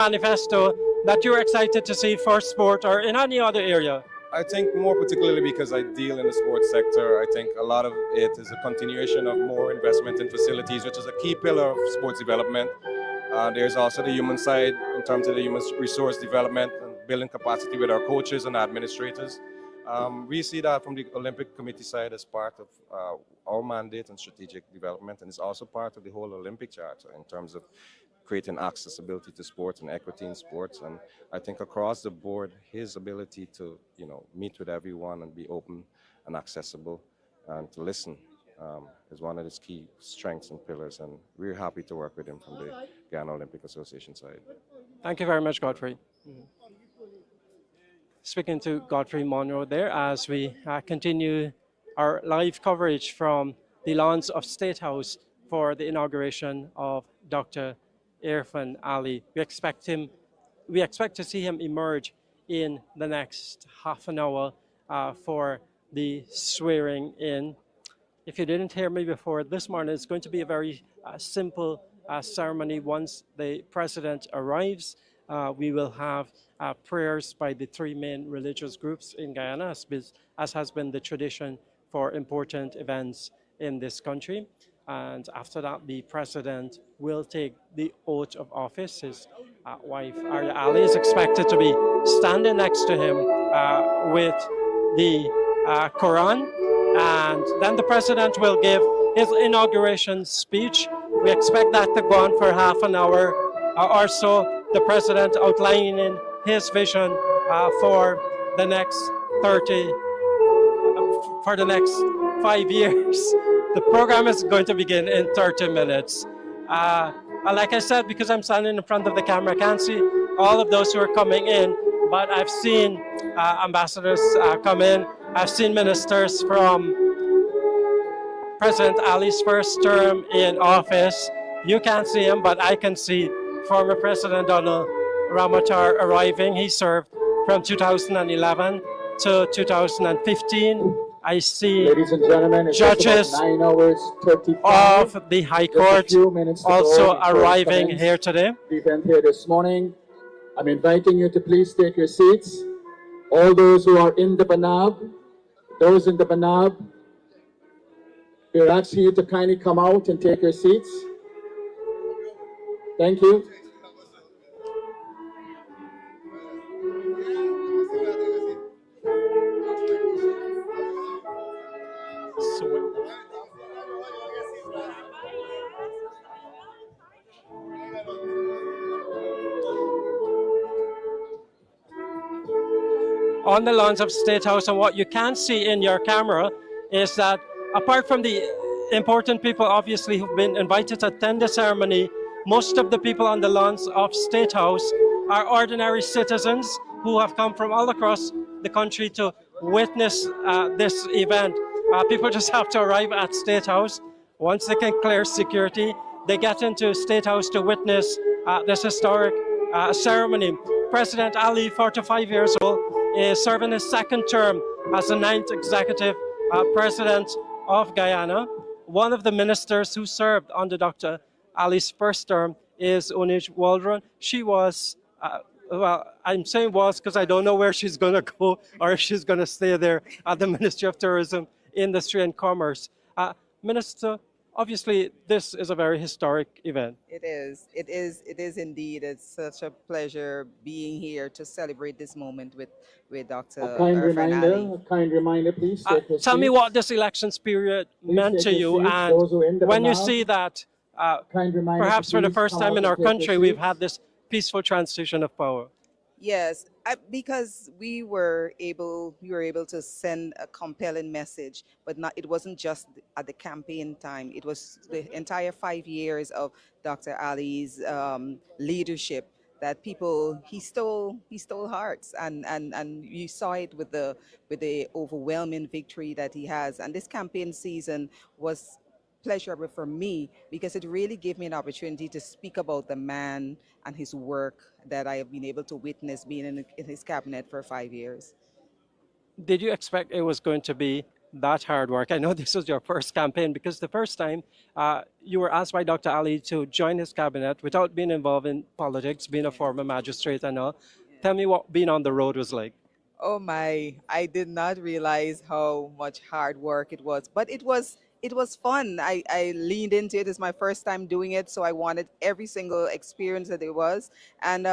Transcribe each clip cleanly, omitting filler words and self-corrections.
manifesto that you're excited to see for sport or in any other area? I think more particularly because I deal in the sports sector, I think a lot of it is a continuation of more investment in facilities, which is a key pillar of sports development. There's also the human side in terms of the human resource development and building capacity with our coaches and administrators. We see that from the Olympic Committee side as part of our mandate and strategic development, and it's also part of the whole Olympic Charter in terms of creating accessibility to sports and equity in sports. And I think across the board, his ability to meet with everyone and be open and accessible and to listen is one of his key strengths and pillars. And we're happy to work with him from the Guyana Olympic Association side. Thank you very much, Godfrey. Speaking to Godfrey Monroe there as we continue our live coverage from the lawns of State House for the inauguration of Dr. Irfaan Ali. We expect to see him emerge in the next half an hour for the swearing in. If you didn't hear me before, this morning it's going to be a very simple ceremony. Once the president arrives, we will have prayers by the three main religious groups in Guyana, as has been the tradition for important events in this country. And after that, the president will take the oath of office. His wife, Arya Ali, is expected to be standing next to him with the Quran. And then the president will give his inauguration speech. We expect that to go on for half an hour or so. The president outlining his vision for the next 5 years. The program is going to begin in 30 minutes. Like I said, because I'm standing in front of the camera, I can't see all of those who are coming in, but I've seen ambassadors come in. I've seen ministers from President Ali's first term in office. You can't see him, but I can see former President Donald Ramotar arriving. He served from 2011 to 2015. I see Ladies and gentlemen, judges 9 hours, 35, of the High Court also arriving here today. The event here this morning. I'm inviting you to please take your seats. All those who are in the Banab, those in the Banab, we're asking you to kindly come out and take your seats. Thank you. On the lawns of State House, and what you can see in your camera is that apart from the important people obviously who've been invited to attend the ceremony, most of the people on the lawns of State House are ordinary citizens who have come from all across the country to witness this event. People just have to arrive at State House. Once they can clear security, they get into State House to witness this historic ceremony. President Ali, 45 years old, is serving his second term as the 9th executive president of Guyana. One of the ministers who served under Dr. Ali's first term is Onij Waldron. She was, well, I'm saying was because I don't know where she's going to go or if she's going to stay there at the Ministry of Tourism, Industry and Commerce. Minister, obviously this is a very historic event. It is indeed. It's such a pleasure being here to celebrate this moment with Dr. A kind reminder, please. Tell me what this elections period meant to you, and when you see that perhaps for the first time in our country we've had this peaceful transition of power. Yes, because we were able to send a compelling message, but it wasn't just at the campaign time. It was the entire 5 years of Dr. Ali's leadership that he stole hearts, and you saw it with the overwhelming victory that he has. And this campaign season was pleasurable for me because it really gave me an opportunity to speak about the man and his work that I have been able to witness being in his cabinet for 5 years. Did you expect it was going to be that hard work. I know this was your first campaign because the first time you were asked by Dr. Ali to join his cabinet without being involved in politics, being a former magistrate and all. Tell me what being on the road was like. Oh my, I did not realize how much hard work it was, but it was fun. I leaned into it. It's my first time doing it, so I wanted every single experience that it was. And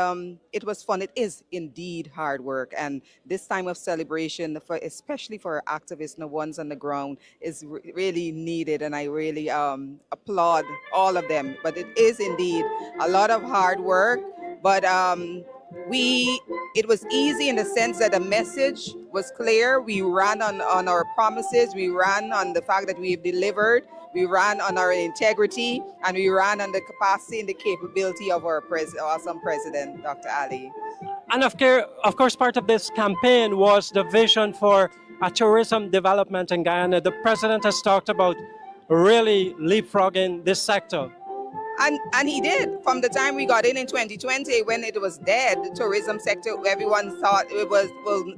it was fun. It is indeed hard work. And this time of celebration, for especially for our activists, the ones on the ground, is really needed. And I really applaud all of them. But it is indeed a lot of hard work. But we it was easy in the sense that the message was clear. We ran on our promises. We ran on the fact that we've delivered. We ran on our integrity, and we ran on the capacity and the capability of our awesome president, Dr. Ali. And of course, part of this campaign was the vision for tourism development in Guyana. The president has talked about really leapfrogging this sector. And he did. From the time we got in 2020, when it was dead, the tourism sector, everyone thought it was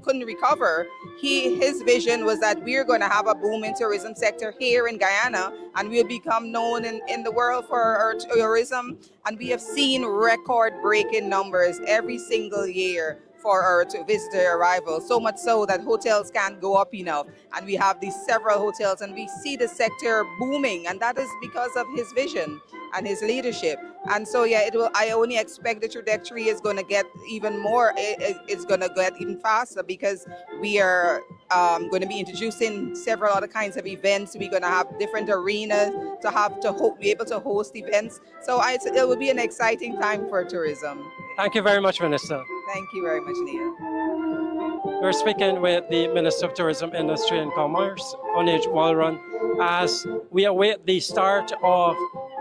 couldn't recover. His vision was that we're going to have a boom in tourism sector here in Guyana, and we'll become known in the world for our tourism. And we have seen record-breaking numbers every single year for our visitor arrival, so much so that hotels can't go up enough. And we have these several hotels, and we see the sector booming, and that is because of his vision and his leadership. And so, yeah, I only expect the trajectory is going to get even more. It's going to get even faster because we are going to be introducing several other kinds of events. We're going to have different arenas to be able to host events. So it will be an exciting time for tourism. Thank you very much, Minister. Thank you very much, Neil. We're speaking with the Minister of Tourism, Industry and Commerce, Onij Walron, as we await the start of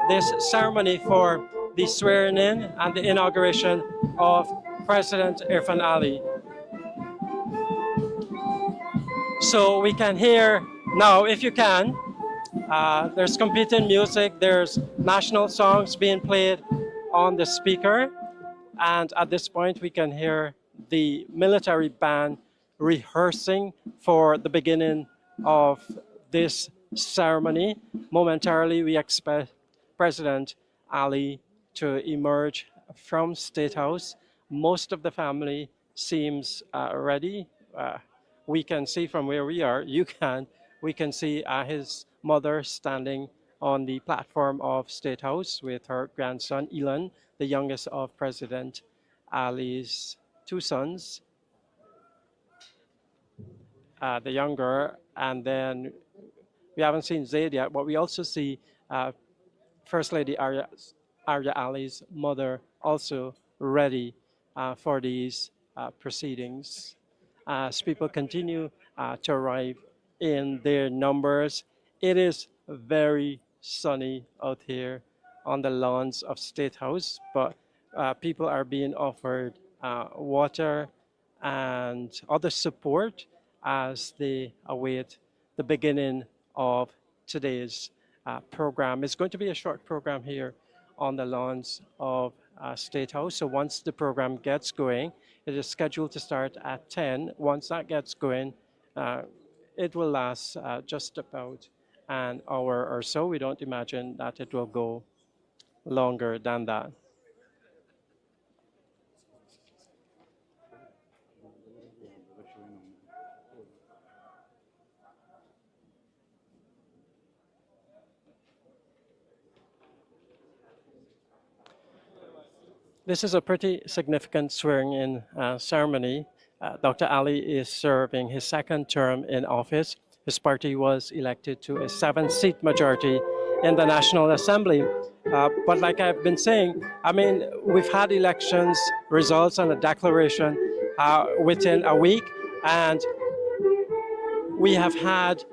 this ceremony for the swearing in and the inauguration of President Irfaan Ali. So we can hear now, if you can, there's competing music, there's national songs being played on the speaker, and at this point we can hear the military band rehearsing for the beginning of this ceremony. Momentarily, we expect President Ali to emerge from State House. Most of the family seems ready. We can see from where we are, we can see his mother standing on the platform of State House with her grandson, Ilan, the youngest of President Ali's two sons, the younger, and then we haven't seen Zaid yet, but we also see First Lady Arya Ali's mother also ready for these proceedings. As people continue to arrive in their numbers, it is very sunny out here on the lawns of State House, but people are being offered water and other support as they await the beginning of today's program. It's going to be a short program here on the lawns of State House. So once the program gets going, it is scheduled to start at 10. Once that gets going, it will last just about an hour or so. We don't imagine that it will go longer than that. This is a pretty significant swearing-in ceremony. Dr. Ali is serving his second term in office. His party was elected to a 7-seat majority in the National Assembly. But like I've been saying, I mean, we've had elections, results, and a declaration within a week, and we have had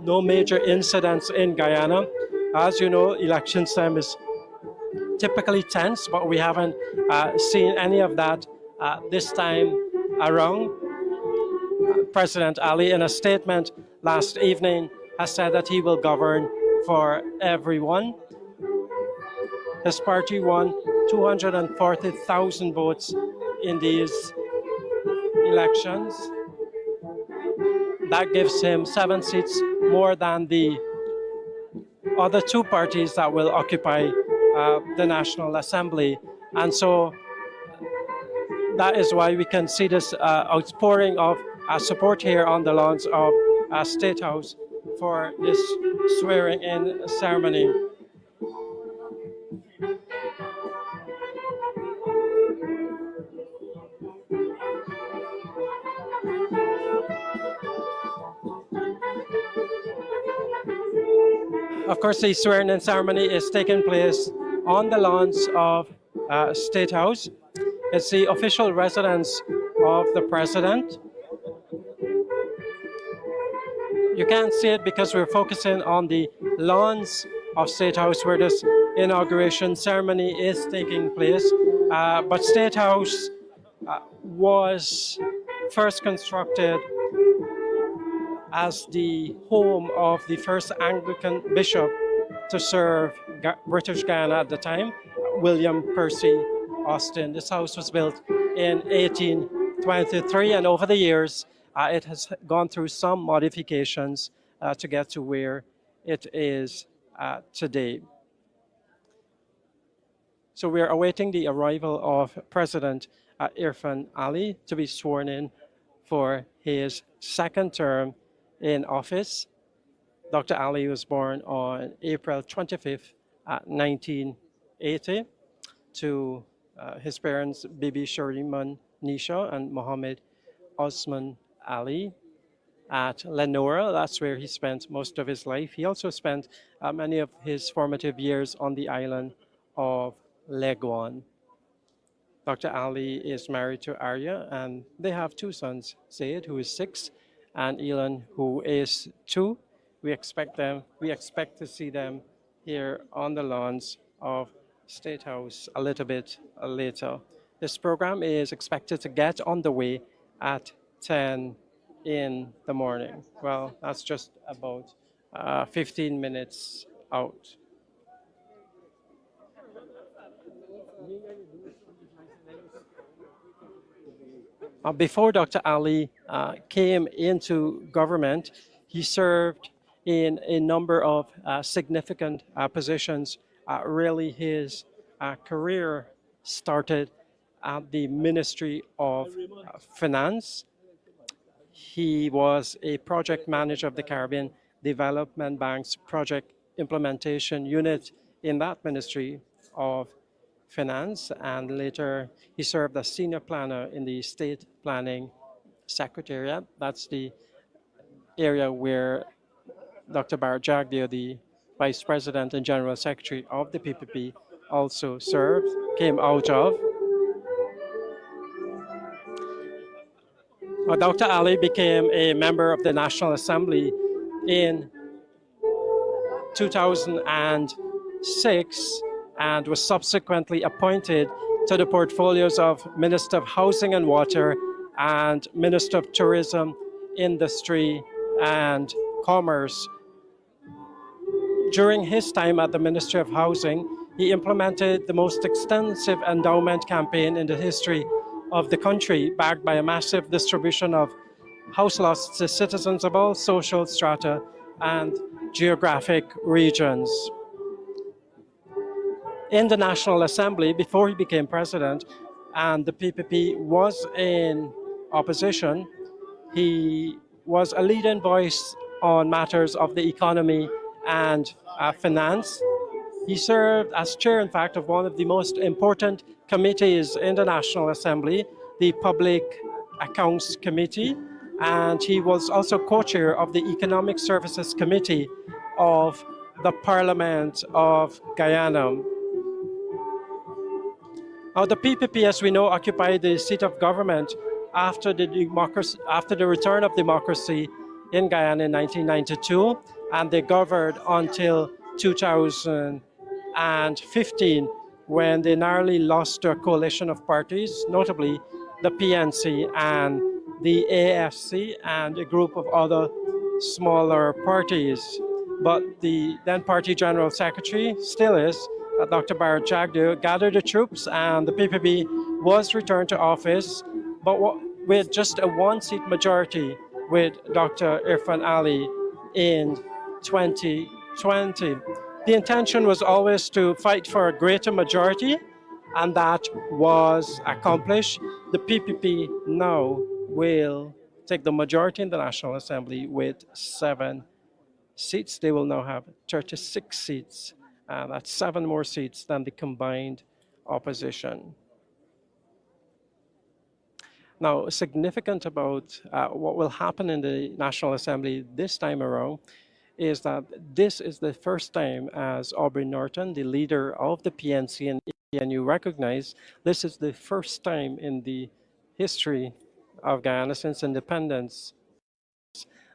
no major incidents in Guyana. As you know, election time is typically tense, but we haven't seen any of that this time around. President Ali, in a statement last evening, has said that he will govern for everyone. His party won 240,000 votes in these elections. that gives him 7 seats more than the other 2 parties that will occupy the National Assembly. And so that is why we can see this outpouring of support here on the lawns of State House for this swearing-in ceremony. Of course, the swearing-in ceremony is taking place on the lawns of State House. It's the official residence of the president. You can't see it because we're focusing on the lawns of State House where this inauguration ceremony is taking place. But State House was first constructed as the home of the first Anglican bishop to serve British Guyana at the time, William Percy Austin. This house was built in 1823, and over the years it has gone through some modifications to get to where it is today. So we're awaiting the arrival of President Irfaan Ali to be sworn in for his second term in office. Dr. Ali was born on April 25th, 1980 to his parents, Bibi Shariman Nisha and Mohammed Osman Ali at Lenora. That's where he spent most of his life. He also spent many of his formative years on the island of Leguan. Dr. Ali is married to Arya, and they have 2 sons, Zaid, who is 6, and Elon, who is 2. We expect to see them here on the lawns of State House a little bit later. This program is expected to get underway at 10 in the morning. Well, that's just about 15 minutes out. Before Dr. Ali came into government, he served in a number of significant positions. Really, his career started at the Ministry of Finance. He was a project manager of the Caribbean Development Bank's project implementation unit in that Ministry of Finance, and later he served as senior planner in the State Planning Secretariat. That's the area where Dr. Barrett Jagdeo, the Vice President and General Secretary of the PPP, also served, came out of. Dr. Ali became a member of the National Assembly in 2006 and was subsequently appointed to the portfolios of Minister of Housing and Water and Minister of Tourism, Industry and Commerce. During his time at the Ministry of Housing, he implemented the most extensive endowment campaign in the history of the country, backed by a massive distribution of house lots to citizens of all social strata and geographic regions. In the National Assembly, before he became president and the PPP was in opposition, he was a leading voice on matters of the economy and finance. He served as chair, in fact, of one of the most important committees in the National Assembly, the Public Accounts Committee, and he was also co-chair of the Economic Services Committee of the Parliament of Guyana. Now, the PPP, as we know, occupied the seat of government after the return of democracy in Guyana in 1992, and they governed until 2015, when they narrowly lost to a coalition of parties, notably the PNC and the AFC and a group of other smaller parties. But the then party general secretary, still is, Dr. Barrett Jagdeo, gathered the troops and the PPP was returned to office, but with just a 1-seat majority with Dr. Irfaan Ali in 2020. The intention was always to fight for a greater majority, and that was accomplished. The PPP now will take the majority in the National Assembly with 7 seats. They will now have 36 seats, and that's 7 more seats than the combined opposition. Now, significant about what will happen in the National Assembly this time around is that this is the first time, as Aubrey Norton, the leader of the PNC and ENU, recognized, this is the first time in the history of Guyana since independence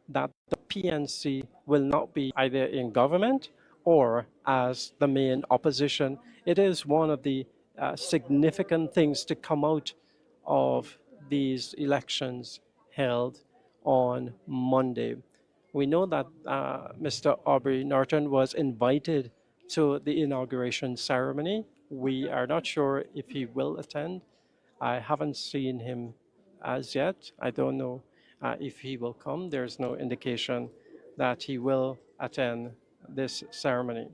that the PNC will not be either in government or as the main opposition. It is one of the significant things to come out of these elections held on Monday. We know that Mr. Aubrey Norton was invited to the inauguration ceremony. We are not sure if he will attend. I haven't seen him as yet. I don't know if he will come. There's no indication that he will attend this ceremony.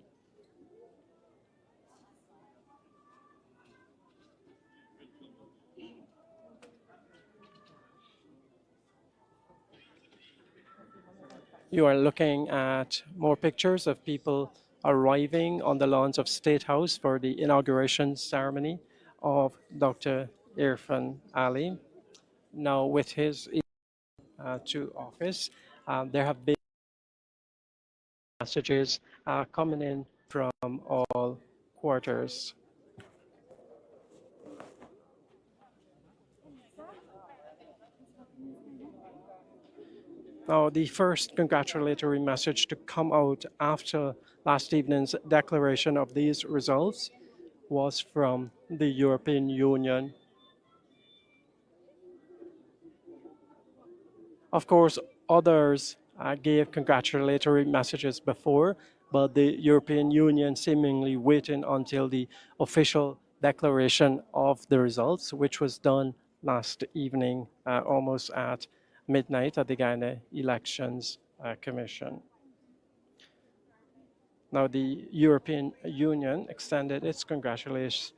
You are looking at more pictures of people arriving on the lawns of State House for the inauguration ceremony of Dr. Irfaan Ali. Now, with his to office, there have been messages coming in from all quarters. Now, the first congratulatory message to come out after last evening's declaration of these results was from the European Union. Of course, others gave congratulatory messages before, but the European Union seemingly waiting until the official declaration of the results, which was done last evening, almost at midnight at the Guyana Elections Commission. Now, the European Union extended its congratulations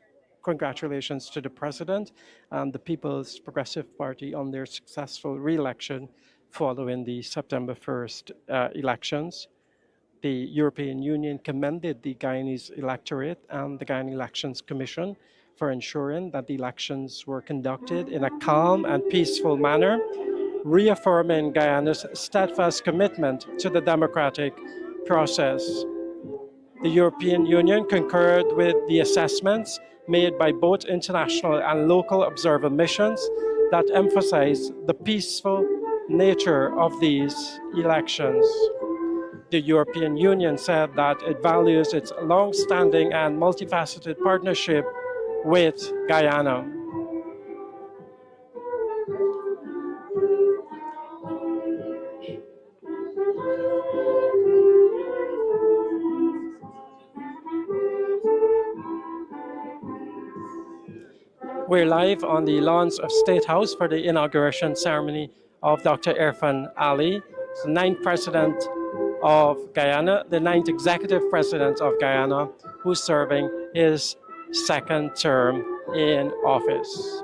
to the President and the People's Progressive Party on their successful re-election following the September 1st elections. The European Union commended the Guyanese electorate and the Guyana Elections Commission for ensuring that the elections were conducted in a calm and peaceful manner, reaffirming Guyana's steadfast commitment to the democratic process. The European Union concurred with the assessments made by both international and local observer missions that emphasize the peaceful nature of these elections. The European Union said that it values its long-standing and multifaceted partnership with Guyana. We're live on the lawns of State House for the inauguration ceremony of Dr. Irfaan Ali, the 9th President of Guyana, the 9th Executive President of Guyana, who's serving his 2nd term in office.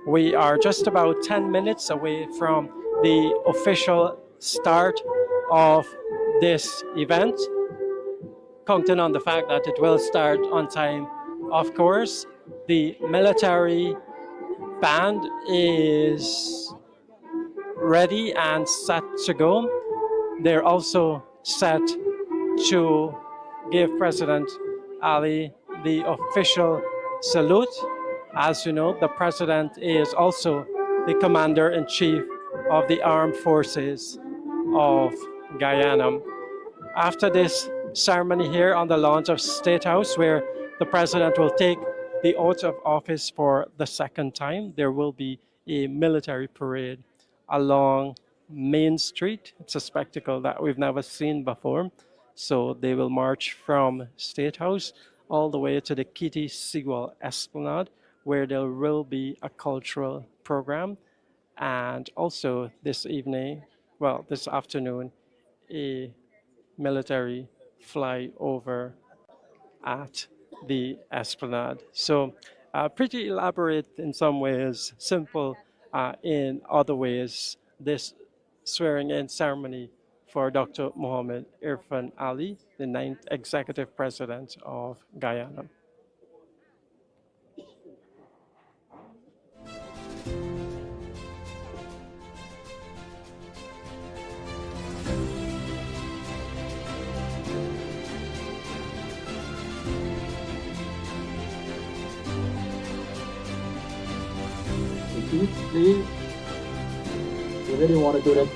We are just about 10 minutes away from the official start of this event, counting on the fact that it will start on time, of course. The military band is ready and set to go. They're also set to give President Ali the official salute. As you know, the President is also the Commander-in-Chief of the Armed Forces of Guyana. After this ceremony here on the lawns of State House, where the President will take the oath of office for the 2nd time, there will be a military parade along Main Street. It's a spectacle that we've never seen before. So they will march from State House all the way to the Kitty Sewell Esplanade, where there will be a cultural program. and also this evening, well, this afternoon, a military flyover at the Esplanade. So pretty elaborate in some ways, simple in other ways, this swearing-in ceremony for Dr. Mohammed Irfaan Ali, the ninth executive president of Guyana. Please, you really want to do that?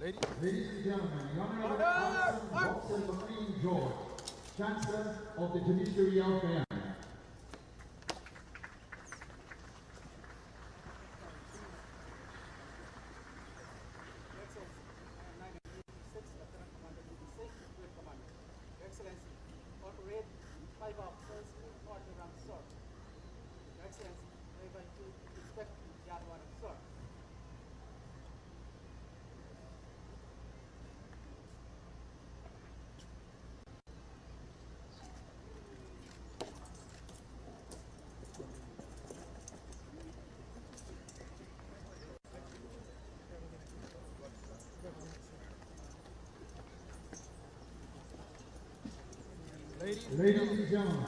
Ladies and gentlemen, the Honorable Alison Watson McLean George, Chancellor of the Judiciary of Guyana. Excellency, operate 5 officers in order rank, sir. Your Excellency, I invite you to respect the other one, sir. Ladies and gentlemen,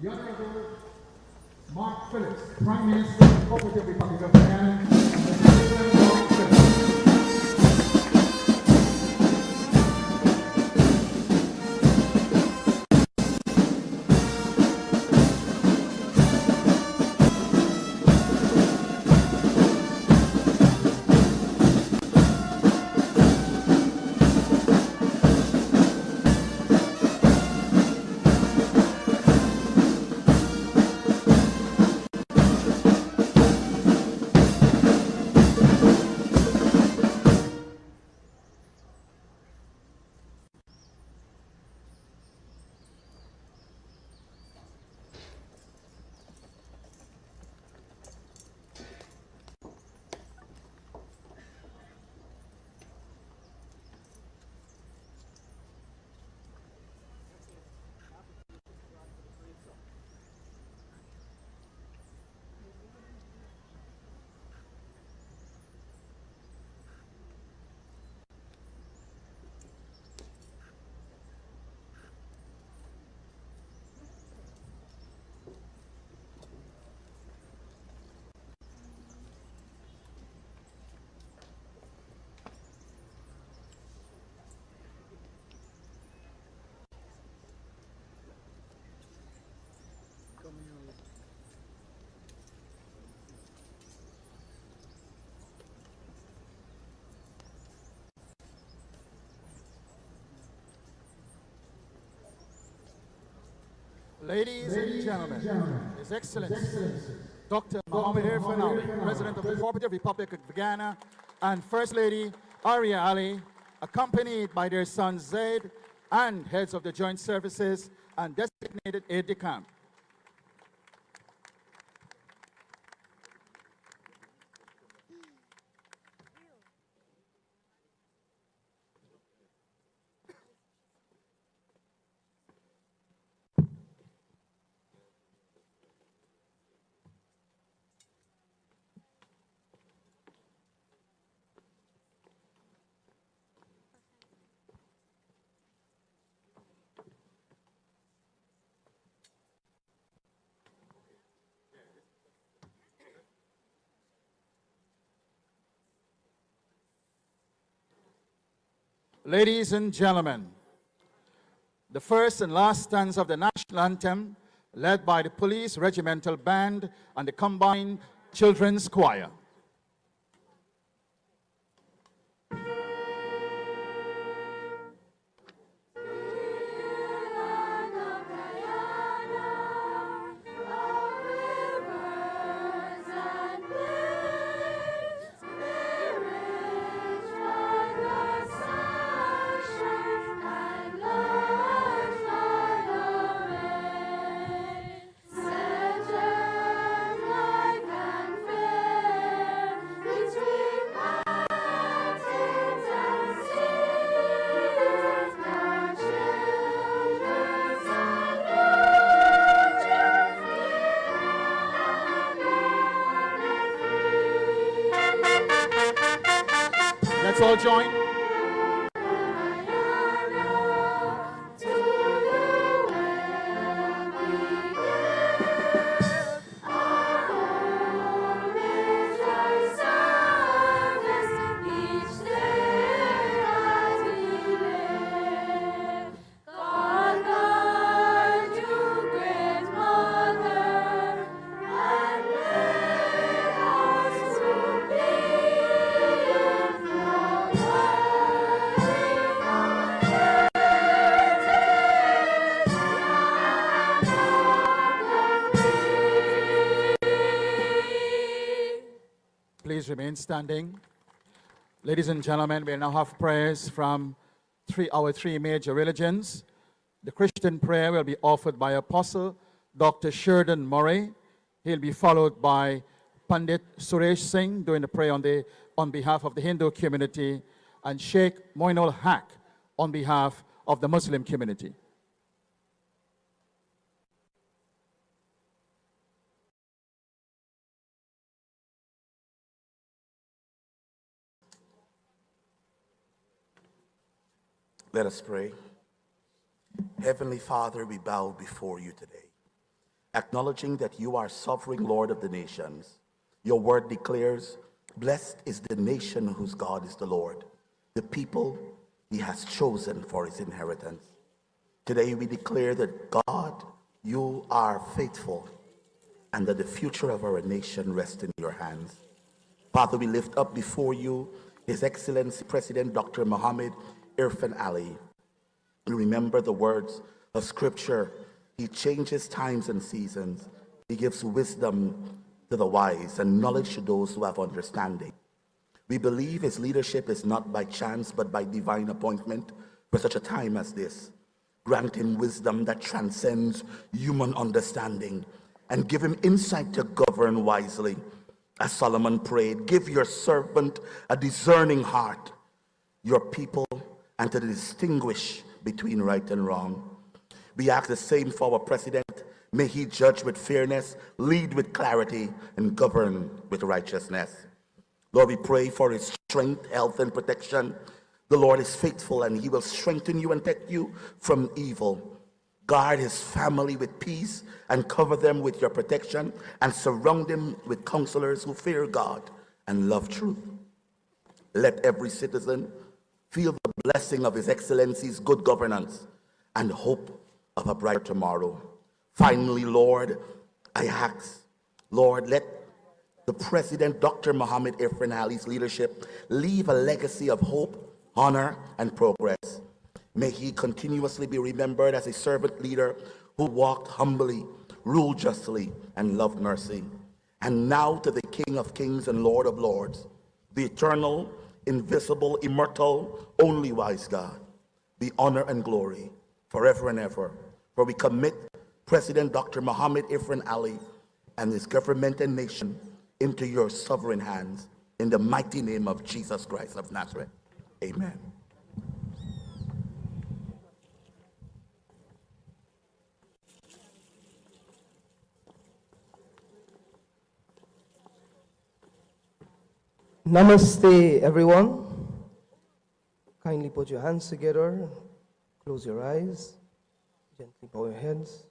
the Honorable Mark Phillips, Prime Minister of the Cooperative Republic of Guyana, and the President of Philippines. Ladies and gentlemen, His Excellency, Dr. Mohammed Irfaan Ali, President of the Cooperative Republic of Guyana, and First Lady Arya Ali, accompanied by their son Zaid and heads of the joint services and designated aide-de-camp. Ladies and gentlemen, the first and last stanza of the national anthem, led by the Police Regimental Band and the Combined Children's Choir. Let's all join. Wow. remain standing. Ladies and gentlemen, we now have prayers from our three major religions. The Christian prayer will be offered by Apostle Dr. Sheridan Murray. He'll be followed by Pandit Suresh Singh doing the prayer on behalf of the Hindu community, and Sheikh Moinul Haq on behalf of the Muslim community. Let us pray. Heavenly Father, we bow before you today, acknowledging that you are sovereign Lord of the nations. Your word declares, blessed is the nation whose God is the Lord, the people he has chosen for his inheritance. Today we declare that God, you are faithful, and that the future of our nation rests in your hands. Father, we lift up before you His Excellency President Dr. Mohammed Irfaan Ali. We remember the words of Scripture. He changes times and seasons. He gives wisdom to the wise and knowledge to those who have understanding. We believe his leadership is not by chance, but by divine appointment for such a time as this. Grant him wisdom that transcends human understanding and give him insight to govern wisely. As Solomon prayed, give your servant a discerning heart, your people, and to distinguish between right and wrong. We ask the same for our president. May he judge with fairness, lead with clarity, and govern with righteousness. Lord, we pray for his strength, health, and protection. The Lord is faithful, and he will strengthen you and protect you from evil. Guard his family with peace and cover them with your protection, and surround them with counselors who fear God and love truth. Let every citizen feel the blessing of His Excellency's good governance and hope of a brighter tomorrow. Finally, Lord, I ask, Lord, let the President, Dr. Mohammed Irfaan Ali's leadership leave a legacy of hope, honor, and progress. May he continuously be remembered as a servant leader who walked humbly, ruled justly, and loved mercy. And now to the King of Kings and Lord of Lords, the eternal, invisible, immortal, only wise God, be honor and glory forever and ever. For we commit President Dr. Mohammed Irfaan Ali and his government and nation into your sovereign hands, in the mighty name of Jesus Christ of Nazareth. Amen. Namaste, everyone. Kindly put your hands together, close your eyes, gently bow your heads.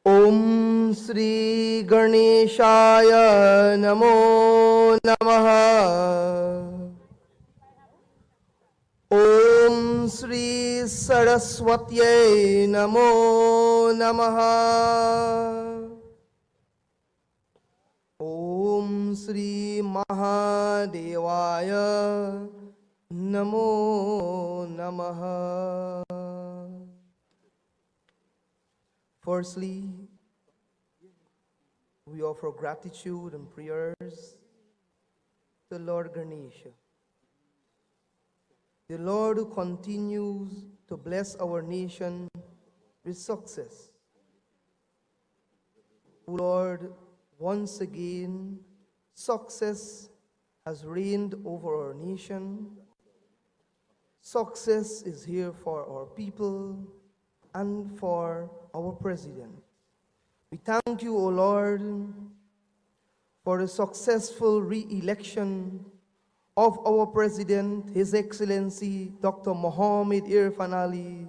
Om Sri Ganeshaya Namo Namaha. Om Sri Saraswatye Namo Namaha. Om Sri Mahadevaya Namo Namaha. Firstly, we offer gratitude and prayers to Lord Ganesha, the Lord who continues to bless our nation with success. Lord, once again, success has reigned over our nation. Success is here for our people and for our president. We thank you, O Lord, for the successful re-election of our President, His Excellency Dr. Mohammed Irfaan Ali,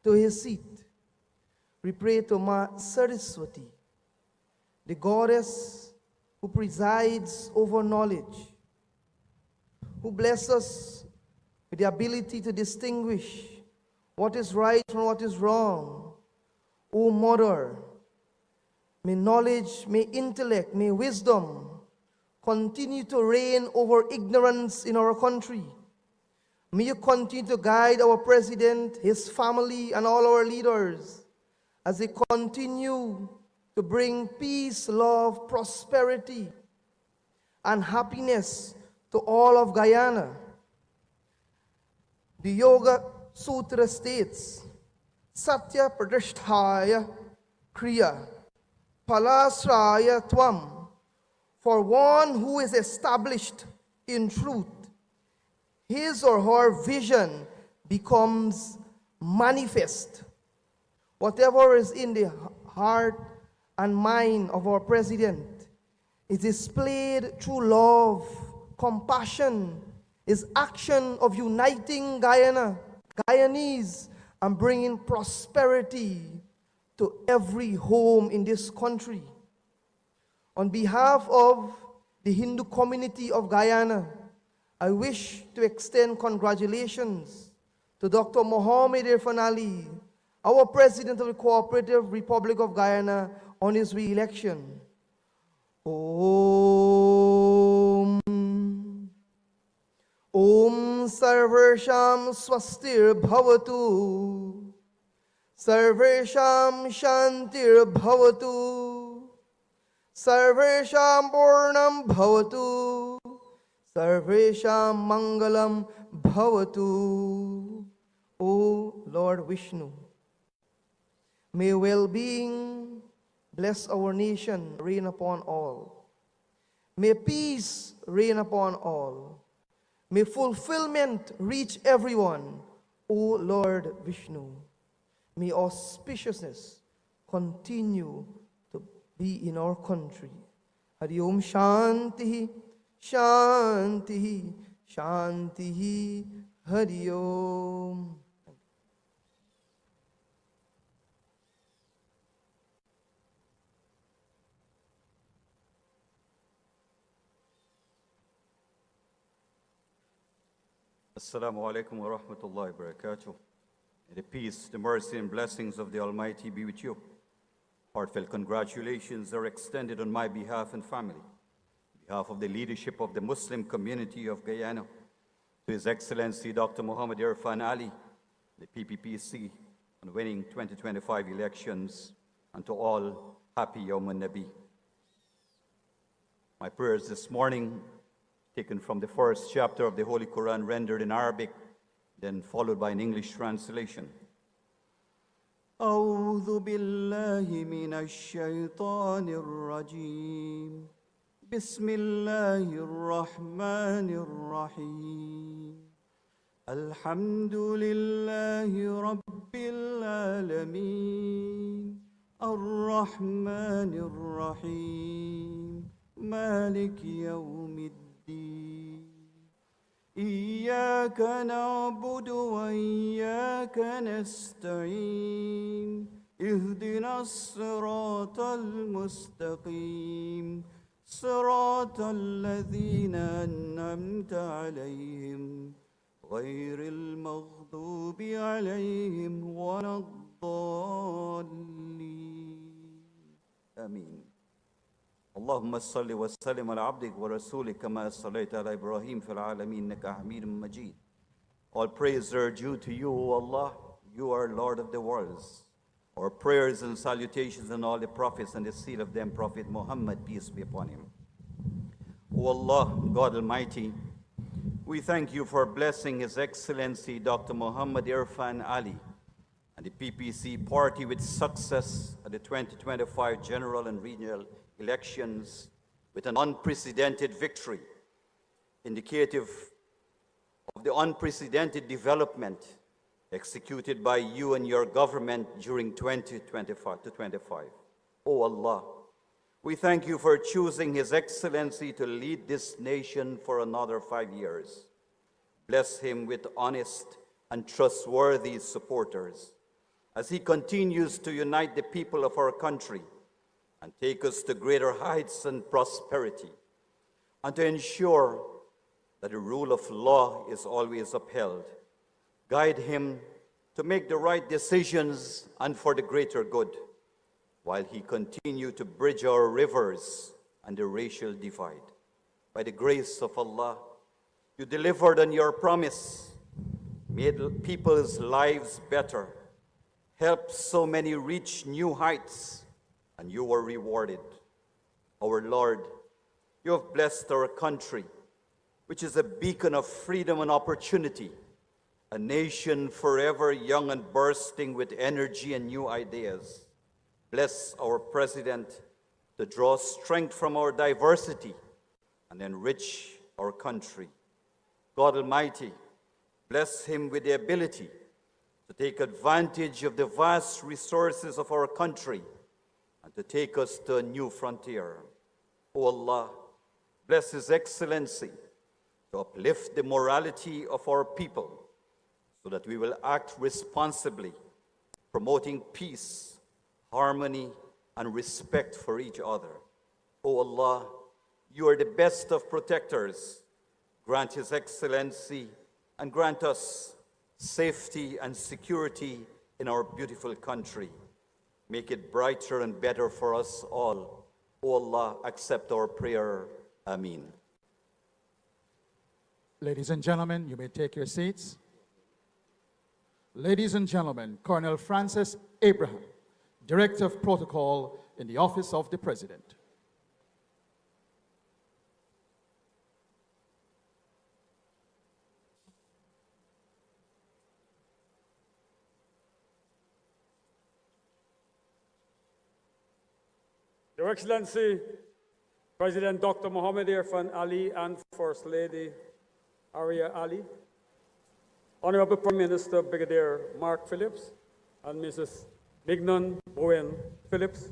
to his seat. We pray to Ma Saraswati, the goddess who presides over knowledge, who blesses us with the ability to distinguish what is right from what is wrong. O Mother, may knowledge, may intellect, may wisdom continue to reign over ignorance in our country. May you continue to guide our president, his family, and all our leaders as they continue to bring peace, love, prosperity, and happiness to all of Guyana. The Yoga Sutra states, Satya Pradishthaya Kriya Palasraya Tvam. For one who is established in truth, his or her vision becomes manifest. Whatever is in the heart and mind of our president is displayed through love, compassion, his action of uniting Guyanese, and bringing prosperity to every home in this country. On behalf of the Hindu community of Guyana, I wish to extend congratulations to Dr. Mohammed Irfaan Ali, our President of the Cooperative Republic of Guyana, on his re-election. Om Sarvesham Swastir Bhavatu, Sarvesham Shantir Bhavatu, Sarvesham Purnam Bhavatu, Sarvesham Mangalam Bhavatu. O Lord Vishnu, may well-being bless our nation, reign upon all. May peace reign upon all. May fulfillment reach everyone, O Lord Vishnu. May auspiciousness continue to be in our country. Hari Om Shanti, Shanti, Shanti, Hari Om. Assalamu alaikum wa rahmatullahi wa barakatuh. May the peace, the mercy, and blessings of the Almighty be with you. Heartfelt congratulations are extended on my behalf and family, on behalf of the leadership of the Muslim community of Guyana, to His Excellency Dr. Mohammed Irfaan Ali, the PPPC, on winning 2025 elections, and to all, happy Yawm al-Nabi. My prayers this morning, taken from the first chapter of the Holy Quran, rendered in Arabic, then followed by an English translation. أعوذ بالله من الشيطان الرجيم بسم الله الرحمن الرحيم الحمد لله رب العالمين الرحمن الرحيم مالك يوم الدين إياك نعبد وإياك نستعين اهدنا الصراط المستقيم صراط الذين أنعمت عليهم غير المغضوب عليهم ولا الضالين آمين. اللهم صل وسلم على عبدك ورسولك كما صليت على إبراهيم في العالمين إنك حميد مجيد. All praise are due to you, O Allah. You are Lord of the worlds. Our prayers and salutations on all the prophets and the seal of them, Prophet Muhammad, peace be upon him. O Allah, God Almighty, we thank you for blessing His Excellency Dr. Mohammed Irfaan Ali and the PPC party with success at the 2025 general and regional elections with an unprecedented victory, indicative of the unprecedented development executed by you and your government during 2025. O Allah, we thank you for choosing His Excellency to lead this nation for another 5 years. Bless him with honest and trustworthy supporters as he continues to unite the people of our country and take us to greater heights and prosperity, and to ensure that the rule of law is always upheld. Guide him to make the right decisions and for the greater good, while he continues to bridge our rivers and the racial divide. by the grace of Allah, you delivered on your promise, made people's lives better, helped so many reach new heights, and you were rewarded. Our Lord, you have blessed our country, which is a beacon of freedom and opportunity, a nation forever young and bursting with energy and new ideas. Bless our President to draw strength from our diversity and enrich our country. God Almighty, bless him with the ability to take advantage of the vast resources of our country and to take us to a new frontier. O Allah, bless His Excellency to uplift the morality of our people so that we will act responsibly, promoting peace, harmony, and respect for each other. O Allah, you are the best of protectors. Grant His Excellency and grant us safety and security in our beautiful country. Make it brighter and better for us all. O Allah, accept our prayer. Ameen. Ladies and gentlemen, you may take your seats. Ladies and gentlemen, Colonel Francis Abraham, Director of Protocol in the Office of the President. Your Excellency, President Dr. Mohammed Irfaan Ali and First Lady Arya Ali, Honorable Prime Minister Brigadier Mark Phillips and Mrs. Mignon Bowen Phillips,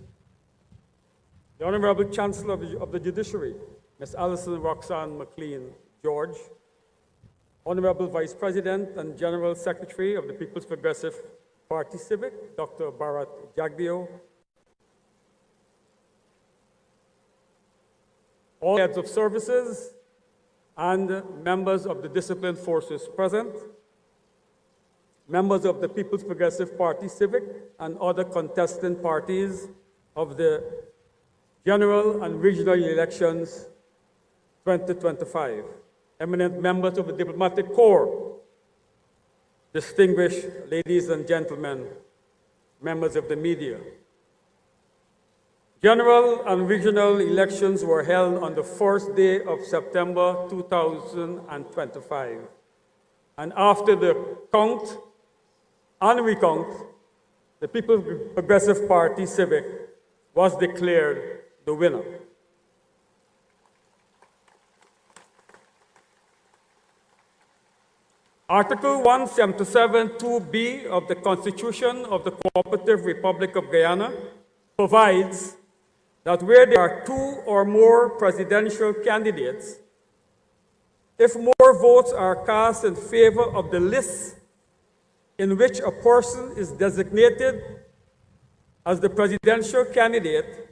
the Honorable Chancellor of the Judiciary, Ms. Alison Roxanne McLean George, Honorable Vice President and General Secretary of the People's Progressive Party Civic, Dr. Bharat Jagdeo, all heads of services and members of the disciplined forces present, members of the People's Progressive Party Civic and other contestant parties of the general and regional elections 2025, eminent members of the diplomatic corps, distinguished ladies and gentlemen, members of the media. General and regional elections were held on the first day of September 2025. And after the count and recount, the People's Progressive Party Civic was declared the winner. Article 177(2)(b) of the Constitution of the Cooperative Republic of Guyana provides that where there are two or more presidential candidates, if more votes are cast in favor of the list in which a person is designated as the presidential candidate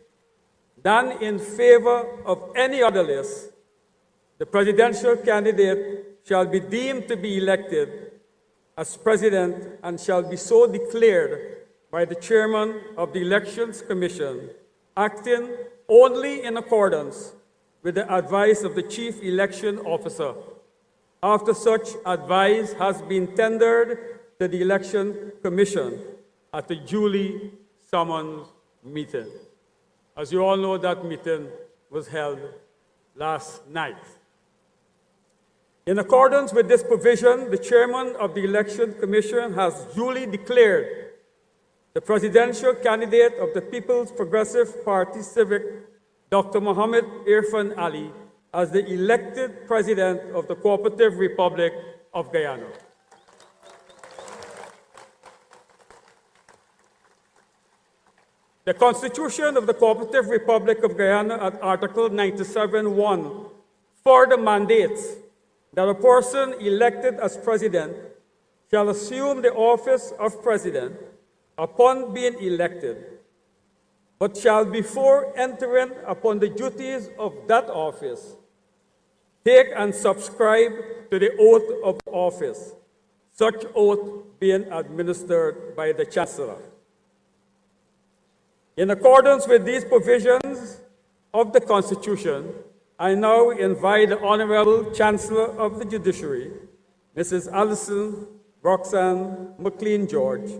than in favor of any other list, the presidential candidate shall be deemed to be elected as president and shall be so declared by the chairman of the Elections Commission, acting only in accordance with the advice of the Chief Election Officer, after such advice has been tendered to the Election Commission at a duly summoned meeting. As you all know, that meeting was held last night. In accordance with this provision, the chairman of the Election Commission has duly declared the presidential candidate of the People's Progressive Party Civic, Dr. Mohammed Irfaan Ali, as the elected president of the Cooperative Republic of Guyana. The Constitution of the Cooperative Republic of Guyana at Article 97(1) further mandates that a person elected as president shall assume the office of president upon being elected, but shall before entering upon the duties of that office take and subscribe to the oath of office, such oath being administered by the Chancellor. In accordance with these provisions of the Constitution I now invite the Honorable Chancellor of the Judiciary, Mrs. Alison Roxanne McLean George,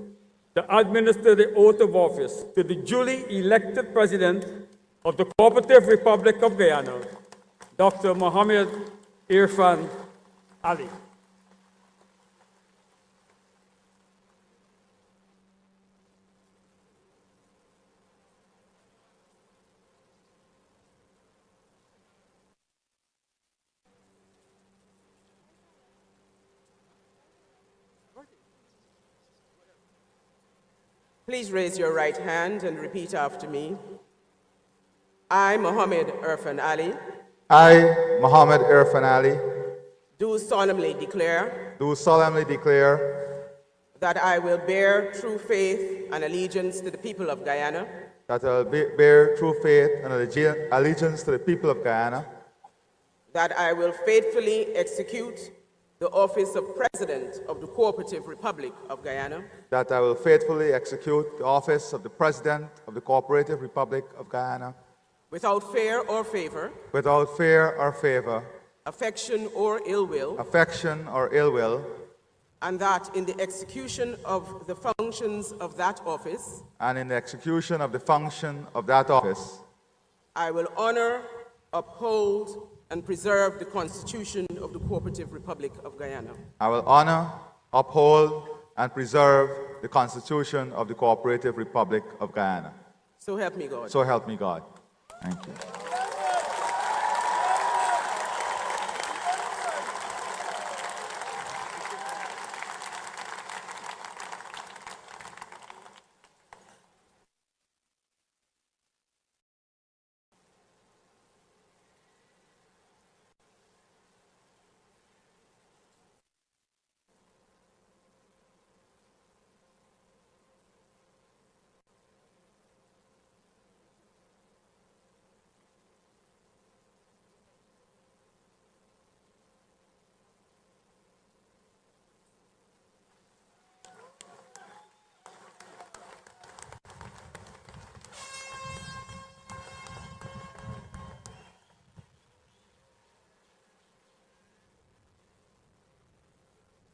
to administer the oath of office to the duly elected President of the Cooperative Republic of Guyana, Dr. Mohammed Irfaan Ali. Please raise your right hand and repeat after me. I, Mohammed Irfaan Ali, I, Mohammed Irfaan Ali, do solemnly declare do solemnly declare that I will bear true faith and allegiance to the people of Guyana, that I will bear true faith and allegiance to the people of Guyana, that I will faithfully execute the office of President of the Cooperative Republic of Guyana, that I will faithfully execute the office of the President of the Cooperative Republic of Guyana without fear or favor, without fear or favor, affection or ill will, and that in the execution of the functions of that office, and in the execution of the function of that office, I will honor, uphold, and preserve the Constitution of the Cooperative Republic of Guyana. I will honor, uphold, and preserve the Constitution of the Cooperative Republic of Guyana. So help me God. So help me God. Thank you.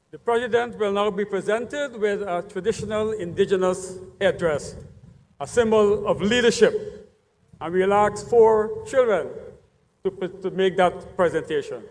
The President will now be presented with a traditional indigenous headdress, a symbol of leadership, and we'll ask 4 children to make that presentation.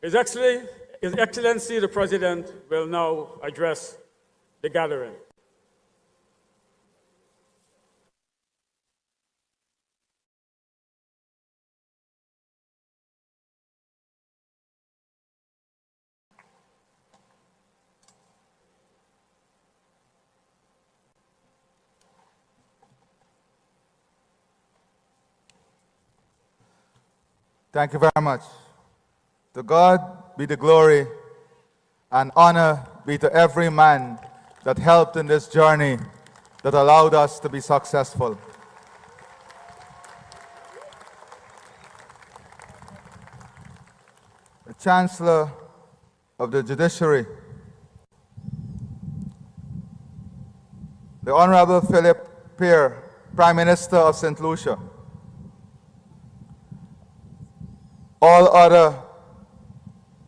His Excellency, the President, will now address the gathering. Thank you very much. To God be the glory, and honor be to every man that helped in this journey that allowed us to be successful. The Chancellor of the Judiciary, the Honorable Philip Peer, Prime Minister of St. Lucia, all other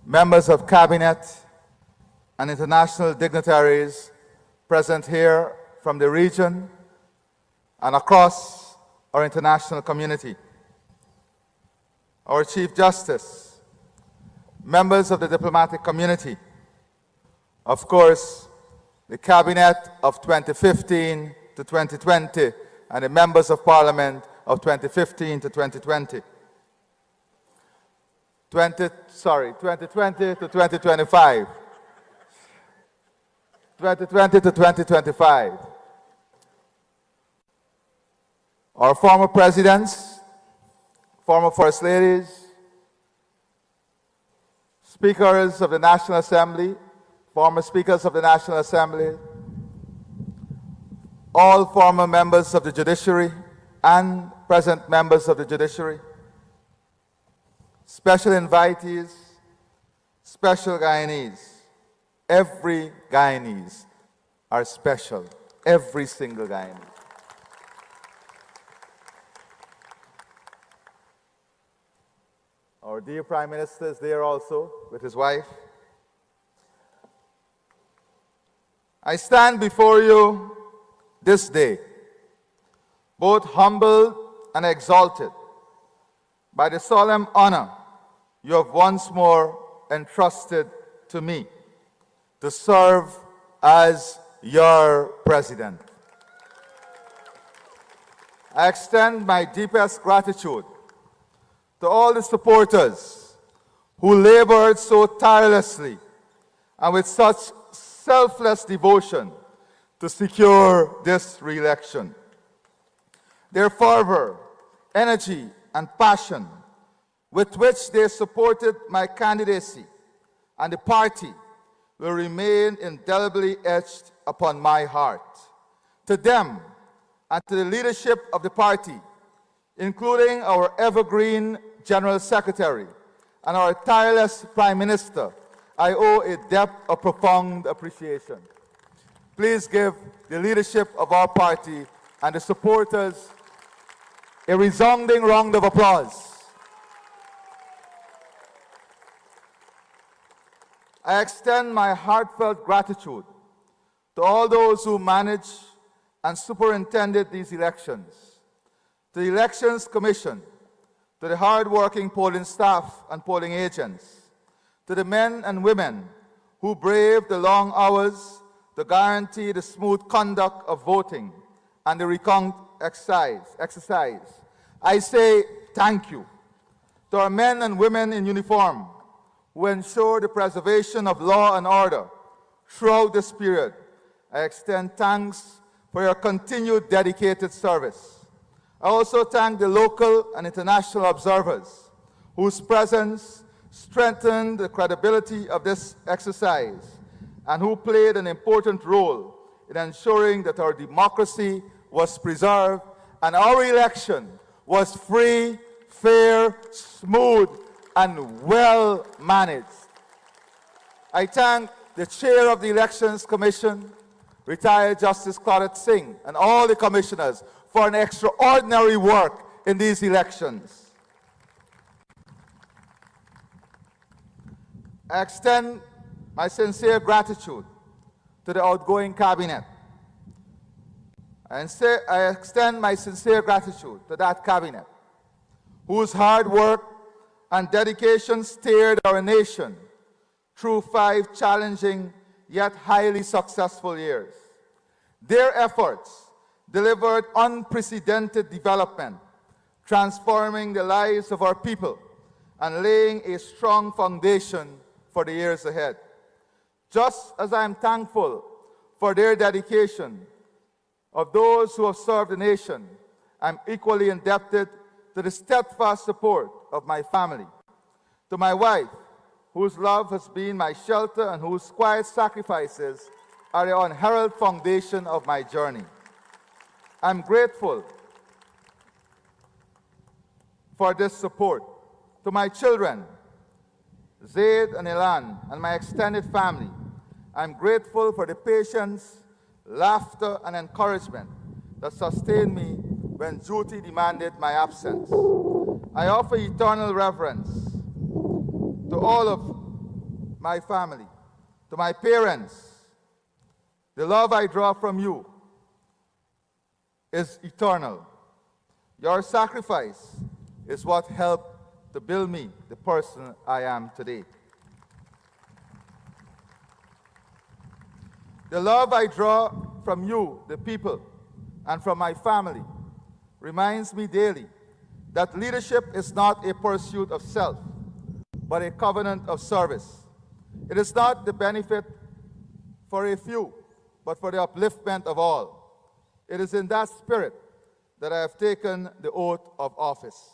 members of Cabinet and international dignitaries present here from the region and across our international community, our Chief Justice, members of the diplomatic community, of course, the Cabinet of 2015 to 2020 and the members of Parliament of 2015 to 2020. 2020 to 2025. 2020 to 2025. Our former presidents, former first ladies, speakers of the National Assembly, former speakers of the National Assembly, all former members of the judiciary and present members of the judiciary, special invitees, special Guyanese. Every Guyanese are special, every single Guyanese. Our dear Prime Minister is there also with his wife. I stand before you this day, both humbled and exalted by the solemn honor you have once more entrusted to me to serve as your president. I extend my deepest gratitude to all the supporters who labored so tirelessly and with such selfless devotion to secure this re-election. Their fervor, energy, and passion with which they supported my candidacy and the party will remain indelibly etched upon my heart. To them and to the leadership of the party, including our evergreen General Secretary and our tireless Prime Minister, I owe a debt of profound appreciation. Please give the leadership of our party and the supporters a resounding round of applause. I extend my heartfelt gratitude to all those who managed and superintended these elections, to the Elections Commission, to the hard-working polling staff and polling agents, to the men and women who braved the long hours to guarantee the smooth conduct of voting and the recount exercise. I say thank you to our men and women in uniform who ensure the preservation of law and order throughout this period. I extend thanks for your continued dedicated service. I also thank the local and international observers whose presence strengthened the credibility of this exercise and who played an important role in ensuring that our democracy was preserved and our election was free, fair, smooth, and well managed. I thank the chair of the Elections Commission, retired Justice Claudette Singh, and all the commissioners for an extraordinary work in these elections. I extend my sincere gratitude to the outgoing cabinet. I extend my sincere gratitude to that cabinet, whose hard work and dedication steered our nation through 5 challenging yet highly successful years. Their efforts delivered unprecedented development, transforming the lives of our people and laying a strong foundation for the years ahead. Just as I am thankful for their dedication of those who have served the nation, I'm equally indebted to the steadfast support of my family, to my wife, whose love has been my shelter and whose quiet sacrifices are the unheralded foundation of my journey. I'm grateful for this support. To my children, Zaid and Ilan, and my extended family, I'm grateful for the patience, laughter, and encouragement that sustained me when duty demanded my absence. I offer eternal reverence to all of my family, to my parents. The love I draw from you is eternal. Your sacrifice is what helped to build me the person I am today. The love I draw from you, the people, and from my family reminds me daily that leadership is not a pursuit of self, but a covenant of service. It is not the benefit for a few, but for the upliftment of all. It is in that spirit that I have taken the oath of office.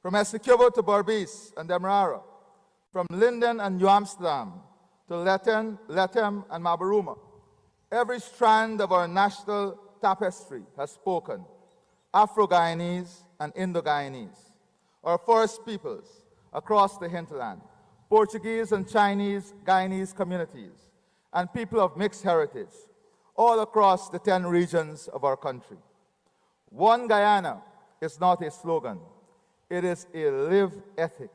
From Essequibo to Berbice and Demerara, from Linden and New Amsterdam to Lethem and Mabaruma, every strand of our national tapestry has spoken, Afro-Guyanese and Indo-Guyanese, our first peoples across the hinterland, Portuguese and Chinese Guyanese communities, and people of mixed heritage, all across the 10 regions of our country. One Guyana is not a slogan, it is a lived ethic.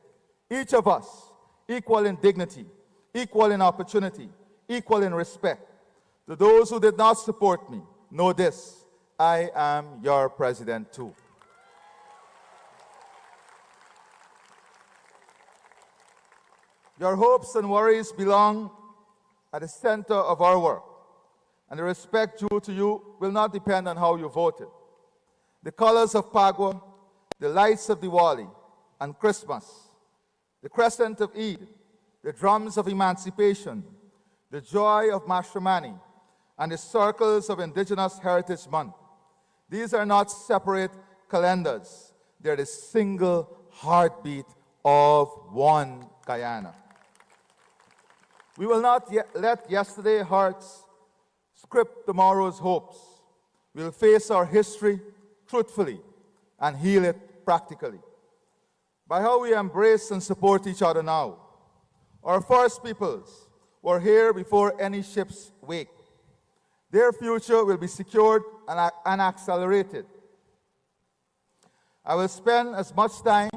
Each of us, equal in dignity, equal in opportunity, equal in respect. To those who did not support me, know this, I am your president too. Your hopes and worries belong at the center of our work, and the respect due to you will not depend on how you voted. The colors of Pagua, the lights of Diwali and Christmas, the crescent of Eid, the drums of emancipation, the joy of Mashramani, and the circles of Indigenous Heritage Month. These are not separate calendars. They're the single heartbeat of one Guyana. We will not let yesterday's hearts script tomorrow's hopes. We'll face our history truthfully and heal it practically. By how we embrace and support each other now. Our first peoples were here before any ships wake. Their future will be secured and accelerated. I will spend as much time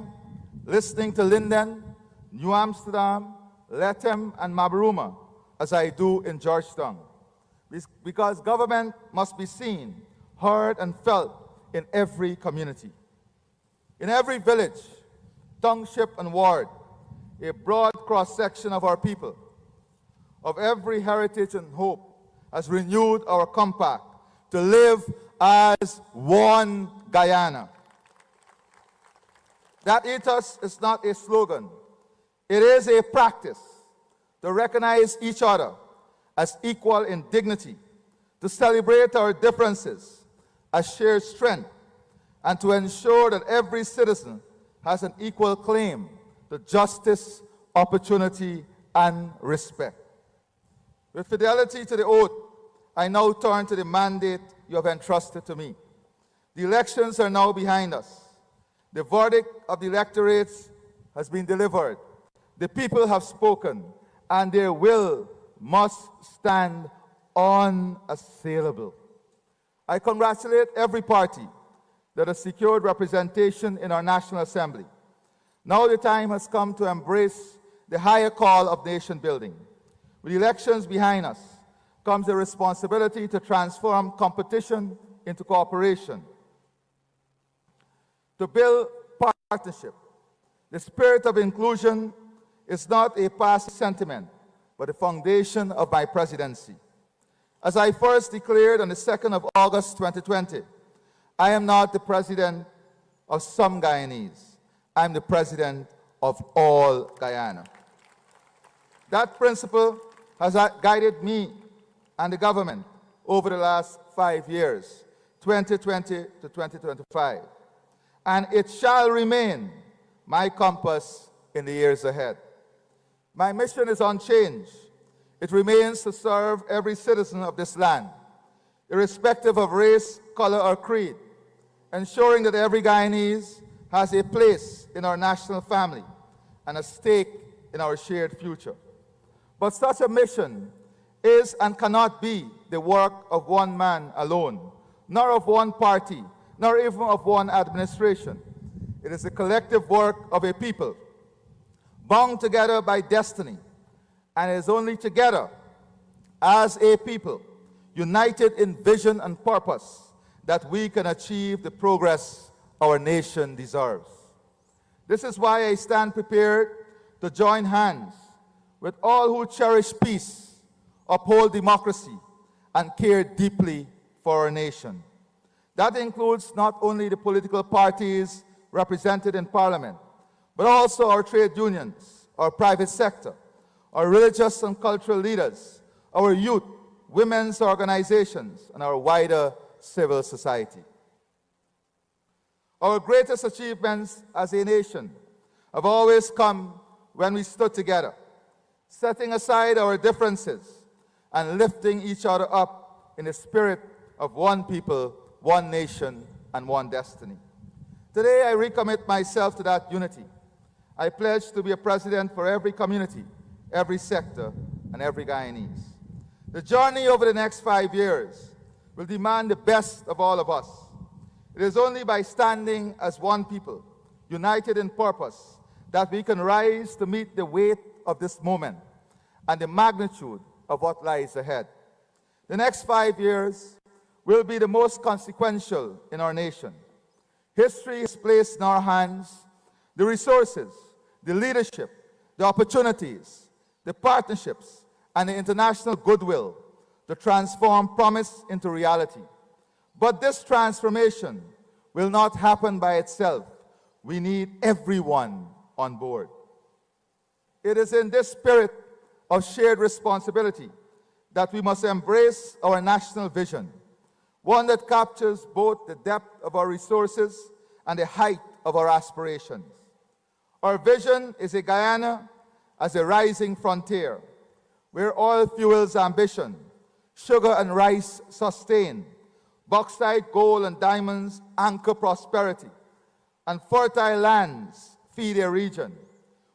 listening to Linden, New Amsterdam, Lethem, and Mabaruma as I do in Georgetown, because government must be seen, heard, and felt in every community. In every village, township, and ward, a broad cross-section of our people, of every heritage and hope, has renewed our compact to live as one Guyana. That ethos is not a slogan. It is a practice to recognize each other as equal in dignity, to celebrate our differences as shared strength, and to ensure that every citizen has an equal claim to justice, opportunity, and respect. With fidelity to the oath, I now turn to the mandate you have entrusted to me. The elections are now behind us. The verdict of the electorates has been delivered. The people have spoken, and their will must stand unassailable. I congratulate every party that has secured representation in our National Assembly. Now the time has come to embrace the higher call of nation building. With elections behind us comes the responsibility to transform competition into cooperation, to build partnership. The spirit of inclusion is not a past sentiment, but the foundation of my presidency. As I first declared on the 2nd of August 2020, I am not the president of some Guyanese. I am the president of all Guyana. That principle has guided me and the government over the last 5 years, 2020 to 2025. And it shall remain my compass in the years ahead. My mission is unchanged. It remains to serve every citizen of this land, irrespective of race, color, or creed, ensuring that every Guyanese has a place in our national family and a stake in our shared future. But such a mission is and cannot be the work of one man alone, nor of one party, nor even of one administration. It is the collective work of a people, bound together by destiny, and it is only together as a people, united in vision and purpose, that we can achieve the progress our nation deserves. This is why I stand prepared to join hands with all who cherish peace, uphold democracy, and care deeply for our nation. That includes not only the political parties represented in Parliament, but also our trade unions, our private sector, our religious and cultural leaders, our youth, women's organizations, and our wider civil society. Our greatest achievements as a nation have always come when we stood together, setting aside our differences and lifting each other up in the spirit of one people, one nation, and one destiny. Today, I recommit myself to that unity. I pledge to be a president for every community, every sector, and every Guyanese. The journey over the next 5 years will demand the best of all of us. It is only by standing as one people, united in purpose, that we can rise to meet the weight of this moment and the magnitude of what lies ahead. The next 5 years will be the most consequential in our nation. History is placed in our hands the resources, the leadership, the opportunities, the partnerships, and the international goodwill to transform promise into reality. But this transformation will not happen by itself. We need everyone on board. It is in this spirit of shared responsibility that we must embrace our national vision, one that captures both the depth of our resources and the height of our aspirations. Our vision is a Guyana as a rising frontier, where oil fuels ambition, sugar and rice sustain, bauxite, gold, and diamonds anchor prosperity, and fertile lands feed a region,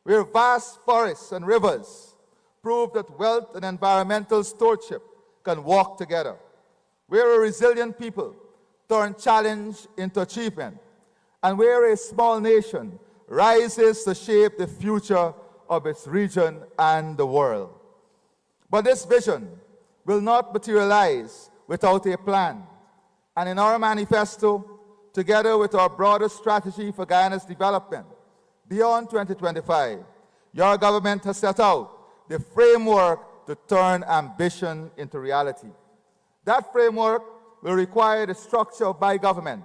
where vast forests and rivers prove that wealth and environmental stewardship can walk together, where a resilient people turn challenge into achievement, and where a small nation rises to shape the future of its region and the world. But this vision will not materialize without a plan. And in our manifesto, together with our broader strategy for Guyana's development beyond 2025, your government has set out the framework to turn ambition into reality. That framework will require the structure of my government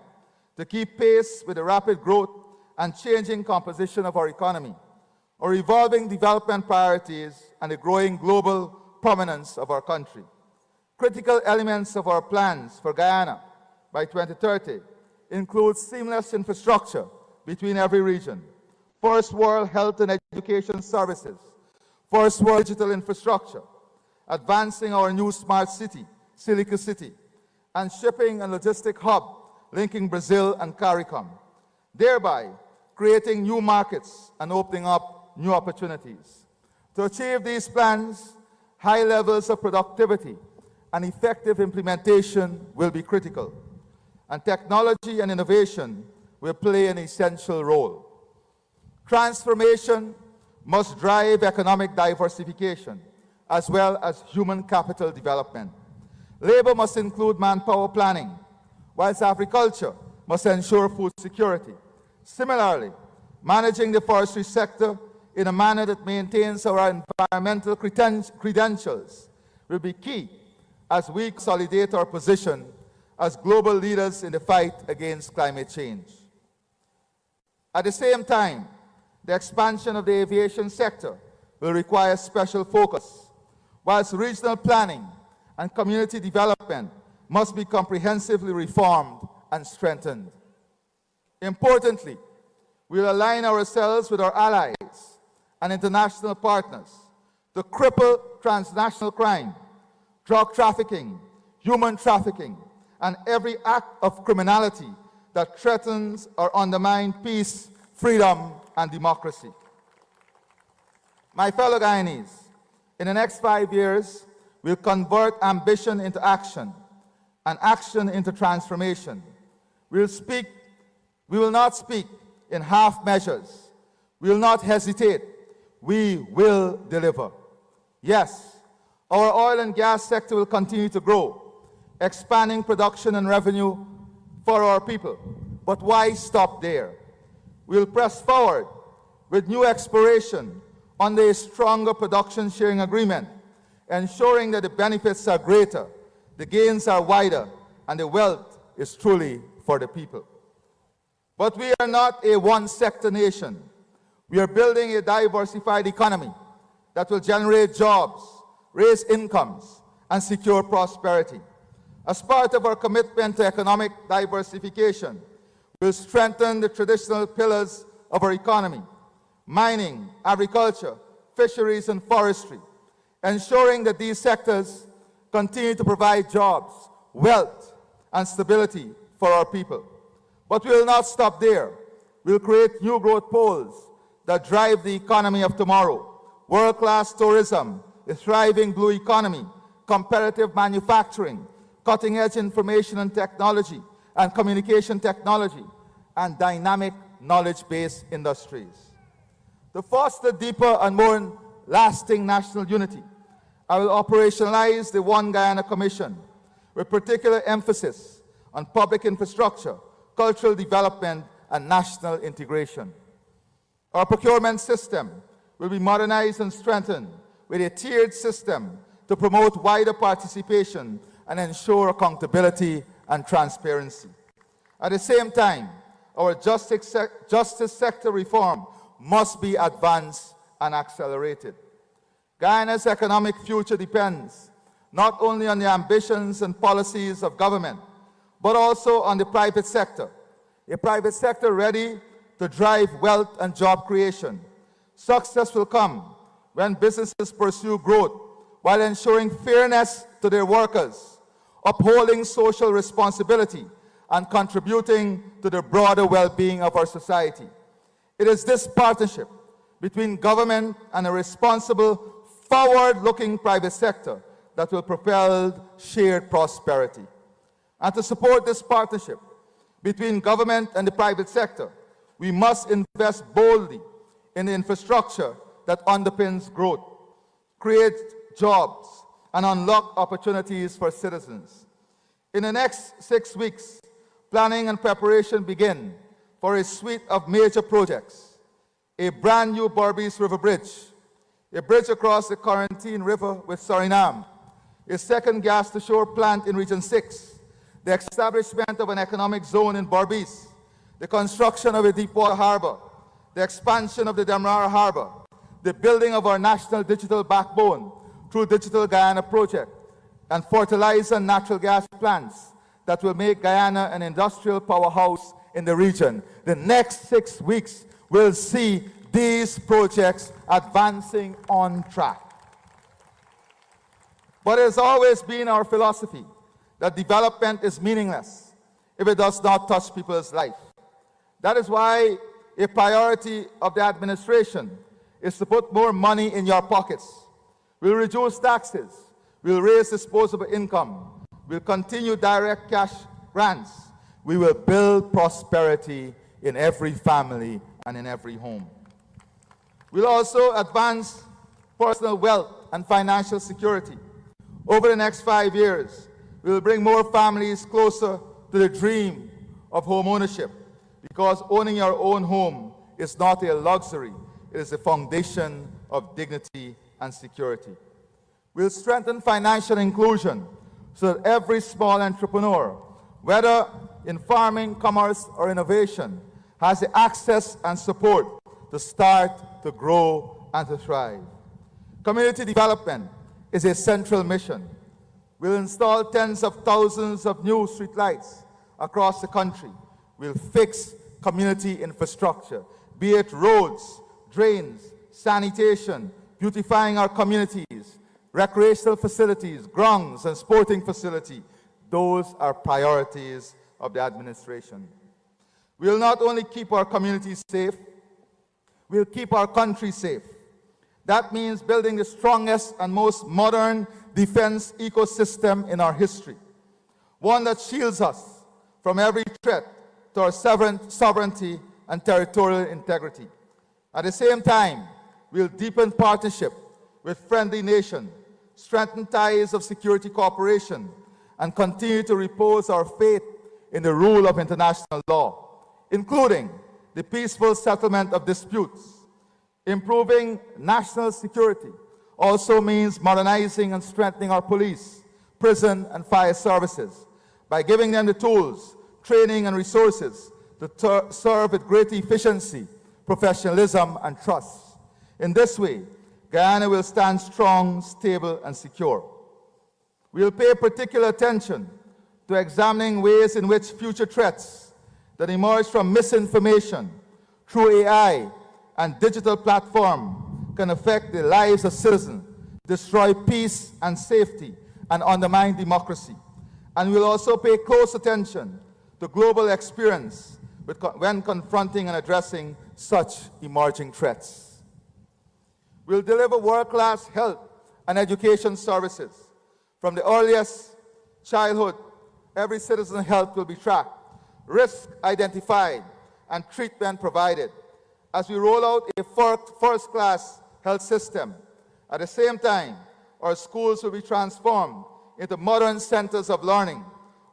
to keep pace with the rapid growth and changing composition of our economy, our evolving development priorities, and the growing global prominence of our country. Critical elements of our plans for Guyana by 2030 include seamless infrastructure between every region, first world health and education services, first world digital infrastructure, advancing our new smart city, Silica City, and shipping and logistic hub linking Brazil and CARICOM, thereby creating new markets and opening up new opportunities. To achieve these plans, high levels of productivity and effective implementation will be critical, and technology and innovation will play an essential role. Transformation must drive economic diversification as well as human capital development. Labor must include manpower planning, whilst agriculture must ensure food security. Similarly, managing the forestry sector in a manner that maintains our environmental credentials will be key as we consolidate our position as global leaders in the fight against climate change. At the same time, the expansion of the aviation sector will require special focus, whilst regional planning and community development must be comprehensively reformed and strengthened. Importantly, we will align ourselves with our allies and international partners to cripple transnational crime, drug trafficking, human trafficking, and every act of criminality that threatens or undermines peace, freedom, and democracy. My fellow Guyanese, in the next 5 years, we'll convert ambition into action and action into transformation. We will not speak in half measures. We will not hesitate. We will deliver. Yes, our oil and gas sector will continue to grow, expanding production and revenue for our people. But why stop there? We'll press forward with new exploration under a stronger production sharing agreement, ensuring that the benefits are greater, the gains are wider, and the wealth is truly for the people. But we are not a one-sector nation. We are building a diversified economy that will generate jobs, raise incomes, and secure prosperity. As part of our commitment to economic diversification, we'll strengthen the traditional pillars of our economy: mining, agriculture, fisheries, and forestry, ensuring that these sectors continue to provide jobs, wealth, and stability for our people. But we will not stop there. We'll create new growth poles that drive the economy of tomorrow: world-class tourism, a thriving blue economy, competitive manufacturing, cutting-edge information and technology and communication technology, and dynamic knowledge-based industries. To foster deeper and more lasting national unity, I will operationalize the One Guyana Commission with particular emphasis on public infrastructure, cultural development, and national integration. Our procurement system will be modernized and strengthened with a tiered system to promote wider participation and ensure accountability and transparency. At the same time, our justice sector reform must be advanced and accelerated. Guyana's economic future depends not only on the ambitions and policies of government, but also on the private sector, a private sector ready to drive wealth and job creation. Success will come when businesses pursue growth while ensuring fairness to their workers, upholding social responsibility, and contributing to the broader well-being of our society. It is this partnership between government and a responsible, forward-looking private sector that will propel shared prosperity. And to support this partnership between government and the private sector, we must invest boldly in the infrastructure that underpins growth, create jobs, and unlock opportunities for citizens. In the next 6 weeks, planning and preparation begin for a suite of major projects: a brand new Berbice River Bridge, a bridge across the Quarantine River with Suriname, a second gas-to-shore plant in Region 6, the establishment of an economic zone in Berbice, the construction of a deepwater harbor, the expansion of the Demerara Harbor, the building of our national digital backbone through Digital Guyana Project, and fertilizer and natural gas plants that will make Guyana an industrial powerhouse in the region. The next 6 weeks will see these projects advancing on track. But it has always been our philosophy that development is meaningless if it does not touch people's life. That is why a priority of the administration is to put more money in your pockets. We'll reduce taxes, we'll raise disposable income, we'll continue direct cash grants, we will build prosperity in every family and in every home. We'll also advance personal wealth and financial security. Over the next 5 years, we will bring more families closer to the dream of home ownership, because owning your own home is not a luxury, it is the foundation of dignity and security. We'll strengthen financial inclusion so that every small entrepreneur, whether in farming, commerce, or innovation, has the access and support to start, to grow, and to thrive. Community development is a central mission. We'll install tens of thousands of new streetlights across the country. We'll fix community infrastructure, be it roads, drains, sanitation, beautifying our communities, recreational facilities, grounds, and sporting facilities. Those are priorities of the administration. We will not only keep our communities safe, we'll keep our country safe. That means building the strongest and most modern defense ecosystem in our history, one that shields us from every threat to our sovereignty and territorial integrity. At the same time, we'll deepen partnership with friendly nations, strengthen ties of security cooperation, and continue to repose our faith in the rule of international law, including the peaceful settlement of disputes. Improving national security also means modernizing and strengthening our police, prison, and fire services by giving them the tools, training, and resources to serve with great efficiency, professionalism, and trust. In this way, Guyana will stand strong, stable, and secure. We'll pay particular attention to examining ways in which future threats that emerge from misinformation through AI and digital platform can affect the lives of citizens, destroy peace and safety, and undermine democracy. And we'll also pay close attention to global experience when confronting and addressing such emerging threats. We'll deliver world-class health and education services. From the earliest childhood, every citizen's health will be tracked, risk identified, and treatment provided as we roll out a first-class health system. At the same time, our schools will be transformed into modern centers of learning,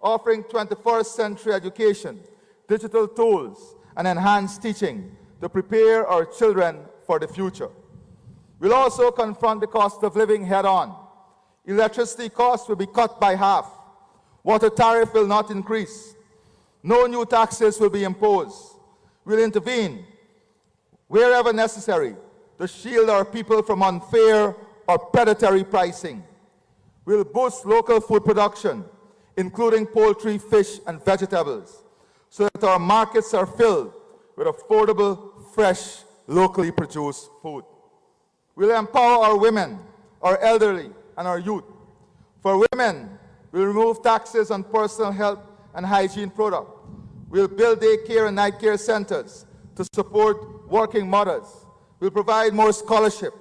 offering 21st century education, digital tools, and enhanced teaching to prepare our children for the future. We'll also confront the cost of living head-on. Electricity costs will be cut by half. Water tariff will not increase. No new taxes will be imposed. We'll intervene wherever necessary to shield our people from unfair or predatory pricing. We'll boost local food production, including poultry, fish, and vegetables, so that our markets are filled with affordable, fresh, locally produced food. We'll empower our women, our elderly, and our youth. For women, we'll remove taxes on personal health and hygiene products. We'll build daycare and night care centers to support working mothers. We'll provide more scholarship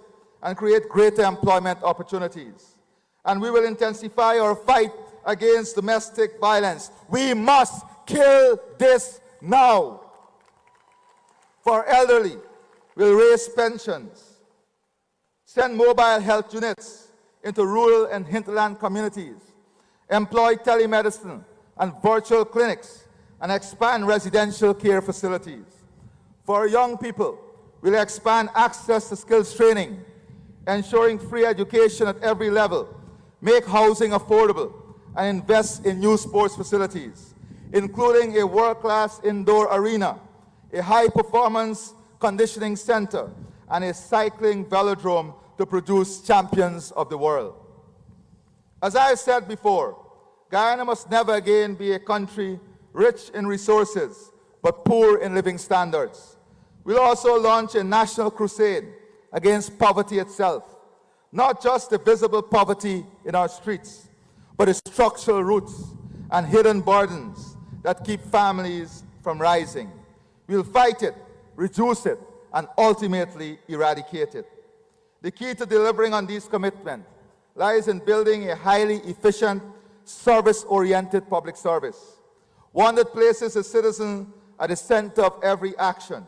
and create greater employment opportunities. And we will intensify our fight against domestic violence. We must kill this now. For elderly, we'll raise pensions, send mobile health units into rural and hinterland communities, employ telemedicine and virtual clinics, and expand residential care facilities. For young people, we'll expand access to skills training, ensuring free education at every level, make housing affordable, and invest in new sports facilities, including a world-class indoor arena, a high-performance conditioning center, and a cycling velodrome to produce champions of the world. As I said before, Guyana must never again be a country rich in resources, but poor in living standards. We'll also launch a national crusade against poverty itself, not just the visible poverty in our streets, but the structural roots and hidden burdens that keep families from rising. We'll fight it, reduce it, and ultimately eradicate it. The key to delivering on these commitments lies in building a highly efficient, service-oriented public service, one that places the citizen at the center of every action.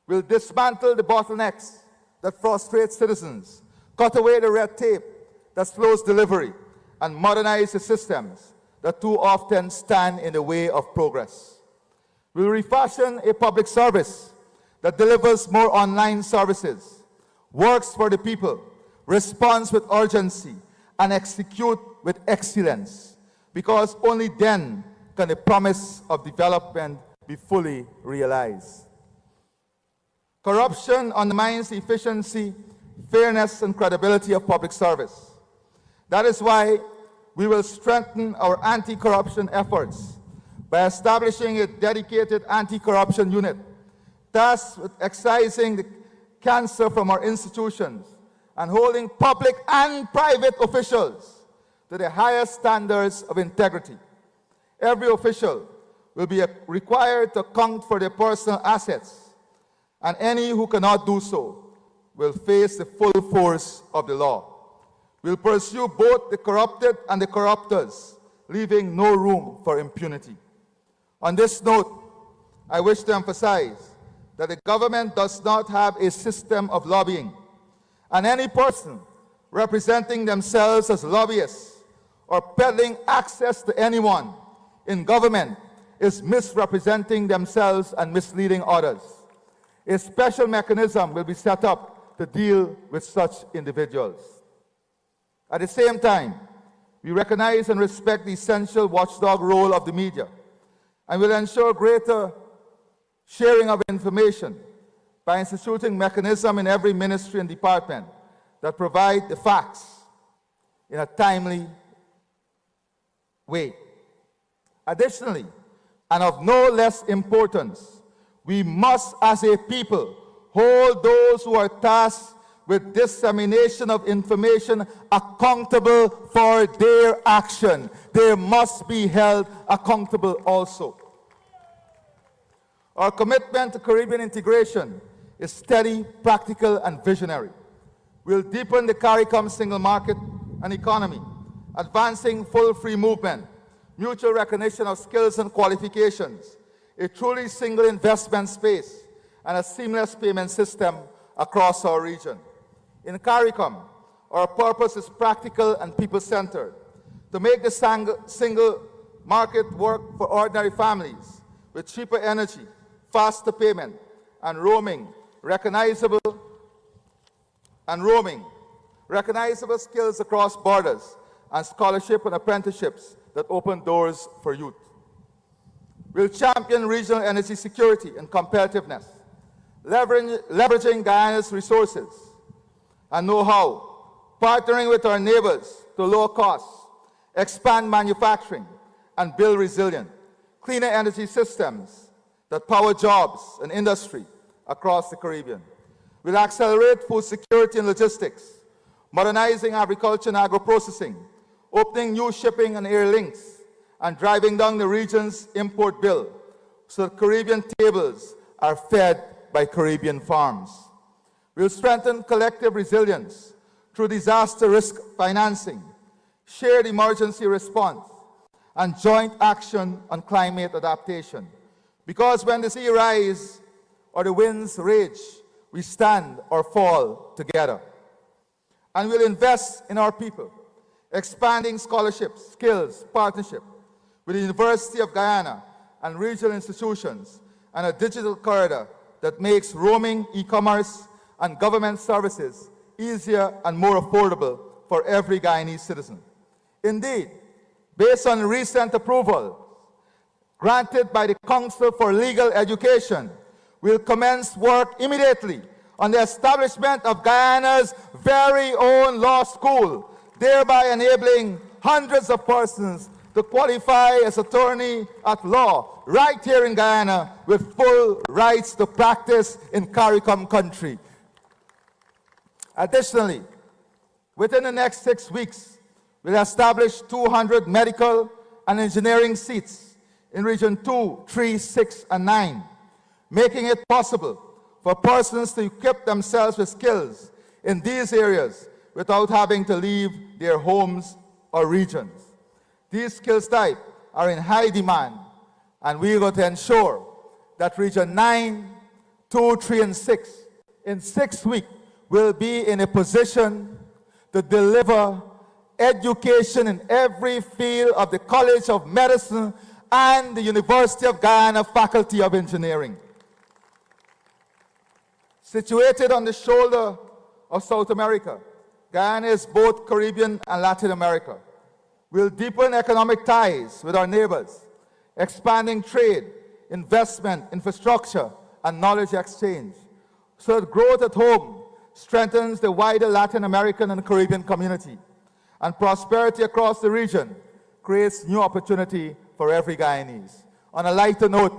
We'll dismantle the bottlenecks that frustrate citizens, cut away the red tape that slows delivery, and modernize the systems that too often stand in the way of progress. We'll refashion a public service that delivers more online services, works for the people, responds with urgency, and execute with excellence, because only then can the promise of development be fully realized. Corruption undermines the efficiency, fairness, and credibility of public service. That is why we will strengthen our anti-corruption efforts by establishing a dedicated anti-corruption unit tasked with excising the cancer from our institutions and holding public and private officials to the highest standards of integrity. Every official will be required to account for their personal assets, and any who cannot do so will face the full force of the law. We'll pursue both the corrupted and the corruptors, leaving no room for impunity. On this note, I wish to emphasize that the government does not have a system of lobbying, and any person representing themselves as lobbyists or peddling access to anyone in government is misrepresenting themselves and misleading others. A special mechanism will be set up to deal with such individuals. At the same time, we recognize and respect the essential watchdog role of the media, and will ensure greater sharing of information by instituting mechanisms in every ministry and department that provide the facts in a timely way. Additionally, and of no less importance, we must as a people hold those who are tasked with dissemination of information accountable for their action. They must be held accountable also. Our commitment to Caribbean integration is steady, practical, and visionary. We'll deepen the CARICOM single market and economy, advancing full free movement, mutual recognition of skills and qualifications, a truly single investment space, and a seamless payment system across our region. In CARICOM, our purpose is practical and people-centered, to make the single market work for ordinary families with cheaper energy, faster payment, and roaming, recognizable skills across borders, and scholarship and apprenticeships that open doors for youth. We'll champion regional energy security and competitiveness, leveraging Guyana's resources and know-how, partnering with our neighbors to lower costs, expand manufacturing, and build resilient, cleaner energy systems that power jobs and industry across the Caribbean. We'll accelerate food security and logistics, modernizing agriculture and agro-processing, opening new shipping and air links, and driving down the region's import bill so that Caribbean tables are fed by Caribbean farms. We'll strengthen collective resilience through disaster risk financing, shared emergency response, and joint action on climate adaptation. Because when the sea rises or the winds rage, we stand or fall together. And we'll invest in our people, expanding scholarships, skills, partnership with the University of Guyana and regional institutions, and a digital corridor that makes roaming, e-commerce, and government services easier and more affordable for every Guyanese citizen. Indeed, based on recent approval granted by the Council for Legal Education, we'll commence work immediately on the establishment of Guyana's very own law school, thereby enabling hundreds of persons to qualify as attorney at law right here in Guyana with full rights to practice in CARICOM country. Additionally, within the next 6 weeks, we'll establish 200 medical and engineering seats in Region 2, 3, 6, and 9, making it possible for persons to equip themselves with skills in these areas without having to leave their homes or regions. These skills types are in high demand, and we are going to ensure that Region 9, 2, 3, and 6, in 6 weeks, will be in a position to deliver education in every field of the College of Medicine and the University of Guyana Faculty of Engineering. Situated on the shoulder of South America, Guyana is both Caribbean and Latin America. We'll deepen economic ties with our neighbors, expanding trade, investment, infrastructure, and knowledge exchange, so that growth at home strengthens the wider Latin American and Caribbean community, and prosperity across the region creates new opportunity for every Guyanese. On a lighter note,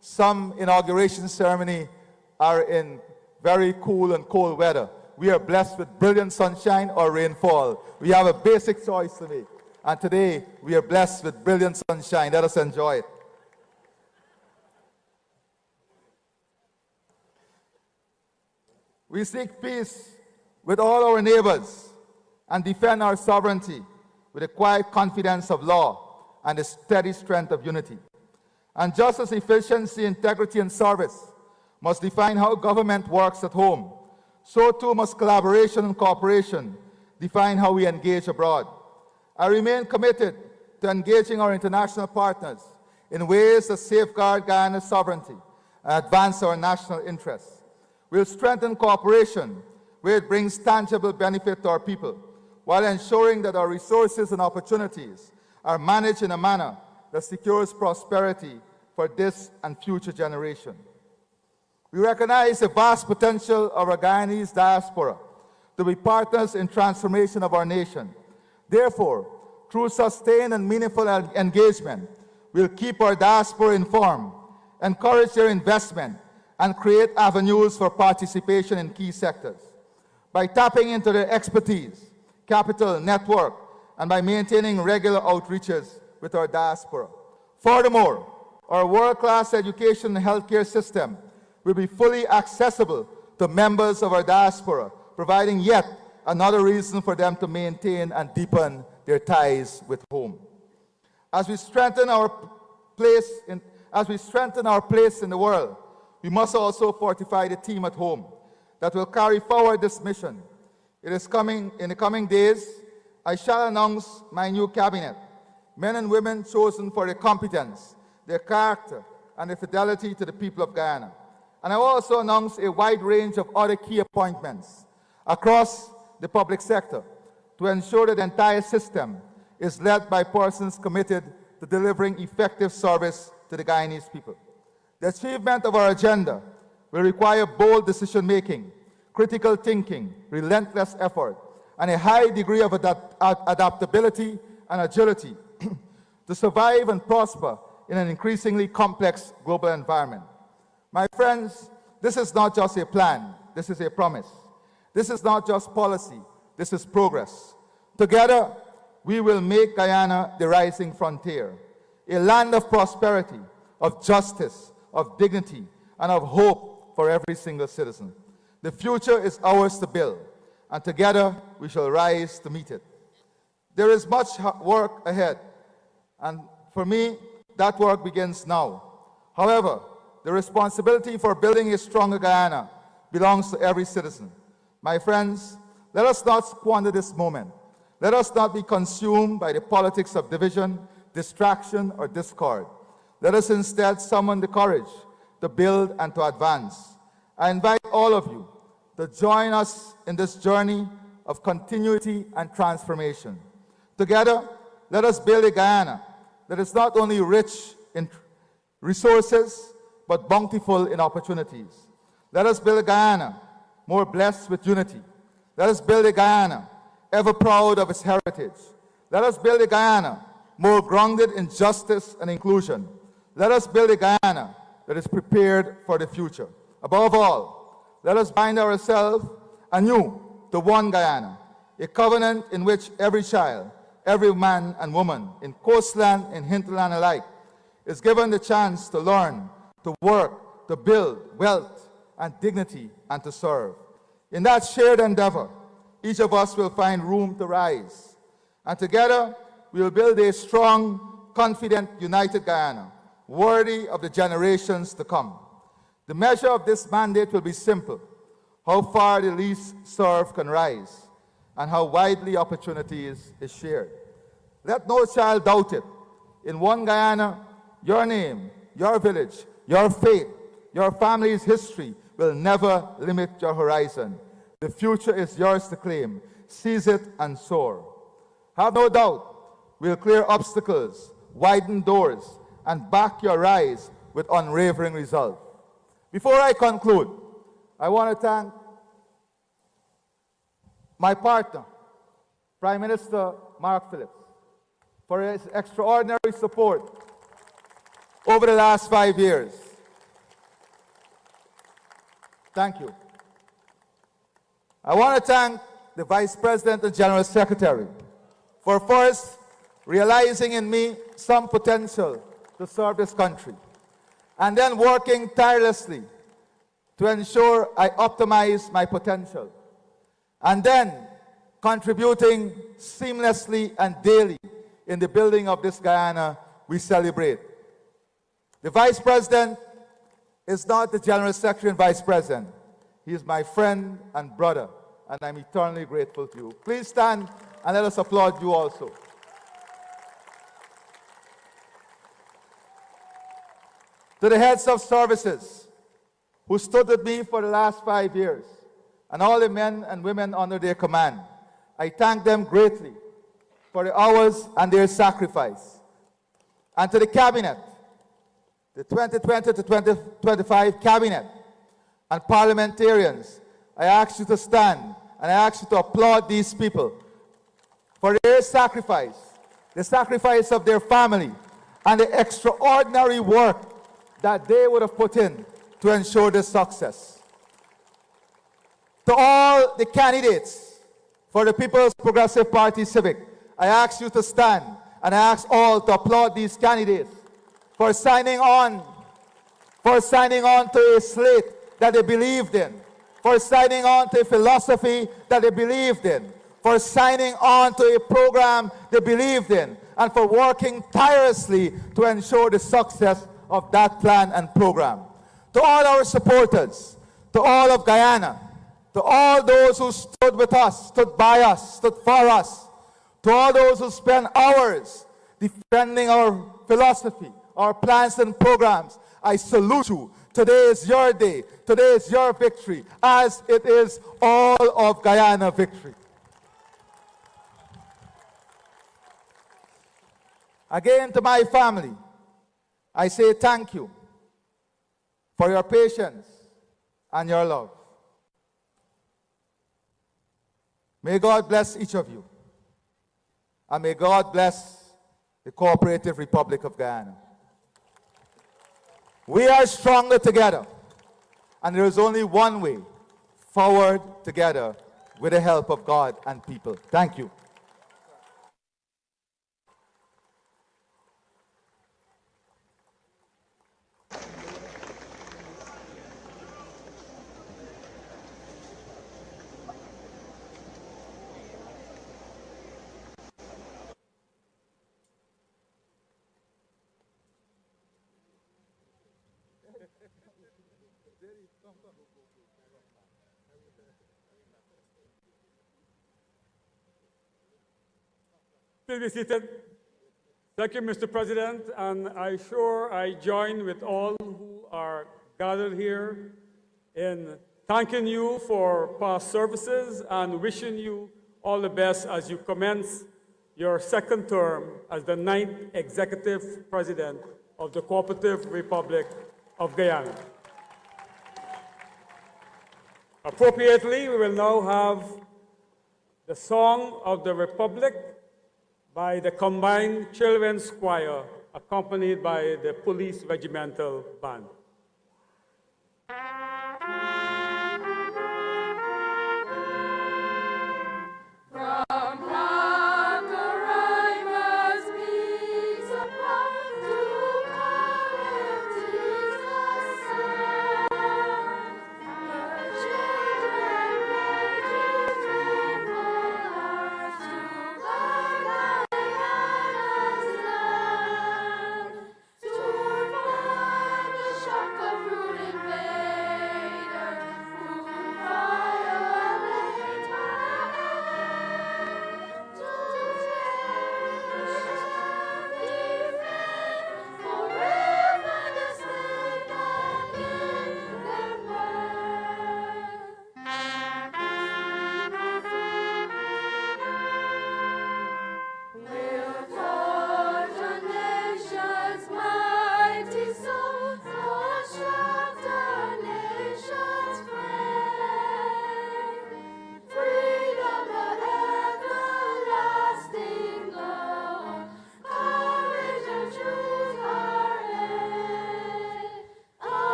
some inauguration ceremony are in very cool and cold weather. We are blessed with brilliant sunshine or rainfall. We have a basic choice to make. And today, we are blessed with brilliant sunshine. Let us enjoy it. We seek peace with all our neighbors and defend our sovereignty with the quiet confidence of law and the steady strength of unity. And just as efficiency, integrity, and service must define how government works at home, so too must collaboration and cooperation define how we engage abroad. I remain committed to engaging our international partners in ways that safeguard Guyana's sovereignty and advance our national interests. We'll strengthen cooperation where it brings tangible benefit to our people, while ensuring that our resources and opportunities are managed in a manner that secures prosperity for this and future generations. We recognize the vast potential of our Guyanese diaspora to be partners in transformation of our nation. Therefore, through sustained and meaningful engagement, we'll keep our diaspora informed, encourage their investment, and create avenues for participation in key sectors. By tapping into their expertise, capital, network, and by maintaining regular outreaches with our diaspora. Furthermore, our world-class education and healthcare system will be fully accessible to members of our diaspora, providing yet another reason for them to maintain and deepen their ties with home. As we strengthen our place in the world, we must also fortify the team at home that will carry forward this mission. In the coming days, I shall announce my new cabinet, men and women chosen for their competence, their character, and their fidelity to the people of Guyana. And I will also announce a wide range of other key appointments across the public sector to ensure that the entire system is led by persons committed to delivering effective service to the Guyanese people. The achievement of our agenda will require bold decision-making, critical thinking, relentless effort, and a high degree of adaptability and agility to survive and prosper in an increasingly complex global environment. My friends, this is not just a plan, this is a promise. This is not just policy, this is progress. Together, we will make Guyana the rising frontier, a land of prosperity, of justice, of dignity, and of hope for every single citizen. The future is ours to build, and together we shall rise to meet it. There is much work ahead, and for me, that work begins now. However, the responsibility for building a stronger Guyana belongs to every citizen. My friends, let us not squander this moment. Let us not be consumed by the politics of division, distraction, or discord. Let us instead summon the courage to build and to advance. I invite all of you to join us in this journey of continuity and transformation. Together, let us build a Guyana that is not only rich in resources, but bountiful in opportunities. Let us build a Guyana more blessed with unity. Let us build a Guyana ever proud of its heritage. Let us build a Guyana more grounded in justice and inclusion. Let us build a Guyana that is prepared for the future. Above all, let us bind ourselves anew to one Guyana, a covenant in which every child, every man and woman, in coastland and hinterland alike, is given the chance to learn, to work, to build wealth and dignity, and to serve. In that shared endeavor, each of us will find room to rise. And together, we will build a strong, confident, united Guyana, worthy of the generations to come. The measure of this mandate will be simple: how far the least served can rise, and how widely opportunities is shared. Let no child doubt it. In one Guyana, your name, your village, your faith, your family's history will never limit your horizon. The future is yours to claim. Seize it and soar. Have no doubt, we'll clear obstacles, widen doors, and back your rise with unwavering resolve. Before I conclude, I want to thank my partner, Prime Minister Mark Phillips, for his extraordinary support over the last 5 years. Thank you. I want to thank the Vice President and General Secretary for first realizing in me some potential to serve this country, and then working tirelessly to ensure I optimize my potential, and then contributing seamlessly and daily in the building of this Guyana we celebrate. The Vice President is not the General Secretary and Vice President. He is my friend and brother, and I'm eternally grateful to you. Please stand and let us applaud you also. To the heads of services who stood with me for the last 5 years, and all the men and women under their command, I thank them greatly for the hours and their sacrifice. And to the Cabinet, the 2020 to 2025 Cabinet and parliamentarians, I ask you to stand and I ask you to applaud these people for their sacrifice, the sacrifice of their family, and the extraordinary work that they would have put in to ensure this success. To all the candidates for the People's Progressive Party Civic, I ask you to stand, and I ask all to applaud these candidates for signing on to a slate that they believed in, for signing on to a philosophy that they believed in, for signing on to a program they believed in, and for working tirelessly to ensure the success of that plan and program. To all our supporters, to all of Guyana, to all those who stood with us, stood by us, stood for us, to all those who spent hours defending our philosophy, our plans and programs, I salute you. Today is your day. Today is your victory, as it is all of Guyana victory. Again, to my family, I say thank you for your patience and your love. May God bless each of you, and may God bless the Cooperative Republic of Guyana. We are stronger together, and there is only one way forward together with the help of God and people. Thank you. Please be seated. Thank you, Mr. President, and I join with all who are gathered here in thanking you for past services and wishing you all the best as you commence your second term as the 9th Executive President of the Cooperative Republic of Guyana. Appropriately, we will now have the Song of the Republic by the Combined Children's Choir, accompanied by the Police Regimental Band. To find the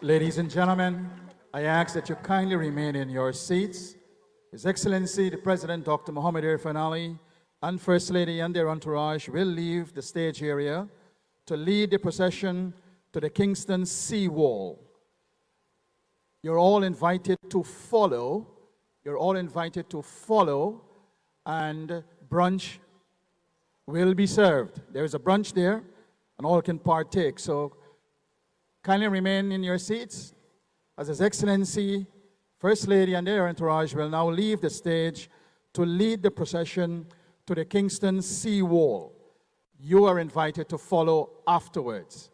Ladies and gentlemen, I ask that you kindly remain in your seats. His Excellency, the President, Dr. Mohammed Irfaan Ali, and First Lady and their entourage will leave the stage area to lead the procession to the Kingston Sea Wall. You're all invited to follow. You're all invited to follow, and brunch will be served. There is a brunch there, and all can partake. So kindly remain in your seats as His Excellency, First Lady and their entourage will now leave the stage to lead the procession to the Kingston Sea Wall. You are invited to follow afterwards.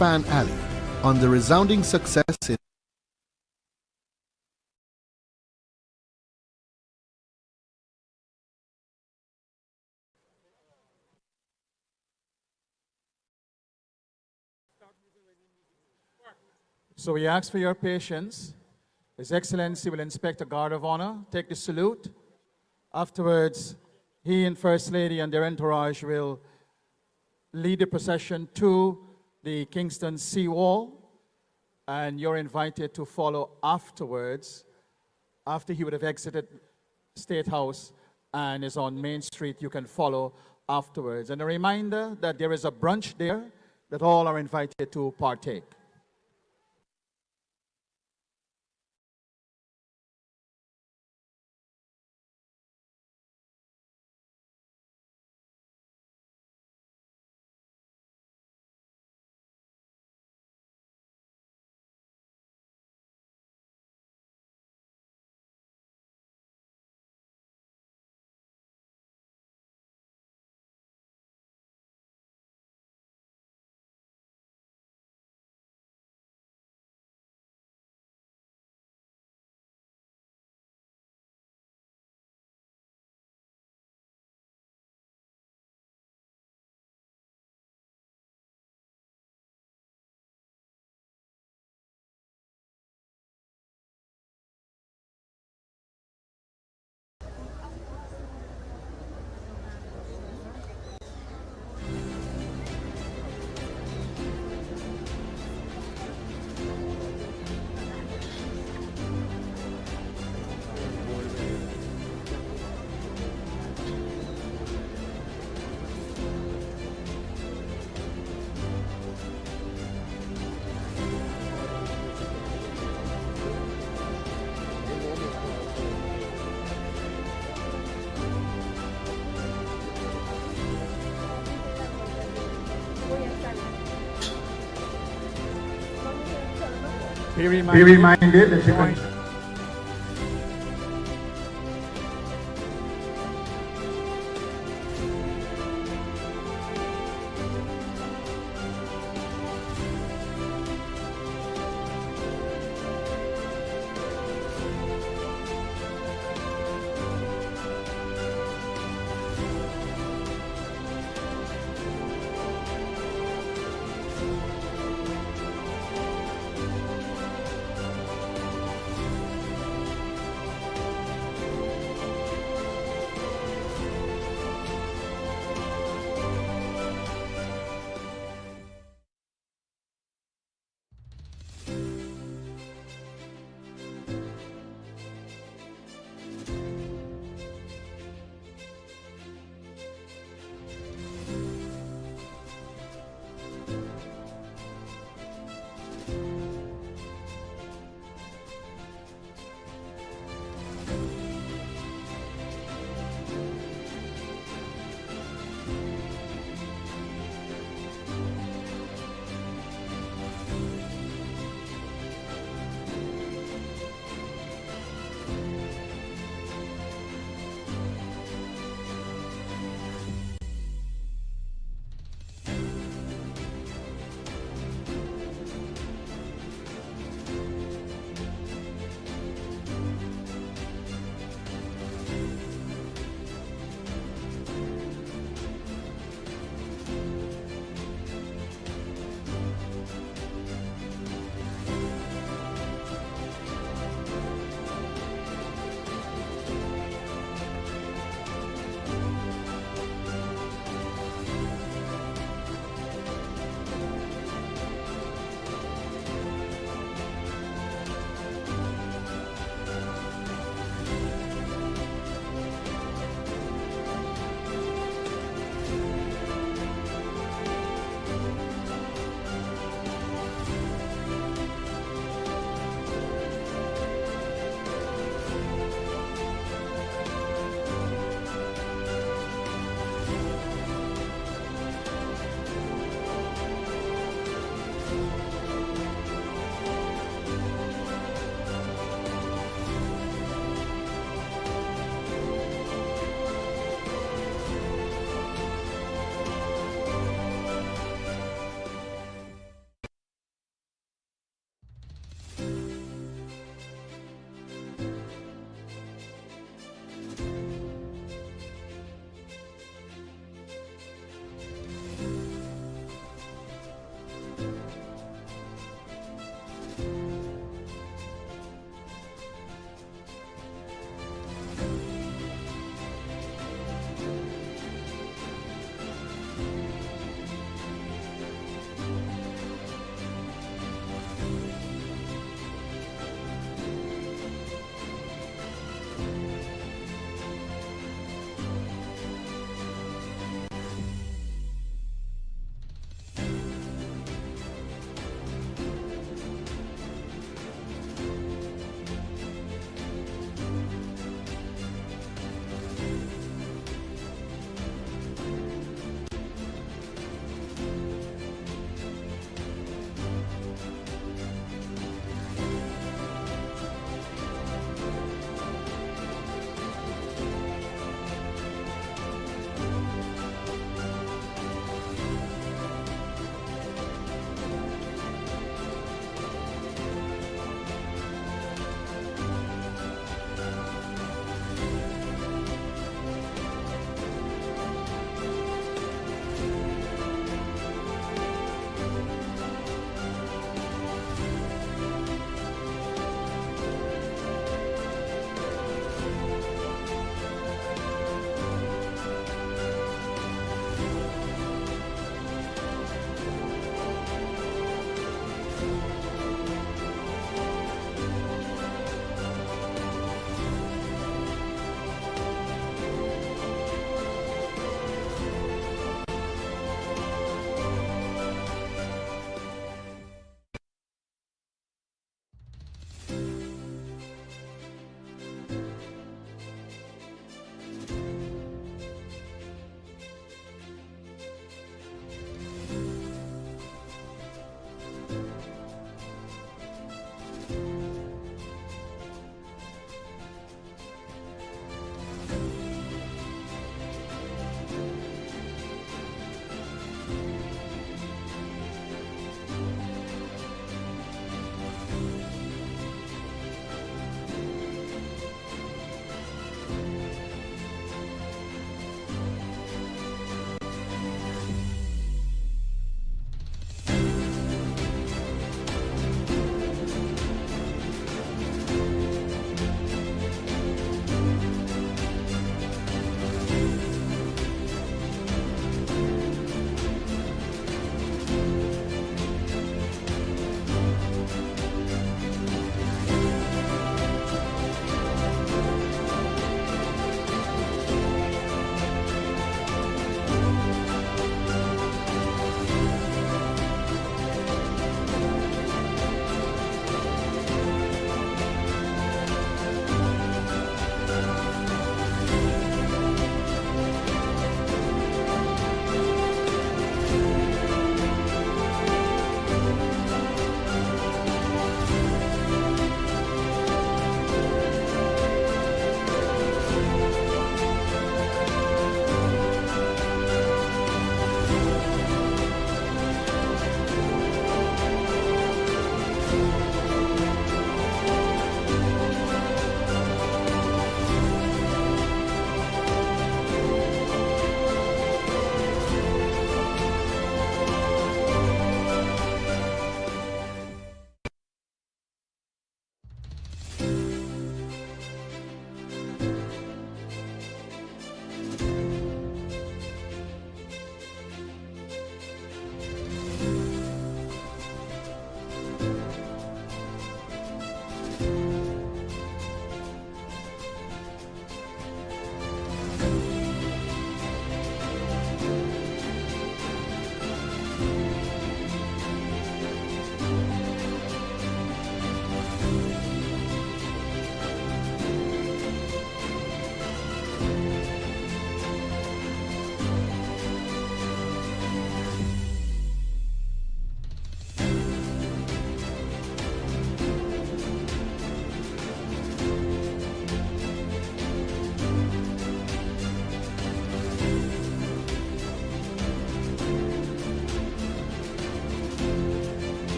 Irfaan Ali on the resounding success in So we ask for your patience. His Excellency will inspect a guard of honor, take the salute. Afterwards, he and First Lady and their entourage will lead the procession to the Kingston Sea Wall, and you're invited to follow afterwards. After he would have exited State House and is on Main Street, you can follow afterwards. And a reminder that there is a brunch there that all are invited to partake. Be reminded that you can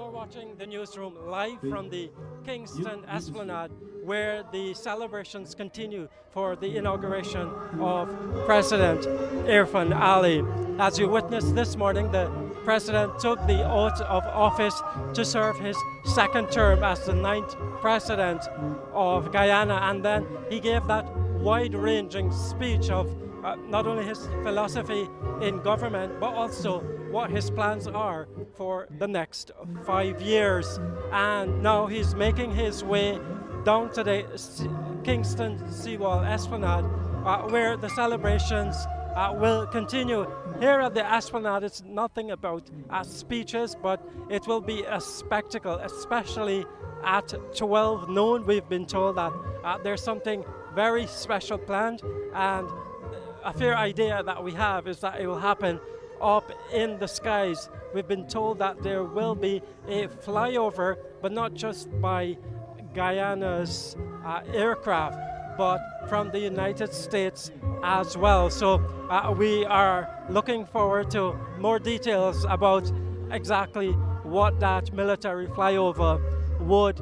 are watching the newsroom live from the Kingston Esplanade, where the celebrations continue for the inauguration of President Irfaan Ali. As you witnessed this morning, the President took the oath of office to serve his second term as the 9th President of Guyana, and then he gave that wide-ranging speech of not only his philosophy in government, but also what his plans are for the next 5 years. And now he's making his way down to the Kingston Seawall Esplanade, where the celebrations will continue. Here at the Esplanade, it's nothing about speeches, but it will be a spectacle, especially at 12 noon. We've been told that there's something very special planned, and a fair idea that we have is that it will happen up in the skies. We've been told that there will be a flyover, but not just by Guyana's aircraft, but from the United States as well. So we are looking forward to more details about exactly what that military flyover would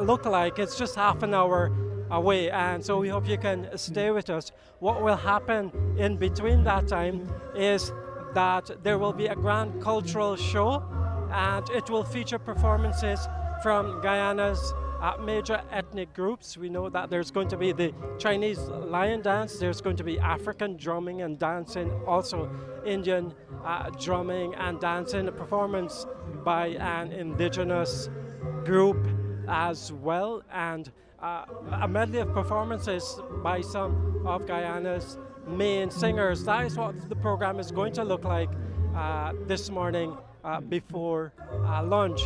look like. It's just half an hour away, and so we hope you can stay with us. What will happen in between that time is that there will be a grand cultural show, and it will feature performances from Guyana's major ethnic groups. We know that there's going to be the Chinese lion dance, there's going to be African drumming and dancing, also Indian drumming and dancing, a performance by an indigenous group as well, and a medley of performances by some of Guyana's main singers. That is what the program is going to look like this morning before lunch.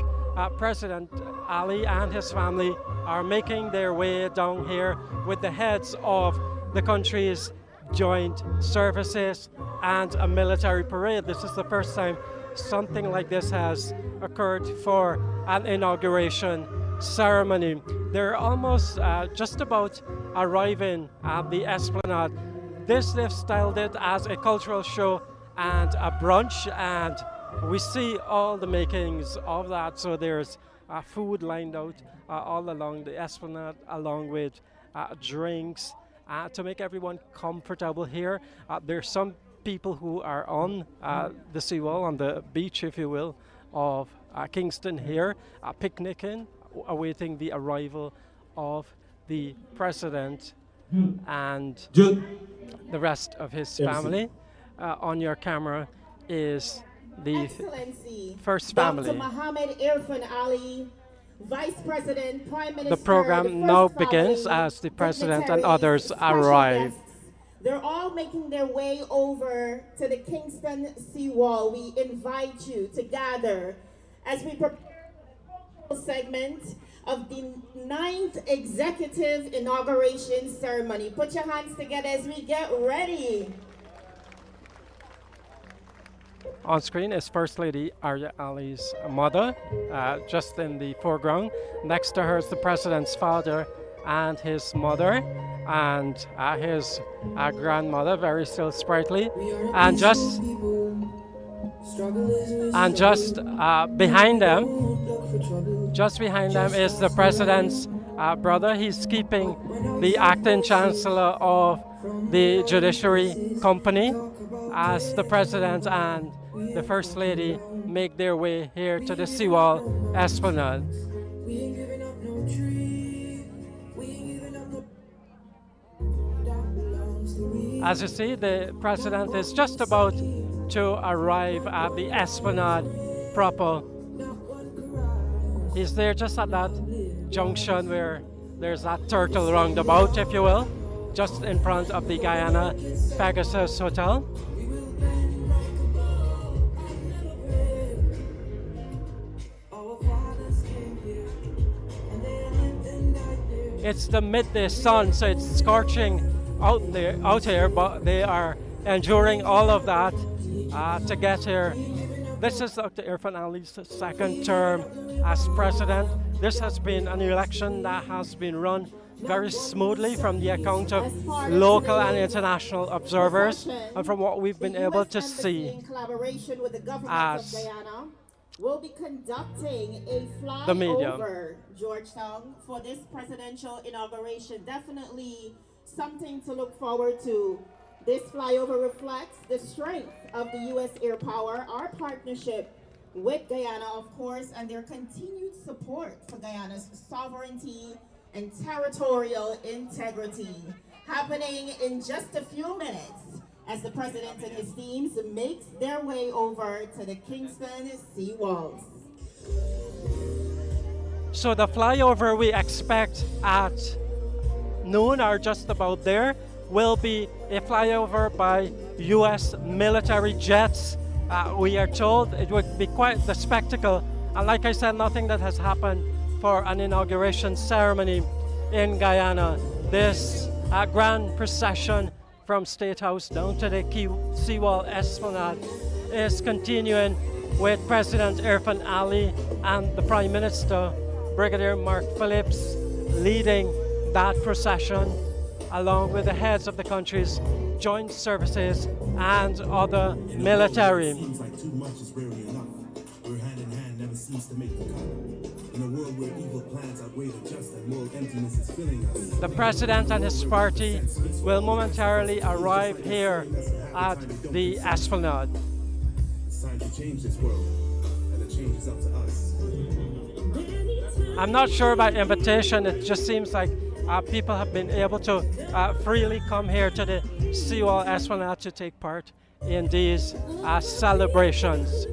President Ali and his family are making their way down here with the heads of the country's joint services and a military parade. This is the first time something like this has occurred for an inauguration ceremony. They're almost just about arriving at the Esplanade. They've styled it as a cultural show and a brunch, and we see all the makings of that. So there's food lined out all along the Esplanade, along with drinks to make everyone comfortable here. There's some people who are on the seawall, on the beach, if you will, of Kingston here, picnicking, awaiting the arrival of the president and the rest of his family. On your camera is the first family. Dr. Mohammed Irfaan Ali, Vice President, Prime Minister. The program now begins as the president and others arrive. Guests. They're all making their way over to the Kingston Seawall. We invite you to gather as we prepare for the segment of the 9th Executive Inauguration Ceremony. Put your hands together as we get ready. On screen is First Lady Arya Ali's mother, just in the foreground. Next to her is the President's father and his mother, and his grandmother, very still sprightly. And just behind them is the President's brother. He's keeping the acting Chancellor of the Judiciary Company as the President and the First Lady make their way here to the Seawall Esplanade. As you see, the President is just about to arrive at the Esplanade proper. He's there just at that junction where there's that turtle roundabout, if you will, just in front of the Guyana Pegasus Hotel. It's the midday sun, so it's scorching out here, but they are enduring all of that to get here. This is Dr. Irfaan Ali's second term as president. This has been an election that has been run very smoothly from the account of local and international observers, and from what we've been able to see as will be conducting a the media. flyover Georgetown for this presidential inauguration. Definitely something to look forward to. This flyover reflects the strength of the U.S. air power, our partnership with Guyana, of course, and their continued support for Guyana's sovereignty and territorial integrity. Happening in just a few minutes as the president and his teams makes their way over to the Kingston seawalls. So the flyover we expect at noon or just about there will be a flyover by U.S. military jets. We are told it would be quite the spectacle. And like I said, nothing that has happened for an inauguration ceremony in Guyana. This grand procession from State House down to the Seawall Esplanade is continuing with President Irfaan Ali and the Prime Minister, Brigadier Mark Phillips, leading that procession along with the heads of the country's joint services and other military. Seems like too much is rarely enough. Where hand in hand never seems to make the cut. In a world where evil plans outweigh the just and moral emptiness is filling us. The president and his party will momentarily arrive here at the Esplanade. It's time to change this world, and the change is up to us. I'm not sure about invitation. It just seems like people have been able to freely come here to the Seawall Esplanade to take part in these celebrations.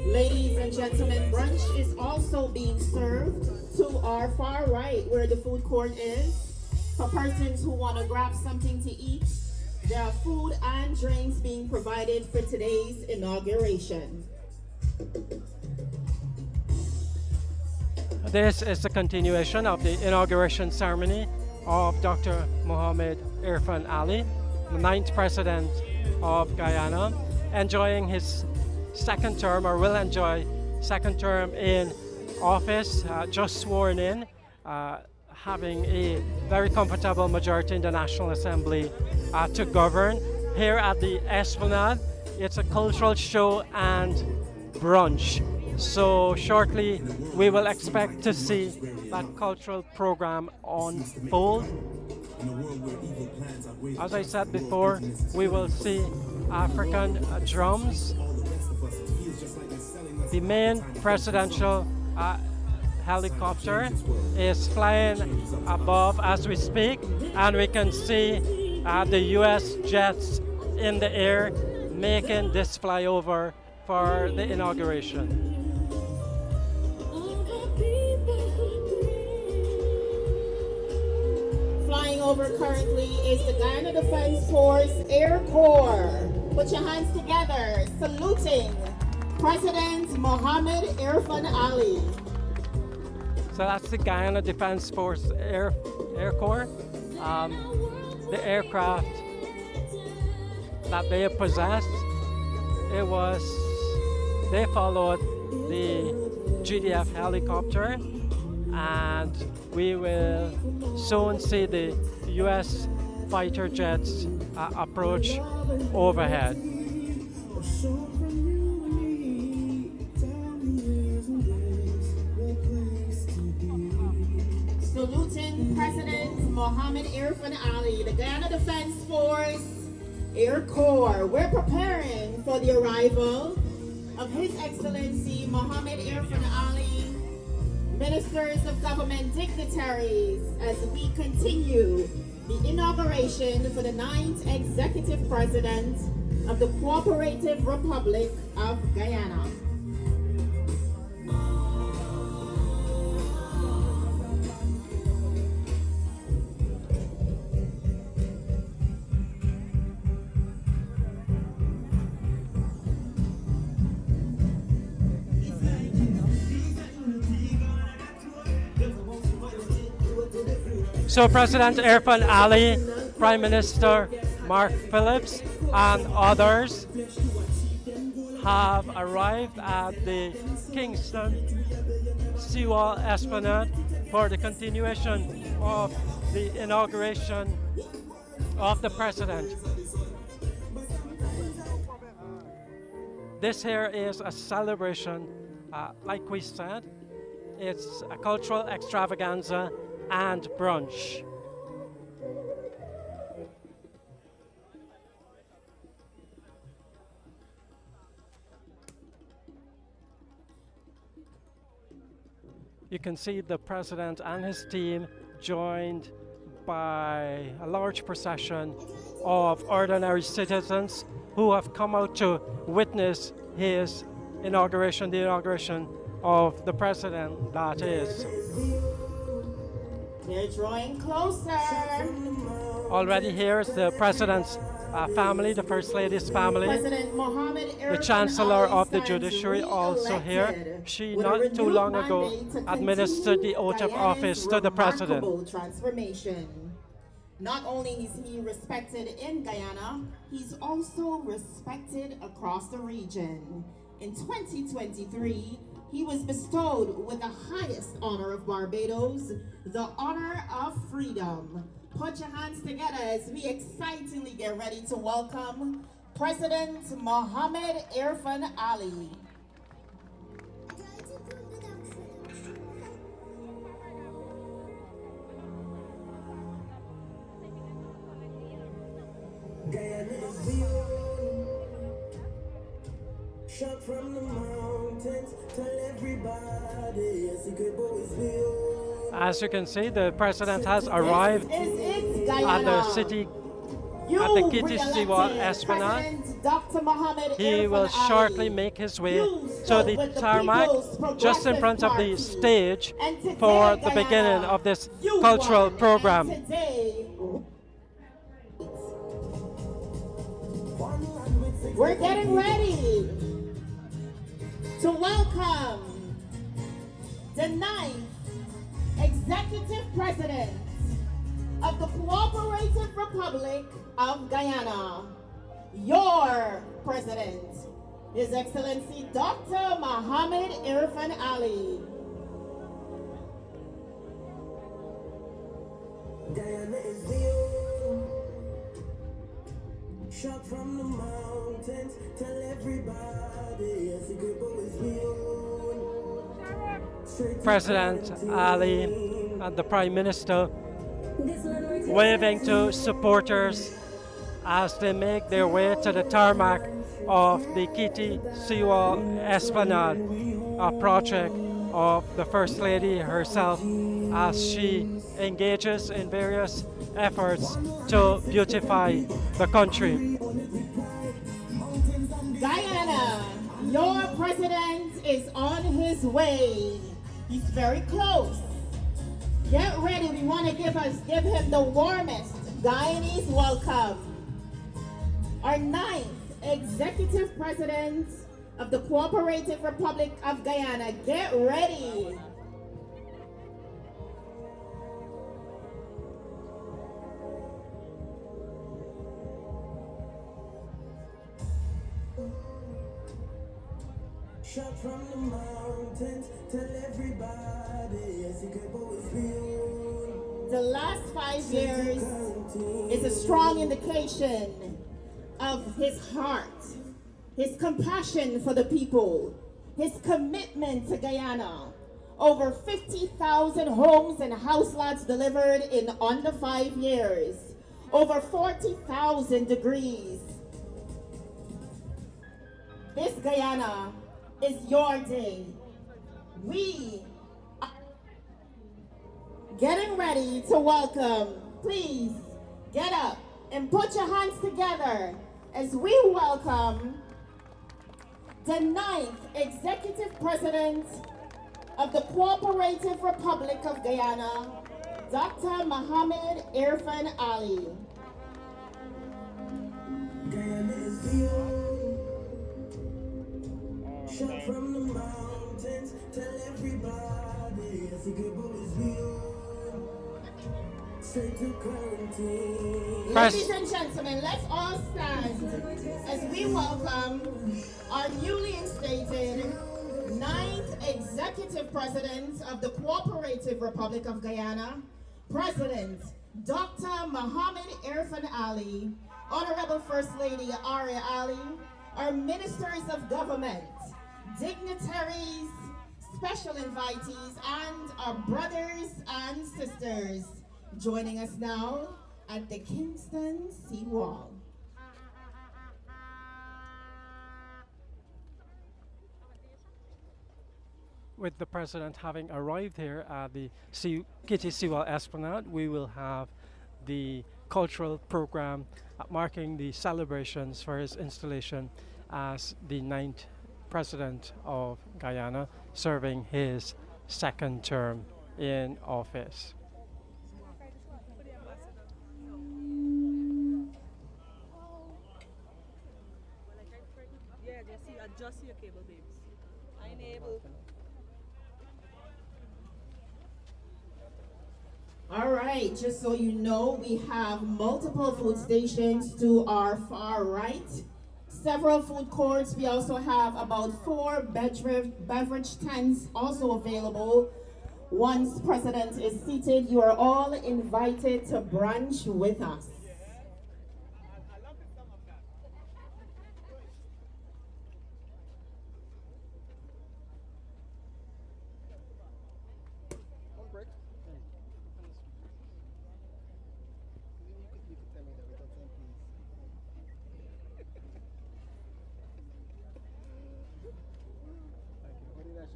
Ladies and gentlemen, brunch is also being served to our far right where the food court is. For persons who want to grab something to eat, there are food and drinks being provided for today's inauguration. This is the continuation of the inauguration ceremony of Dr. Mohammed Irfaan Ali, the 9th president of Guyana, enjoying his second term, or will enjoy second term in office, just sworn in, having a very comfortable majority in the National Assembly to govern. Here at the Esplanade, it's a cultural show and brunch. So shortly we will expect to see that cultural program unfold. As I said before, we will see African drums. The main presidential helicopter is flying above as we speak, and we can see the US jets in the air making this flyover for the inauguration. Flying over currently is the Guyana Defense Force Air Corps. Put your hands together, saluting President Mohammed Irfaan Ali. So that's the Guyana Defense Force Air Corps. The aircraft that they possessed, they followed the GDF helicopter, and we will soon see the US fighter jets approach overhead. Saluting President Mohammed Irfaan Ali, the Guyana Defense Force Air Corps. We're preparing for the arrival of His Excellency Mohammed Irfaan Ali, ministers of government dignitaries, as we continue the inauguration for the 9th Executive President of the Cooperative Republic of Guyana. So President Irfaan Ali, Prime Minister Mark Phillips, and others have arrived at the Kingston Seawall Esplanade for the continuation of the inauguration of the President. This here is a celebration, like we said, it's a cultural extravaganza and brunch. You can see the president and his team joined by a large procession of ordinary citizens who have come out to witness his inauguration, the inauguration of the president, that is. They're drawing closer. Already here is the president's family, the First Lady's family. President Mohammed The Irfaan Chancellor Ali of the stands Judiciary also here. re-elected She with a not too renewed long ago mandate to administered the continue oath of Guyana's office to the president. remarkable transformation. Not only is he respected in Guyana, he's also respected across the region. In 2023, he was bestowed with the highest honor of Barbados, the honor of freedom. Put your hands together as we excitingly get ready to welcome President Mohammed Irfaan Ali. Guyana is beyond. Shot from the mountains, tell everybody, a secret boy is beyond. As you can see, the president has arrived at the city, at the Kitty Siwa Esplanade. He will shortly make his way to the tarmac just in front of the stage for the beginning of this cultural program. We're getting ready to welcome the 9th Executive President of the Cooperative Republic of Guyana. Your President, His Excellency Dr. Mohammed Irfaan Ali. Guyana is beyond. Shot from the mountains, tell everybody, a secret boy is beyond. President Ali and the Prime Minister waving to supporters as they make their way to the tarmac of the Kitty Siwa Esplanade, a project of the First Lady herself as she engages in various efforts to beautify the country. Guyana, your president is on his way. He's very close. Get ready. We want to give him the warmest Guyanese welcome. Our 9th Executive President of the Cooperative Republic of Guyana. Get ready. Shot from the mountains, tell everybody, a secret boy is beyond. The last 5 years is a strong indication of his heart, his compassion for the people, his commitment to Guyana. Over 50,000 homes and house lots delivered in under 5 years. Over 40,000 degrees. This Guyana is your day. We are getting ready to welcome. Please get up and put your hands together as we welcome the 9th Executive President of the Cooperative Republic of Guyana, Dr. Mohammed Irfaan Ali. Guyana is beyond. Shot from the mountains, tell everybody, a secret boy is beyond. Straight to quarantine. Ladies and gentlemen, let's all stand as we welcome our newly instated 9th Executive President of the Cooperative Republic of Guyana, President Dr. Mohammed Irfaan Ali, Honorable First Lady Aria Ali, our our ministers of government, dignitaries, special invitees, and our brothers and sisters joining us now at the Kingston Seawall. With the President having arrived here at the Kitty Seawall Esplanade, we will have the cultural program marking the celebrations for his installation as the 9th President of Guyana, serving his second term in office. Yeah, just adjust your cable, babes. I enable. All right, just so you know, we have multiple food stations to our far right, several food courts. We also have about 4 beverage tents also available. Once President is seated, you are all invited to brunch with us.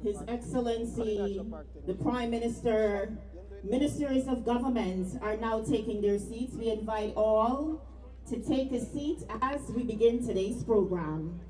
His Excellency, the Prime Minister, ministers of government are now taking their seats. We invite all to take a seat as we begin today's program.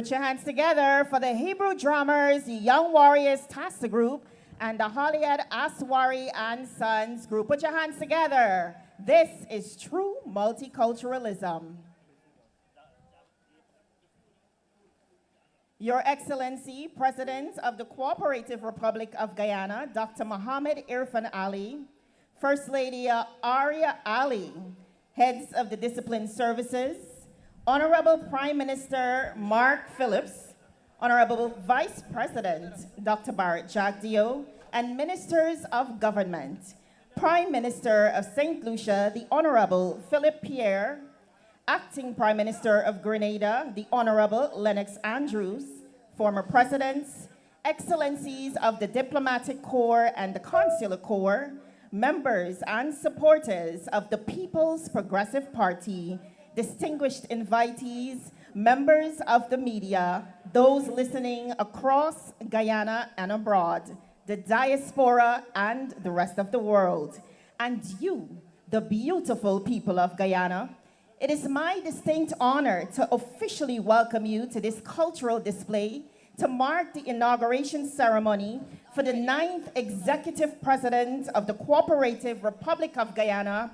Put your hands together for the Hebrew Drummers, the Young Warriors Tassa Group, and the Hollyhead Aswari and Sons Group. Put your hands together. This is true multiculturalism. Your Excellency, President of the Cooperative Republic of Guyana, Dr. Mohammed Irfaan Ali, First Lady Arya Ali, Heads of the Discipline Services, Honorable Prime Minister Mark Phillips, Honorable Vice President Dr. Barrett Jagdeo, and Ministers of Government, Prime Minister of St. Lucia, the Honorable Philip Pierre, Acting Prime Minister of Grenada, the Honorable Lennox Andrews, former presidents, excellencies of the Diplomatic Corps and the Consular Corps, members and supporters of the People's Progressive Party, distinguished invitees, members of the media, those listening across Guyana and abroad, the diaspora and the rest of the world, and you, the beautiful people of Guyana. It is my distinct honor to officially welcome you to this cultural display to mark the inauguration ceremony for the 9th Executive President of the Cooperative Republic of Guyana,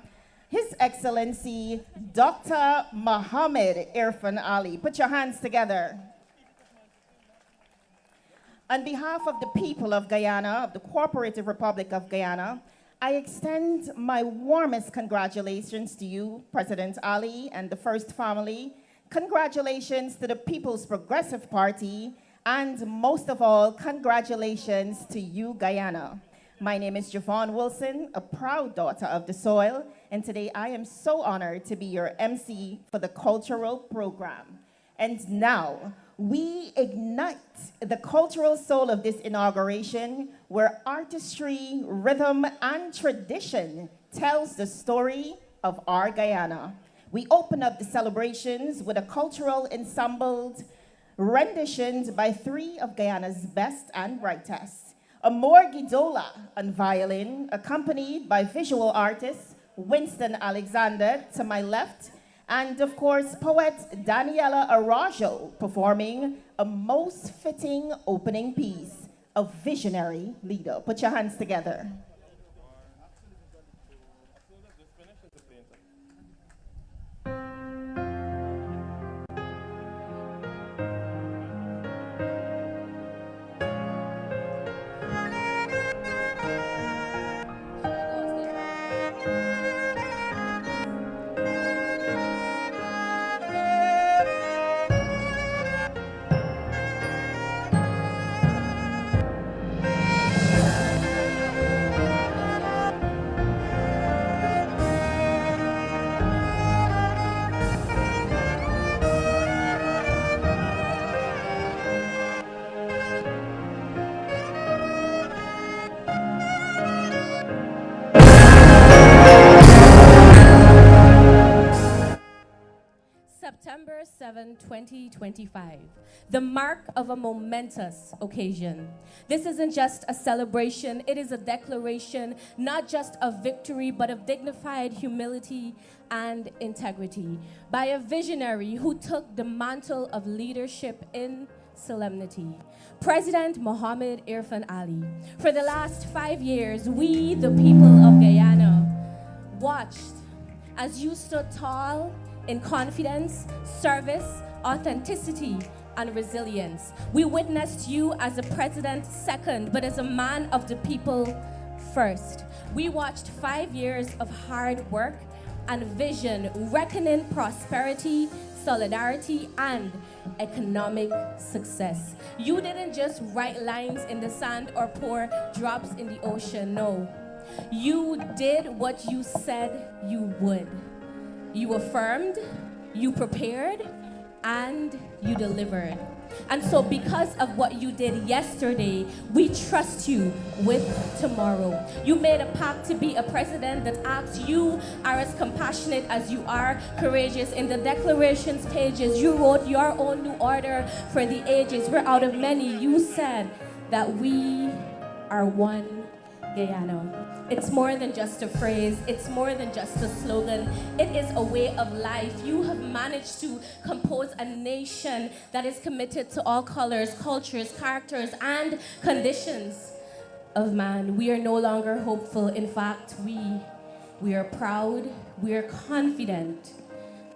His Excellency Dr. Mohammed Irfaan Ali. Put your hands together. On behalf of the people of Guyana, of the Cooperative Republic of Guyana, I extend my warmest congratulations to you, President Ali, and the First Family. Congratulations to the People's Progressive Party, and most of all, congratulations to you, Guyana. My name is Javon Wilson, a proud daughter of the soil, and today I am so honored to be your MC for the cultural program. And now, we ignite the cultural soul of this inauguration, where artistry, rhythm, and tradition tells the story of our Guyana. We open up the celebrations with a cultural ensemble renditioned by 3 of Guyana's best and brightest. Amor Gidola on violin, accompanied by visual artist Winston Alexander to my left, and of course, poet Daniela Arajo performing a most fitting opening piece, A Visionary Leader. Put your hands together. September 7, 2025, the mark of a momentous occasion. This isn't just a celebration, it is a declaration, not just of victory, but of dignified humility and integrity by a visionary who took the mantle of leadership in solemnity, President Mohammed Irfaan Ali. For the last 5 years, we, the people of Guyana, watched as you stood tall in confidence, service, authenticity, and resilience. We witnessed you as a president second, but as a man of the people first. We watched 5 years of hard work and vision, reckoning prosperity, solidarity, and economic success. You didn't just write lines in the sand or pour drops in the ocean, no. You did what you said you would. You affirmed, you prepared, and you delivered. And so because of what you did yesterday, we trust you with tomorrow. You made a pact to be a president that asks you are as compassionate as you are courageous. In the declarations pages, you wrote your own new order for the ages, where out of many you said that we are one Guyana. It's more than just a phrase, it's more than just a slogan, it is a way of life. You have managed to compose a nation that is committed to all colors, cultures, characters, and conditions of man. We are no longer hopeful. In fact, we are proud, we are confident,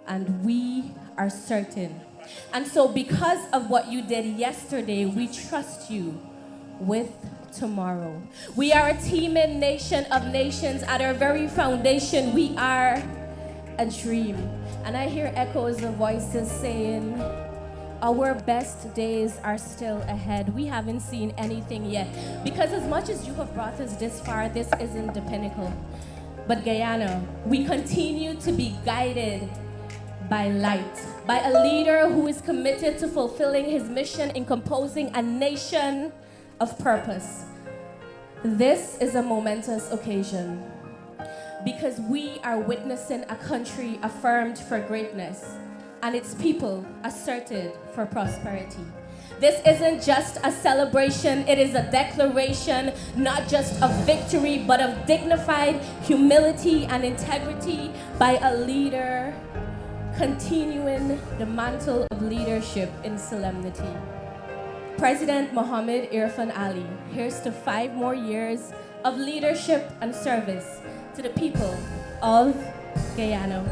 and we are certain. And so because of what you did yesterday, we trust you with tomorrow. We are a teeming nation of nations. At our very foundation, we are a dream. And I hear echoes of voices saying, our best days are still ahead. We haven't seen anything yet. Because as much as you have brought us this far, this isn't the pinnacle. But Guyana, we continue to be guided by light, by a leader who is committed to fulfilling his mission in composing a nation of purpose. This is a momentous occasion because we are witnessing a country affirmed for greatness and its people asserted for prosperity. This isn't just a celebration, it is a declaration, not just of victory, but of dignified humility and integrity by a leader continuing the mantle of leadership in solemnity. President Mohammed Irfaan Ali, here's to 5 more years of leadership and service to the people of Guyana.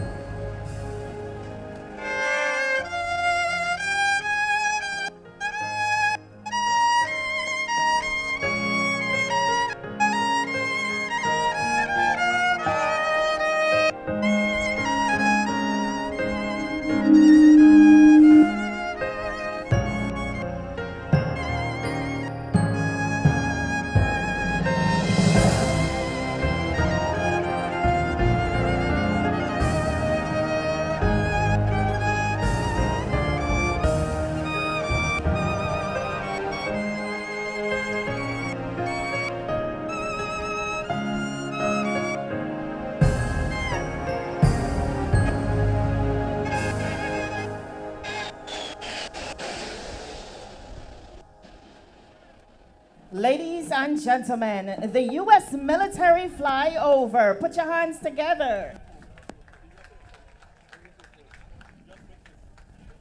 Ladies and gentlemen, the U.S. military flyover. Put your hands together.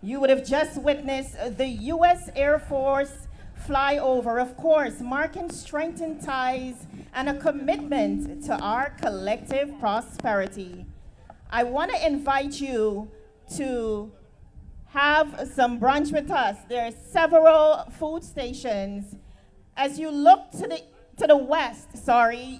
You would have just witnessed the U.S. Air Force flyover, of course, marking strengthened ties and a commitment to our collective prosperity. I want to invite you to have some brunch with us. There are several food stations. As you look to the west,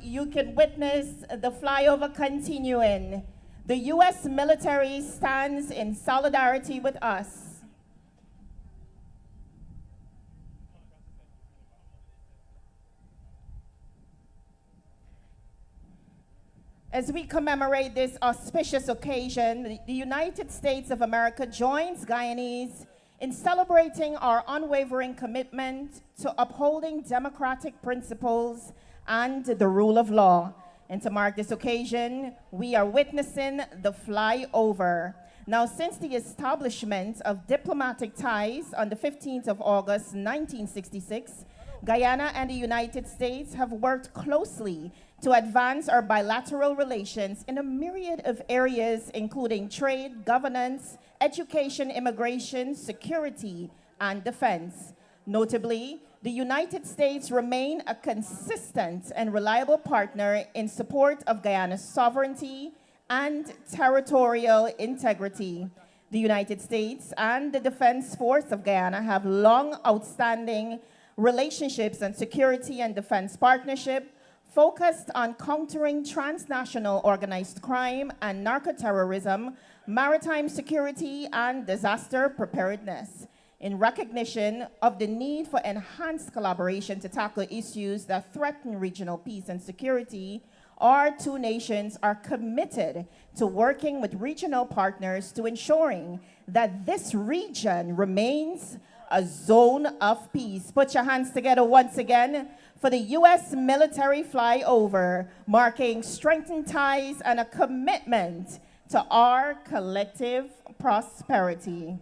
you can witness the flyover continuing. The U.S. military stands in solidarity with us. As we commemorate this auspicious occasion, the United States of America joins Guyanese in celebrating our unwavering commitment to upholding democratic principles and the rule of law. And to mark this occasion, we are witnessing the flyover. Now, since the establishment of diplomatic ties on the 15th of August, 1966, Guyana and the United States have worked closely to advance our bilateral relations in a myriad of areas, including trade, governance, education, immigration, security, and defense. Notably, the United States remain a consistent and reliable partner in support of Guyana's sovereignty and territorial integrity. The United States and the Defense Force of Guyana have long outstanding relationships and security and defense partnership focused on countering transnational organized crime and narcoterrorism, maritime security, and disaster preparedness. In recognition of the need for enhanced collaboration to tackle issues that threaten regional peace and security, our two nations are committed to working with regional partners to ensuring that this region remains a zone of peace. Put your hands together once again for the U.S. military flyover, marking strengthened ties and a commitment to our collective prosperity.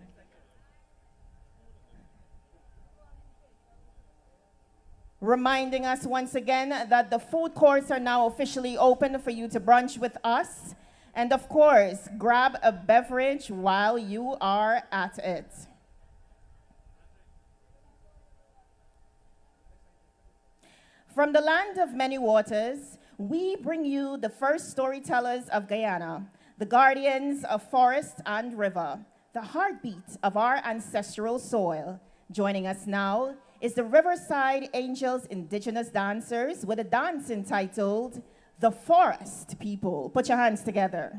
reminding us once again that the food courts are now officially open for you to brunch with us. And of course, grab a beverage while you are at it. From the land of many waters, we bring you the first storytellers of Guyana, the guardians of forest and river, the heartbeat of our ancestral soil. Joining us now is the Riverside Angels Indigenous Dancers with a dance entitled The Forest People. Put your hands together.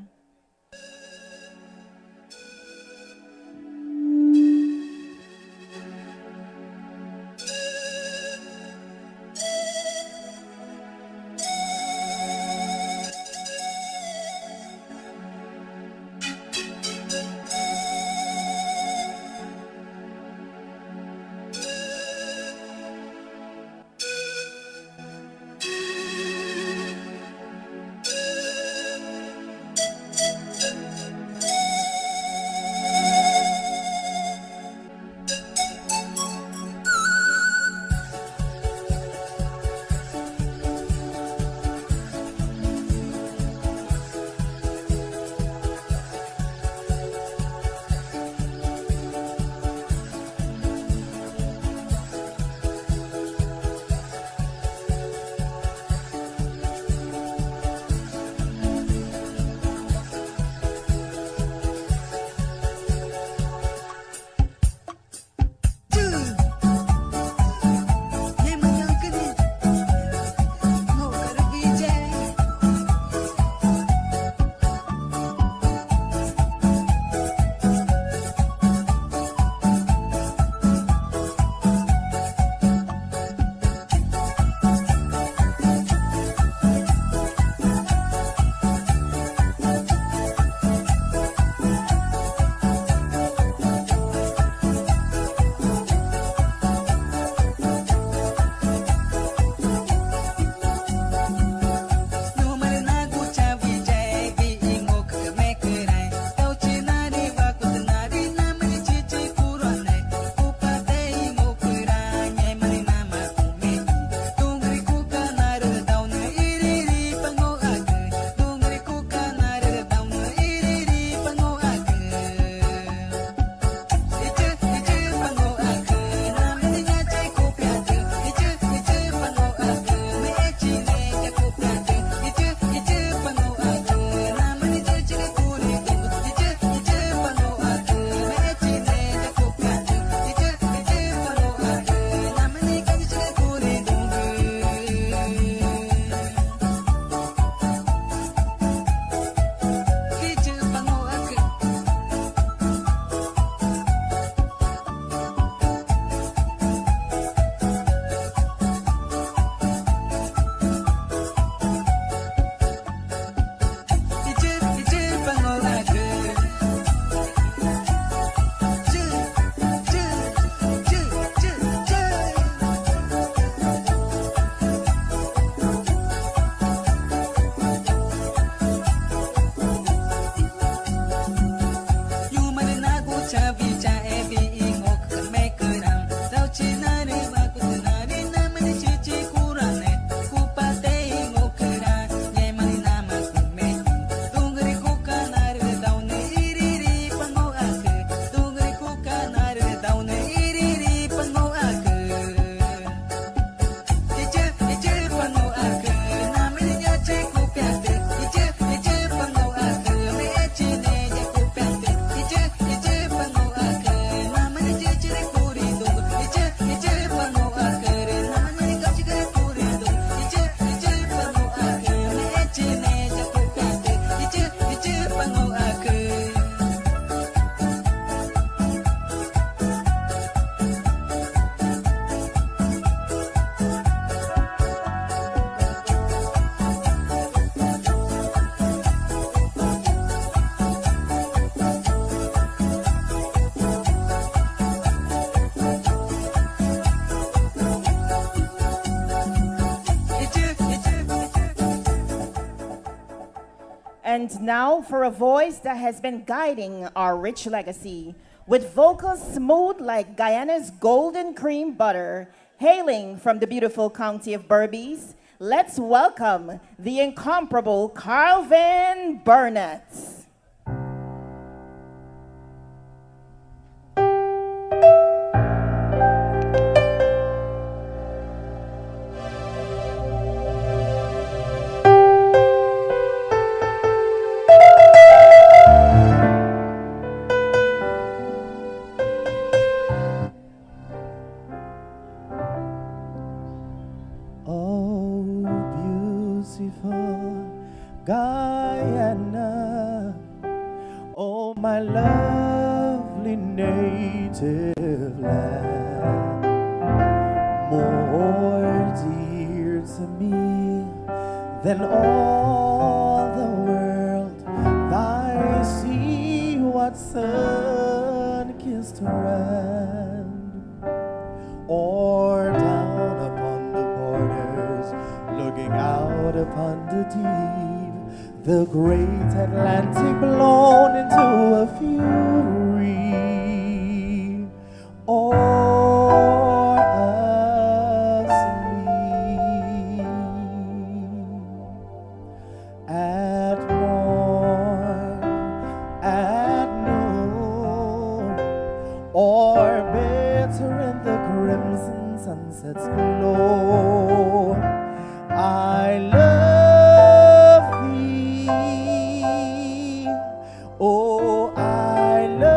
And now for a voice that has been guiding our rich legacy. With vocals smooth like Guyana's golden cream butter, Hailing from the beautiful county of Berbice, let's welcome the incomparable Carlvin Burnett. Guyana, oh my lovely native land, more dear to me than all the world. Thy sea, what sun-kissed land, or down upon the borders, looking out upon the deep, the great Atlantic blown into a fury, or asleep. At morn, at noon, or better in the crimson sunset's glow, I love thee. Oh, I love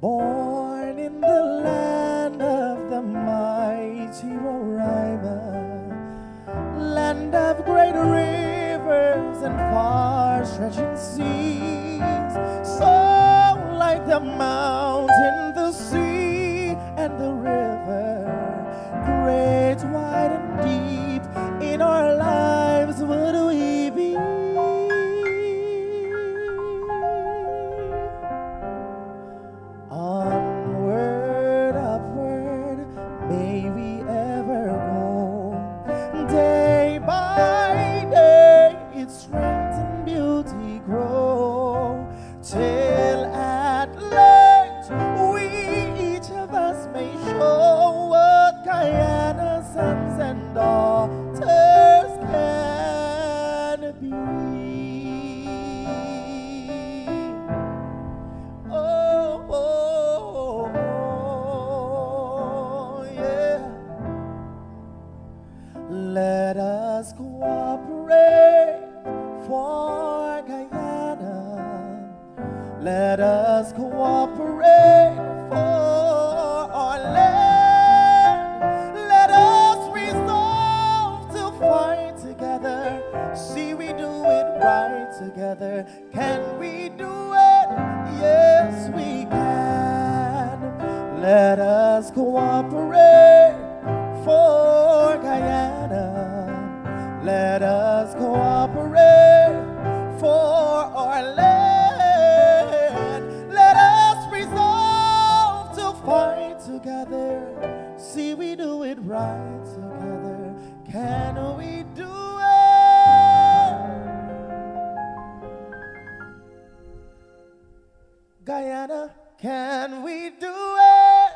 born in the land of the mighty Roraima, land of great rivers and far-stretching seas, so like the mountain, the sea, and the river, great, wide, and deep, in our lives would we be. Onward, upward, may we ever go, day by day its strength and beauty grow, till at length we each of us may show what Guyana sons and daughters can be. Oh, oh, oh, yeah. Let us cooperate for Guyana. Let us cooperate for our land. Let us resolve to fight together. See, we do it right together. Can we do it? Yes, we can. Let us cooperate for Guyana. Let us cooperate for our land. Let us resolve to fight together. See, we do it right together. Can we do it? Guyana, can we do it?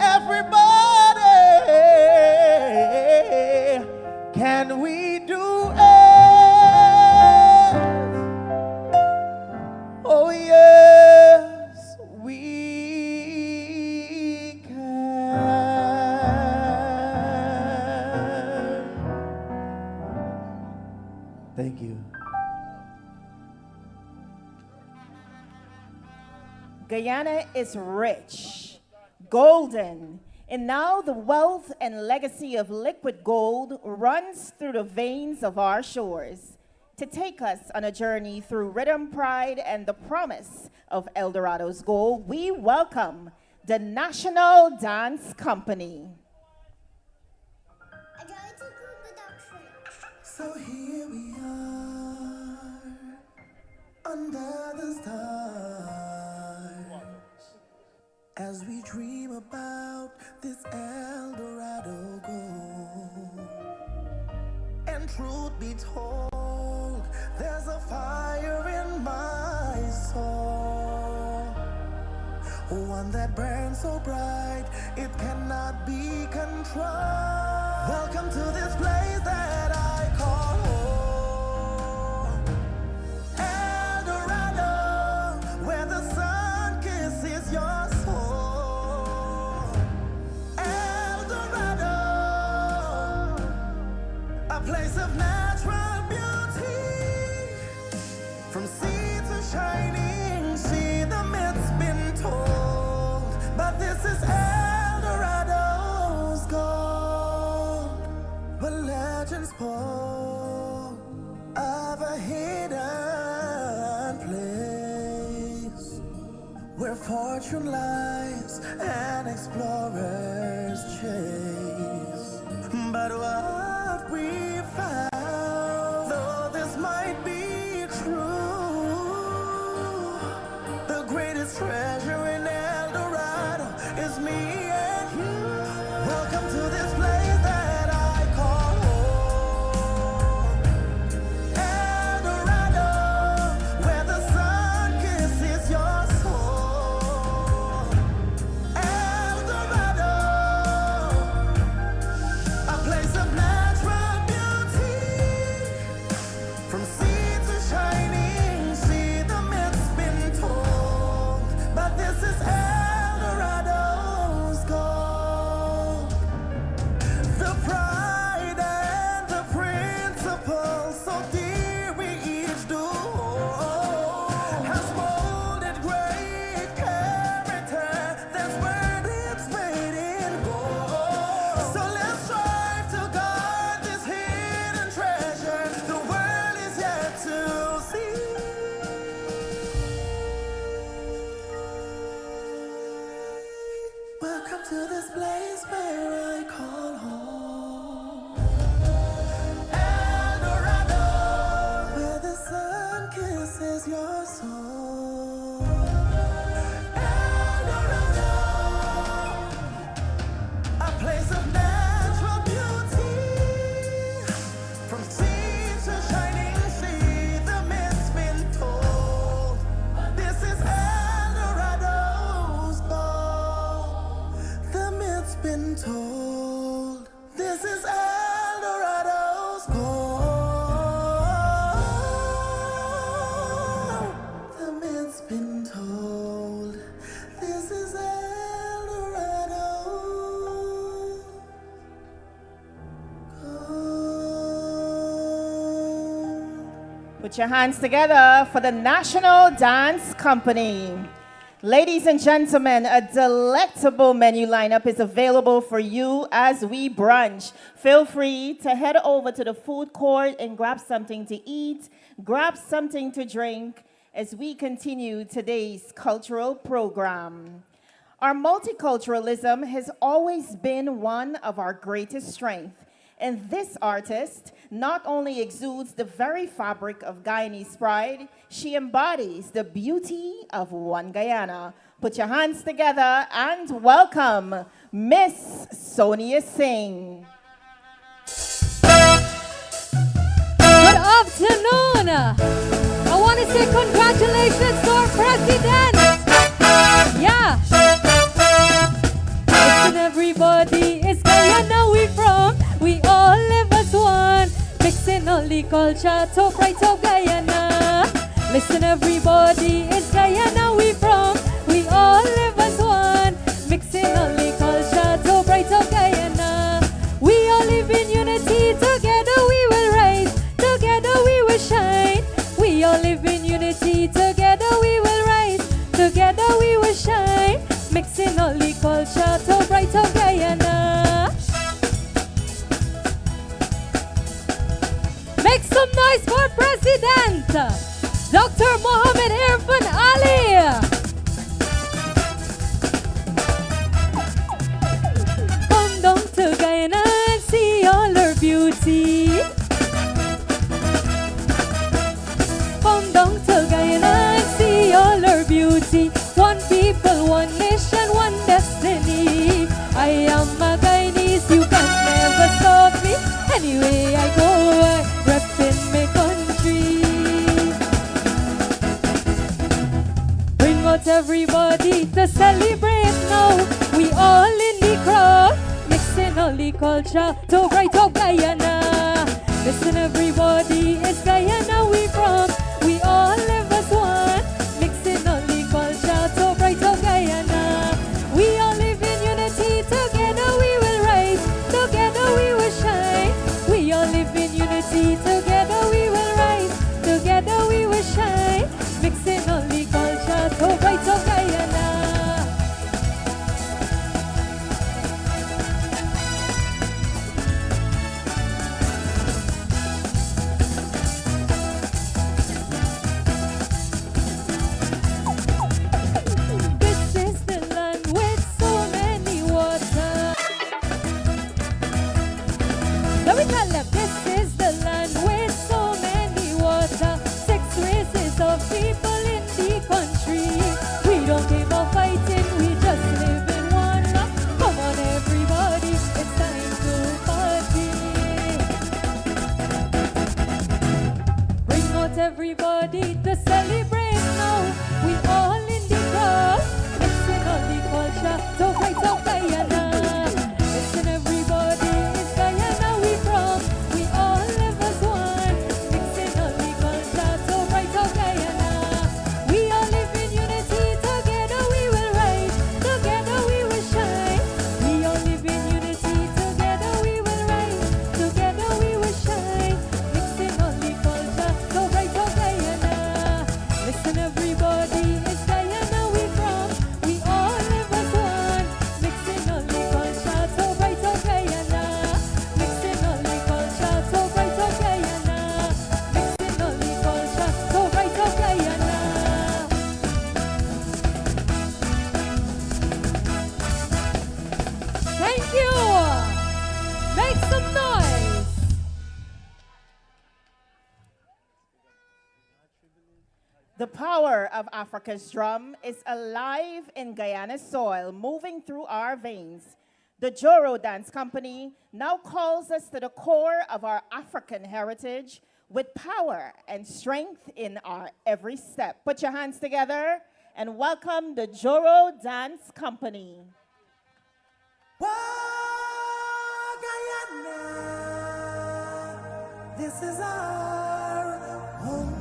Everybody, can we do it? Oh yes, we can. Thank you. Guyana is rich, golden, and now the wealth and legacy of liquid gold runs through the veins of our shores to take us on a journey through rhythm, pride, and the promise of El Dorado's gold. We welcome the National Dance Company. So here we are, under the stars. as we dream about this El Dorado gold. And truth be told, there's a fire in my soul, one that burns so bright it cannot be controlled. Welcome to this place that I call home, El Dorado, where the sun kisses your soul. El Dorado, a place of natural beauty, from sea to shining sea, the myth's been told, but this is El Dorado's gold. But legends spoke of a hidden place where fortune lies and explorers chase. But what we found, though this might be true, the greatest treasure in El Dorado is me and you. Welcome to this place that I call home, El Dorado, where the sun kisses your soul. El Dorado, a place of natural beauty, from sea to shining sea, the myth's been told, but this is El Dorado's gold. The pride and the principle so dear we each do hold, has molded great character that's worth its weight in gold. So let's strive to guard this hidden treasure the world is yet to see. Welcome to this place where I call home, El Dorado, where the sun kisses your soul. El Dorado, a place of natural beauty, from sea to shining sea, the myth's been told. This is El Dorado's gold. The myth's been told. This is El Dorado's gold. The myth's been told. This is El Dorado's gold. Put your hands together for the National Dance Company. Ladies and gentlemen, a delectable menu lineup is available for you as we brunch. Feel free to head over to the food court and grab something to eat, grab something to drink as we continue today's cultural program. Our multiculturalism has always been one of our greatest strengths. And this artist not only exudes the very fabric of Guyanese pride, she embodies the beauty of one Guyana. Put your hands together and welcome Miss Sonia Singh. Good afternoon. I want to say congratulations to our president. Yeah. Listen, everybody, it's Guyana we from. We all live as one, mixing all the culture, top right of Guyana. Listen, everybody, it's Guyana we from. We all live as one, mixing all the culture, top right of Guyana. We all live in unity, together we will rise, together we will shine. We all live in unity, together we will rise, together we will shine. Mixing all the culture, top right of Guyana. Make some noise for President Dr. Mohammed Irfaan Ali. Come down to Guyana and see all her beauty. Come down to Guyana and see all her beauty. One people, one nation, one only culture to bright up Guyana. Listen everybody, it's Guyana we from. We all live as one, mixing only culture to bright up Guyana. We all live in unity, together we will rise, together we will shine. We all live in unity, together we will rise, together we will shine. Mixing only culture to bright up Guyana. This is the land with so many waters. Let me tell them, this is the land with so many waters. 6 races of people in the country. We don't give up fighting, we just live in one. Come on everybody, it's time to party. Bring out everybody to celebrate now. We all in the crowd, mixing all the culture to bright up Guyana. Listen everybody, it's Guyana we from. We all live as one, mixing all the culture to bright up Guyana. We all live in unity, together we will rise, together we will shine. We all live in unity, together we will rise, together we will shine. Mixing all the culture to bright up Guyana. Listen everybody, it's Guyana we from. We all live as one, mixing all the culture to bright up Guyana. Mixing all the culture to bright up Guyana. Mixing all the culture to bright up Guyana. Thank you. Make some noise. The power of Africa's drum is alive in Guyana's soil, moving through our veins. The Joro Dance Company now calls us to the core of our African heritage with power and strength in our every step. Put your hands together and welcome the Joro Dance Company. This is our home.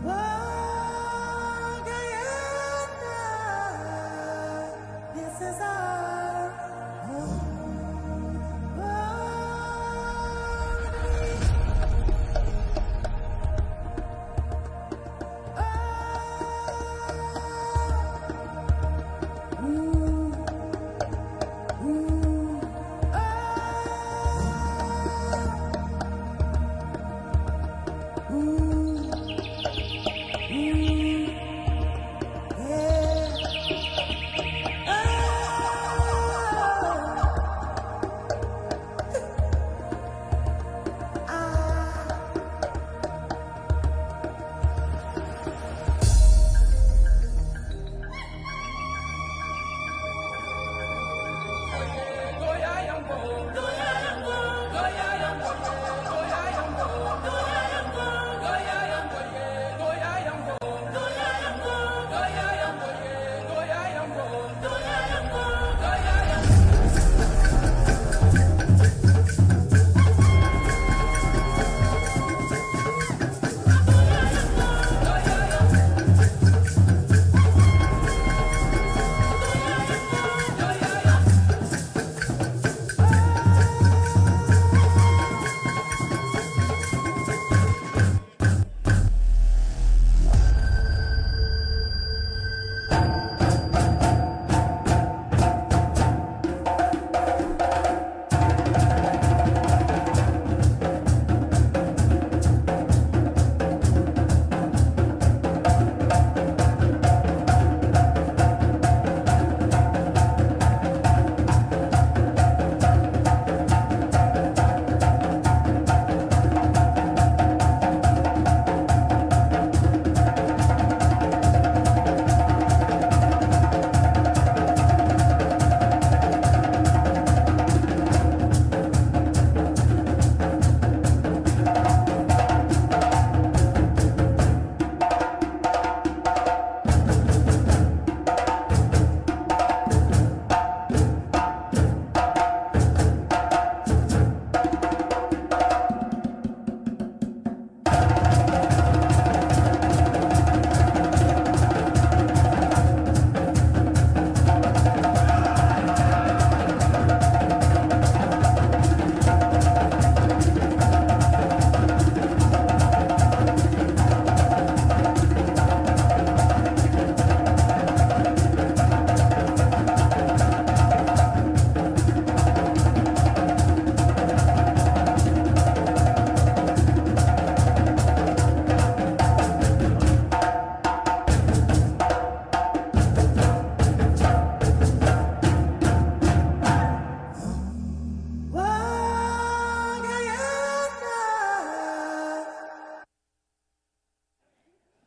Whoa, Guyana. This is our home.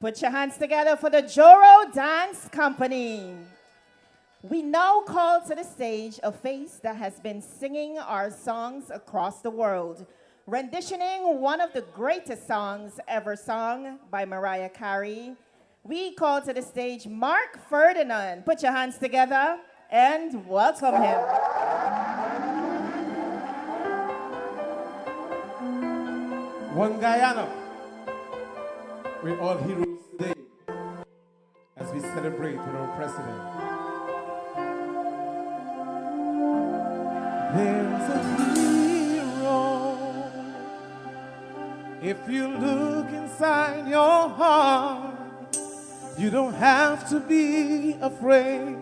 Put your hands together for the Joro Dance Company. We now call to the stage a face that has been singing our songs across the world, renditioning one of the greatest songs ever sung by Mariah Carey. We call to the stage Mark Ferdinand. Put your hands together and welcome him. One Guyana, we're all heroes today as we celebrate with our president. There's a hero if you look inside your heart. You don't have to be afraid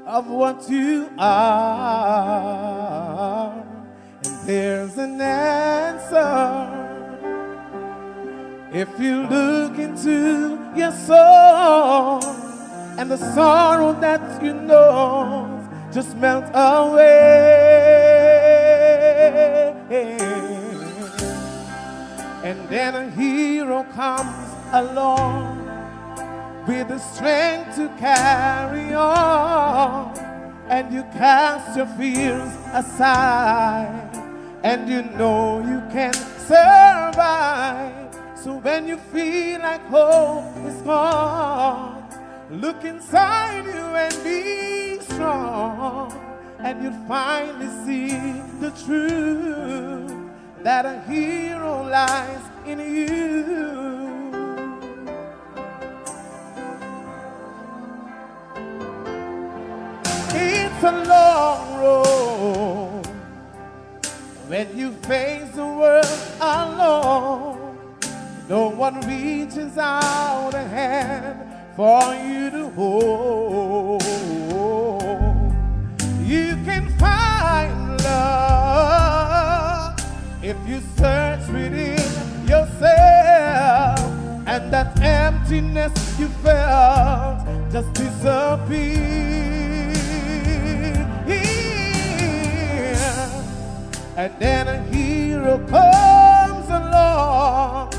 of what you are. And there's an answer if you look into your soul, and the sorrow that you know just melt away. And then a hero comes along with the strength to carry on, and you cast your fears aside, and you know you can survive. So when you feel like hope is gone, look inside you and be strong, and you'll finally see the truth that a hero lies in you. It's a long road when you face the world alone. No one reaches out a hand for you to hold. You can find love if you search within yourself, and that emptiness you felt just disappear. And then a hero comes along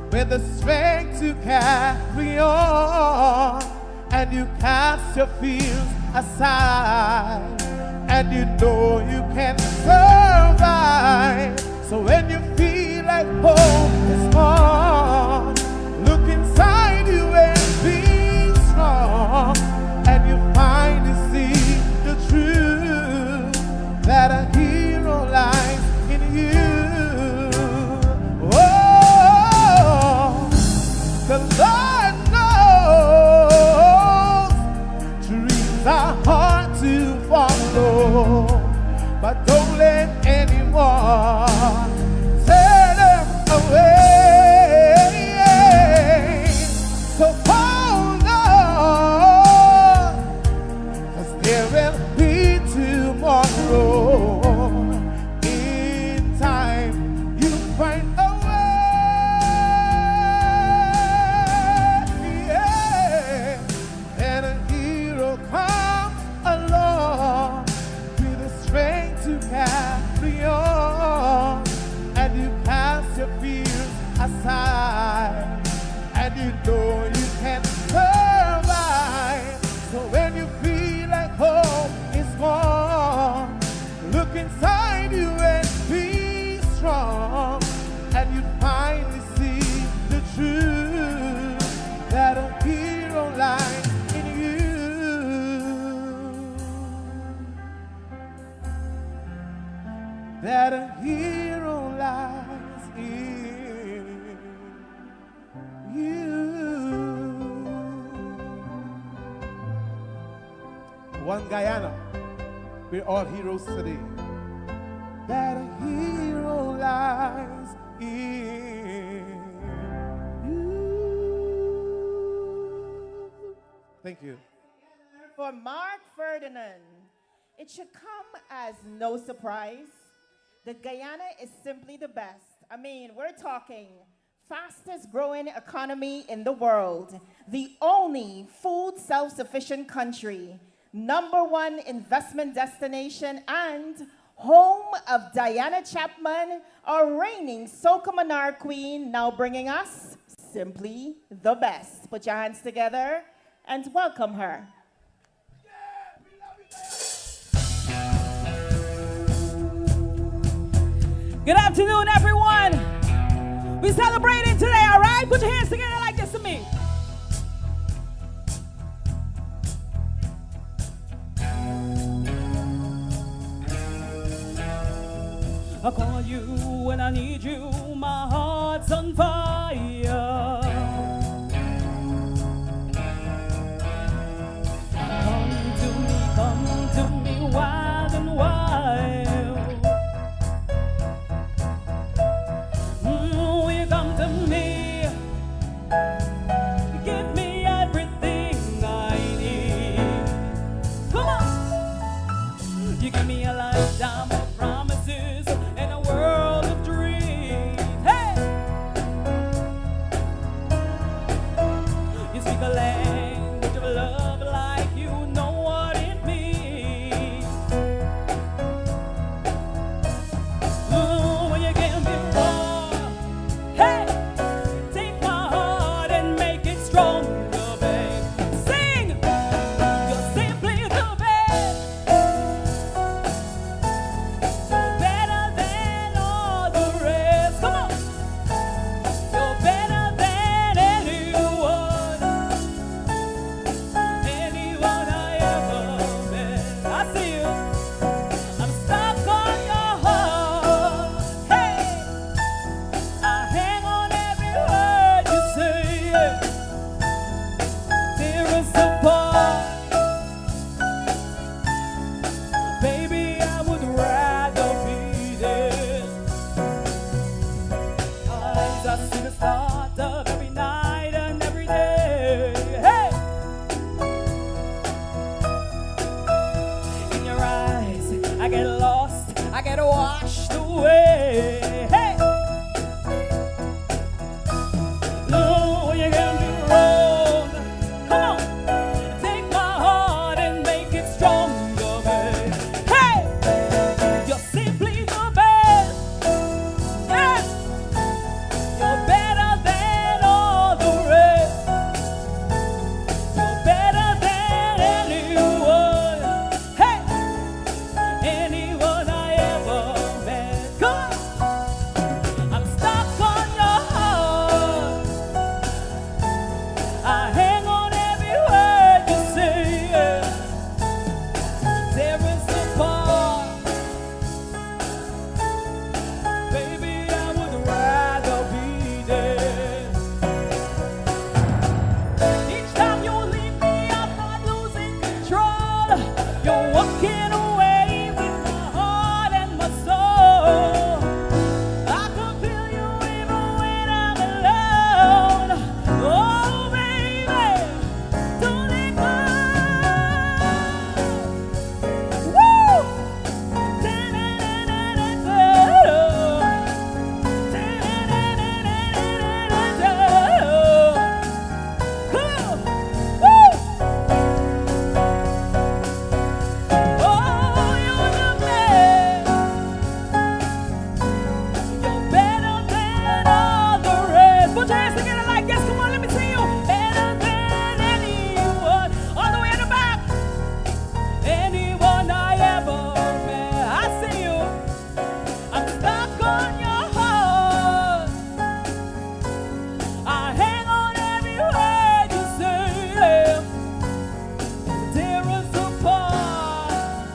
with the strength to carry on, and you cast your fears aside, and you know you can survive. So when you feel like hope is gone, look inside you and be strong, and you finally see the truth that a hero lies in you. The Lord knows dreams are hard to follow, but don't let anyone turn them away. So hold on, 'cause there will be tomorrow. In time, you'll find a carry on, and you cast your fears aside, and you know you can survive. So when you feel like hope is gone, look inside you and be strong, and you finally see the truth that a hero lies in you. That a hero lies in you. One Guyana, we're all heroes today. That a hero lies in you. Thank you. For Mark Ferdinand, it should come as no surprise that Guyana is simply the best. I mean, we're talking fastest growing economy in the world, the only food self-sufficient country, #1 investment destination, and home of Diana Chapman, our reigning Soca Monarch Queen, now bringing us simply the best. Put your hands together and welcome her. Good afternoon, everyone. We're celebrating today, all right? Put your hands together like this to me. I call you when I need you, my heart's on fire. Come to me, wild and wild. Will you come to me? Give me everything I need. Come on! You give me a lifetime of promises and a world of dreams. Hey! You speak a language of love like you know what it means. Ooh, when you give me more, hey! Take my heart and make it stronger, babe. Sing! You're simply the best. You're better than all the rest. Come on! You're better than anyone. Anyone I ever met. I see you. I'm stuck on your heart. Hey! I hang on every word you say. Tear us apart. Baby, I would rather be there. Eyes, I see the start of every night and every day. Hey! In your eyes, I get lost, I get washed away. Hey! No, you can be wrong. Come on, take my heart and make it stronger, babe. Hey! You're simply the best. Yeah! You're better than all the rest. You're better than anyone. Hey! Anyone I ever met. Come on! I'm stuck on your heart. I hang on every word you say. Tear us apart. Baby, I would rather be there. Each time you leave me, I start losing control. You're walking away with my heart and my soul. I can feel you even when I'm alone. Oh, baby, don't let go. Woo! Cool! Woo! Oh, you're the best. You're better than all the rest. Put your hands together like this. Come on, let me see you. Better than anyone. All the way in the back. Anyone I ever met. I see you. I'm stuck on your heart. I hang on every word you say. Tear us apart.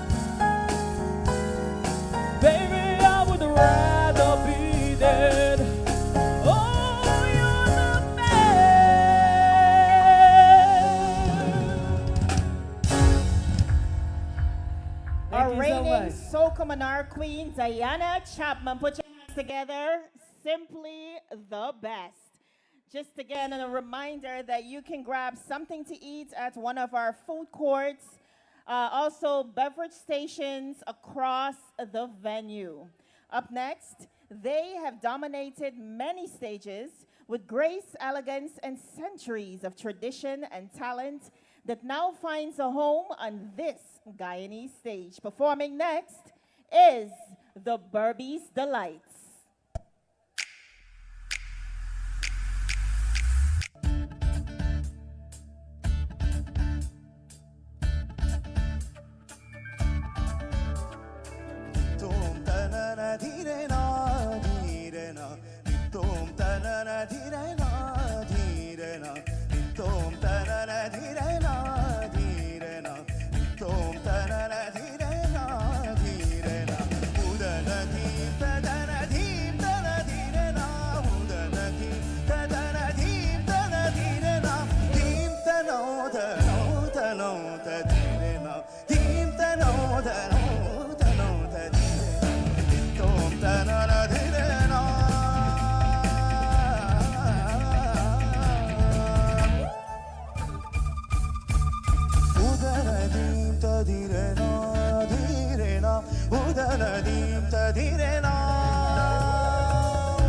Baby, I would rather be dead. Oh, you're the best. Our Thank you so reigning much. soca monarch queen, Diana Chapman. Put your hands together. Simply the best. Just again, a reminder that you can grab something to eat at one of our food courts. Also, beverage stations across the venue. Up next, they have dominated many stages with grace, elegance, and centuries of tradition and talent that now finds a home on this Guyanese stage. Performing next is the Burbies Delights. dire na dire na tom ta na na dire na dire na tom ta na na dire na dire na tom ta na na dire na dire na uda na dim ta da na dim ta na dire na uda na dim ta da na dim ta na dire na dim ta no ta no ta no ta dire na dim ta no ta no ta no ta dire na tom ta na na dire na Udanadim ta dire na dire na Udanadim ta dire na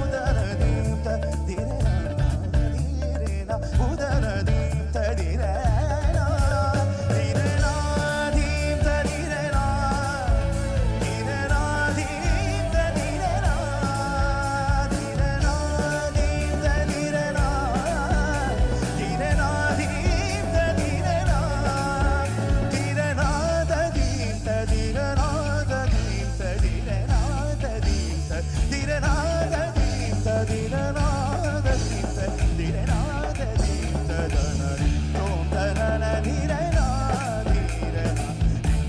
Udanadim ta dire na dire na Udanadim ta dire na dire na dim ta dire na dire na dim ta dire na dire na dim ta dire na dire na dim ta dire na dire na da dim ta dire na da dim ta dire na da dim ta dire na da dim ta dire na da dim ta dire na da dim ta da na tom ta na na dire na dire na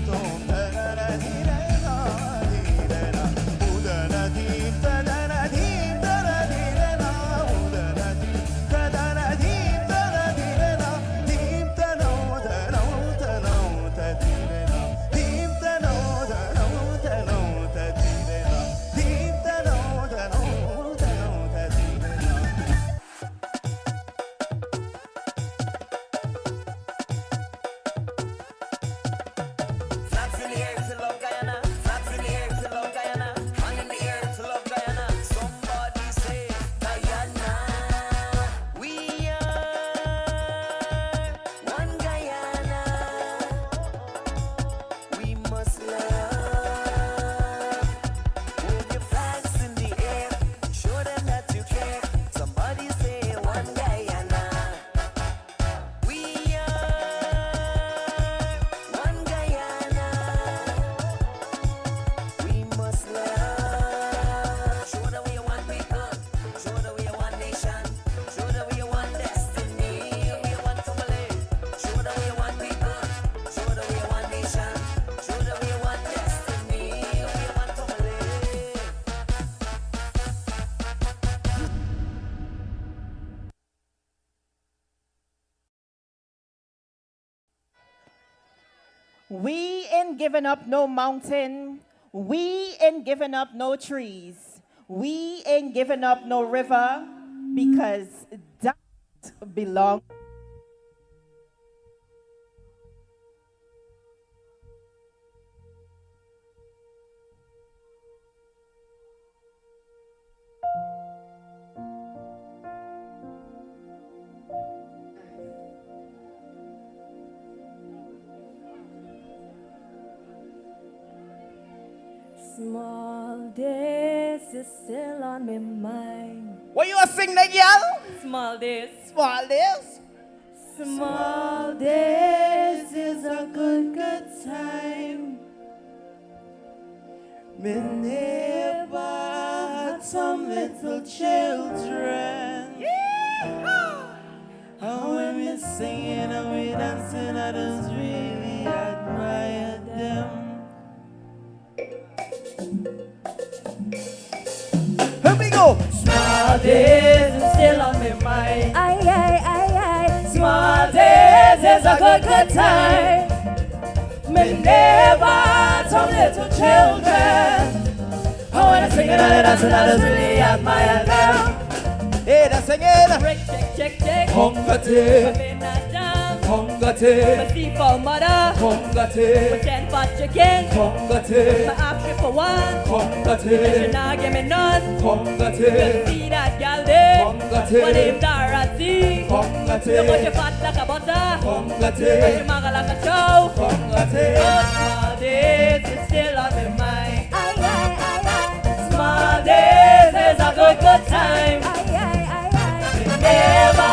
tom ta na na dire na dire na uda na dim ta da na dim ta na dire na uda na dim ta da na dim ta na dire na dim ta no ta no ta no ta dire na dim ta no ta no ta no ta dire na dim ta no ta no ta no ta dire na Flags in the air to love Guyana. Flags in the air to love Guyana. Hand in the air to love Guyana. Somebody say Guyana. We are one Guyana. We must love. Wave your flags in the air. Show them that you care. Somebody say one Guyana. We are one Guyana. We must love. Show that we are one people. Show that we are one nation. Show that we are one destiny. We are one family. Show that we are one people. Show that we are one nation. Show that we are one destiny. We are one family. We ain't giving up no mountain. We ain't giving up no trees. We ain't giving up no river because that belongs. Small days is still on my mind. What you a sing that, girl? Small days. Small days. Small days is a good time. Me neighbor had some little children. And when we singing and we dancing, I just really admire them. Here we go. Small days is still on my mind. Aye, aye, aye, aye. Small days is a good time. Me never some little children. I wanna sing it and dance and I just really admire them. Hey, that's singing. Break, check, check, check. Hunger tea. Hunger tea. My seafowl mother. Hunger tea. My 10 pot chicken. Hunger tea. My half for one. Hunger You tea. nah give me none. Hunger You tea. see that gal there? Hunger tea. My name Dorothy. Hunger tea. Look at your fat like a butter. Hunger And tea. your maga like a chow. Hunger tea. But small days is still on my mind. Aye, aye, aye, aye. Small days is a good time. Aye, aye, aye, aye. Never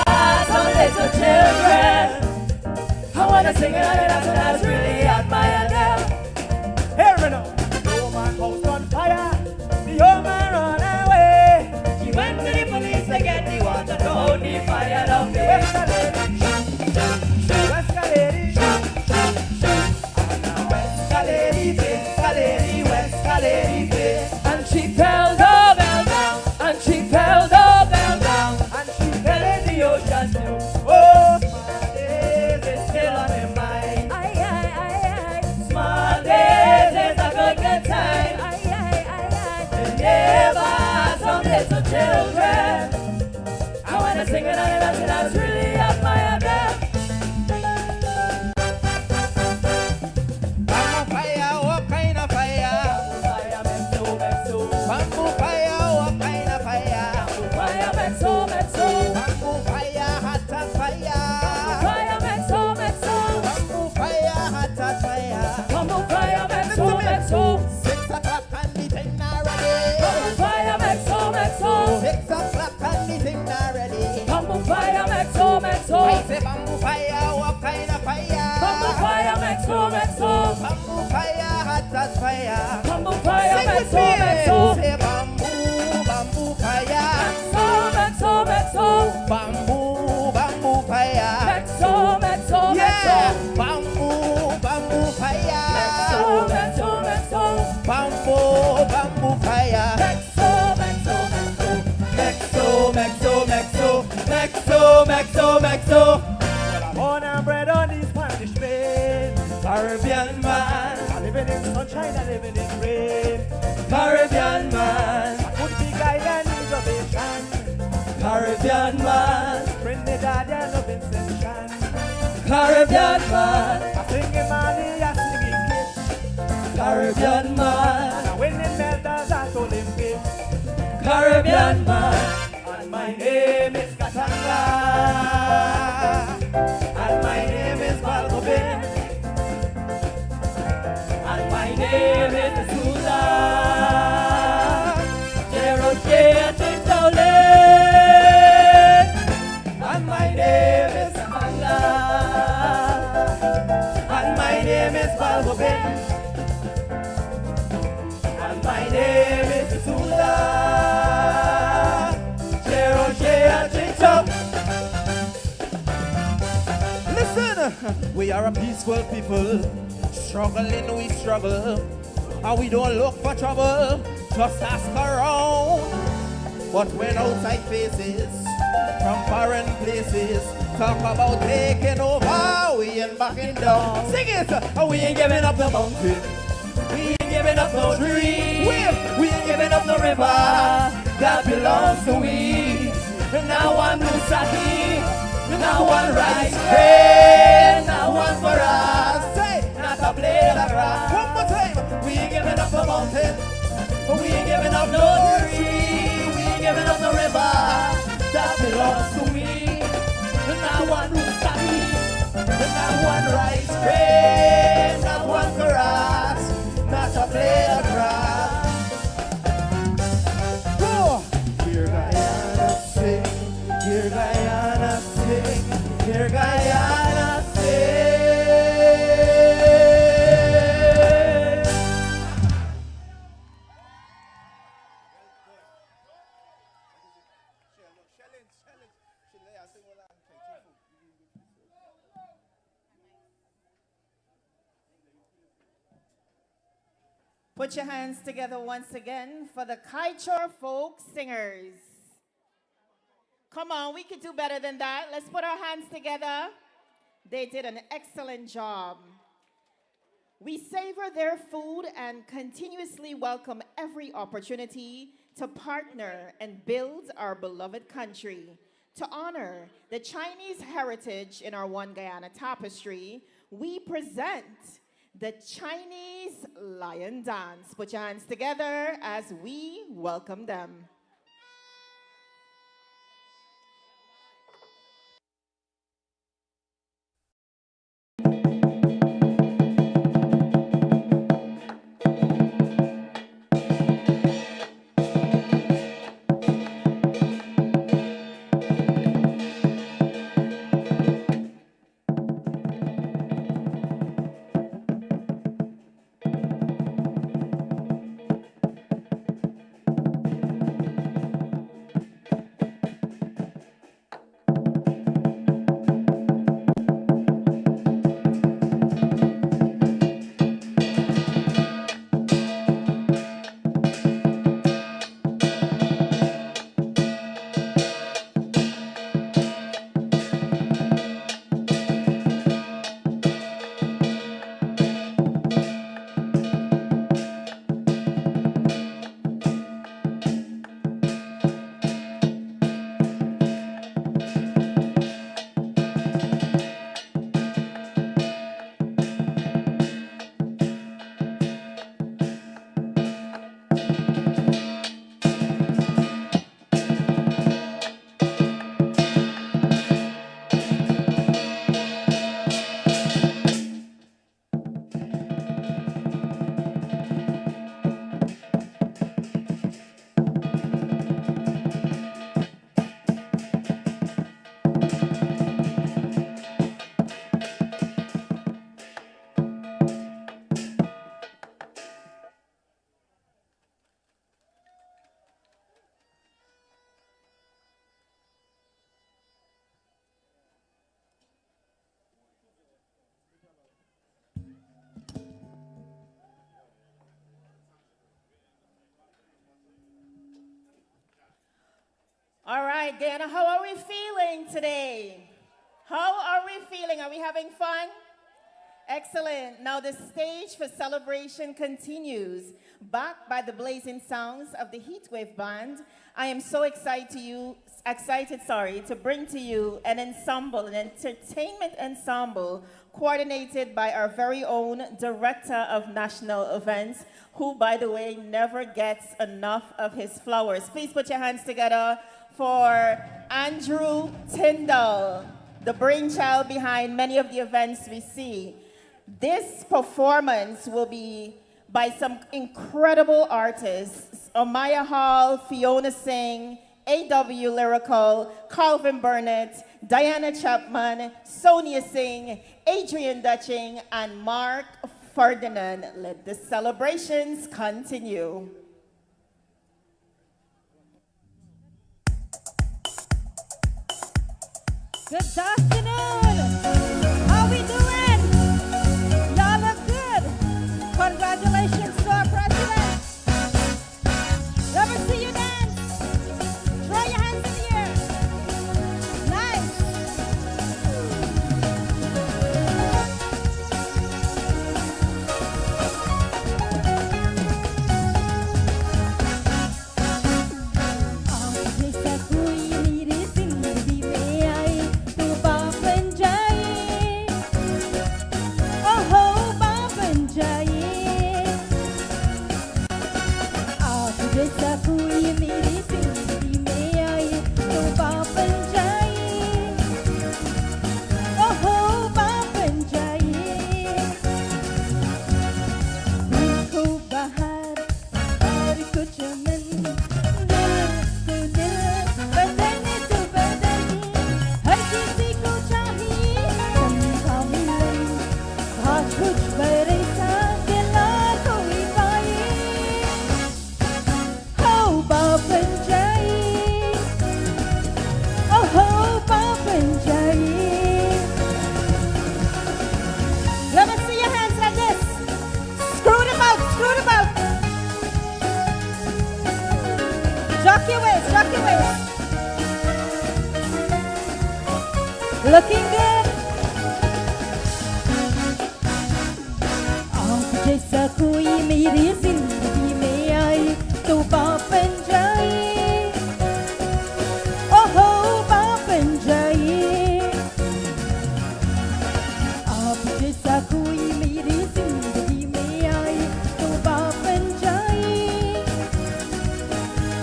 some little children. I wanna sing it and dance and I just really admire them. Here we know. No man house on fire. The Say bamboo fire, what kind of fire? Bamboo fire, make so. Bamboo fire, hot as fire. Bamboo fire, Sing make with so, me. make so. Say bamboo fire. Make so. Bamboo fire. Make so, make so. Yeah. Bamboo fire. Make so. Bamboo fire. Make so. Well, I'm born and bred on this Spanish Main. Caribbean man. I'm living in sunshine, I'm living in rain. Caribbean man. I could be Guyanese of Asian. Caribbean man. Trinidadian of Vincentian. Caribbean man. I sing in Mali, I sing in Kitch. Caribbean man. I win in medals at Olympics. Caribbean man. And my name is Katanga. And my name is Balgobin. And my name is Suda. And my name is Hanga. And my name is Balgobin. And my name is Suda. Listen, we are a peaceful people. Struggling, we struggle. And we don't look for trouble. Just ask around. But when outside faces from foreign places talk about taking over, we ain't backing down. Sing it! We ain't giving up the mountain. We ain't giving up no tree. We ain't giving up no river that belongs to we. Now one blue saki, now one rice grain, now one for us. Say, not a blade of grass. One more time. We ain't giving up the mountain. We ain't giving up no tree. We ain't giving up the river that belongs to me. Not one blue saki, not one rice grain, not one for us, not a blade of grass. Hear Guyana sing, hear Guyana sing, hear Guyana sing. Put your hands together once again for the Kaichor folk singers. Come on, we could do better than that. Let's put our hands together. They did an excellent job. We savor their food and continuously welcome every opportunity to partner and build our beloved country. To honor the Chinese heritage in our One Guyana tapestry, we present the Chinese Lion Dance. Put your hands together as we welcome them. right, Guyana, how are we feeling today? How are we feeling? Are we having fun? Excellent. Now the stage for celebration continues. Backed by the blazing sounds of the Heatwave Band, I am so excited to bring to you an ensemble, an entertainment ensemble coordinated by our very own Director of National Events, who, by the way, never gets enough of his flowers. Please put your hands together for Andrew Tyndall, the brainchild behind many of the events we see. This performance will be by some incredible artists: Amaya Hall, Fiona Singh, A.W. Lyrical, Calvin Burnett, Diana Chapman, Sonia Singh, Adrian Dutching, and Mark Ferdinand. Let the celebrations continue. Good afternoon. How we doing? Y'all look good. Congratulations to our president. Let me see you dance. Throw your hands in the air. Nice. Looking good. आप जैसा कोई मेरी जिंदगी में आए तो बापन जाए, ओहो बापन जाए। आप जैसा कोई मेरी जिंदगी में आए तो बापन जाए,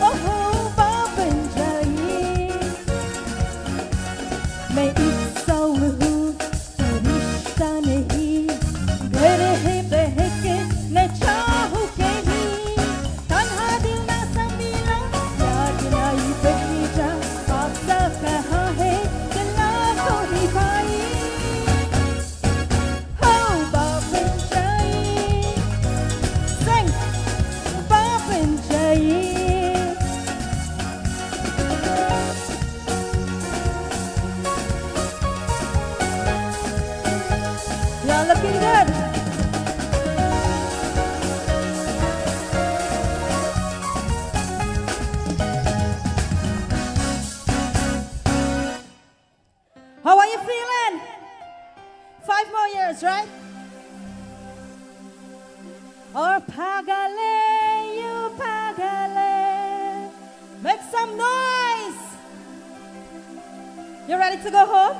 ओहो बापन जाए। मैं to go home?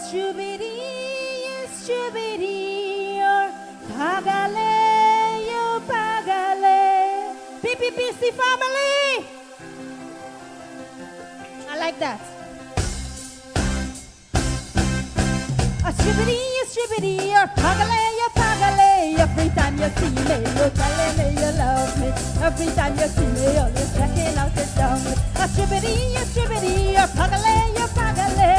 Strawberry, strawberry, or pagale, you pagale. PPPC family. I like that. A strawberry, or pagale, you pagale. Every time you see me, you're telling me you love me. Every time you see me, you're checking out the song. A strawberry, or pagale, you pagale.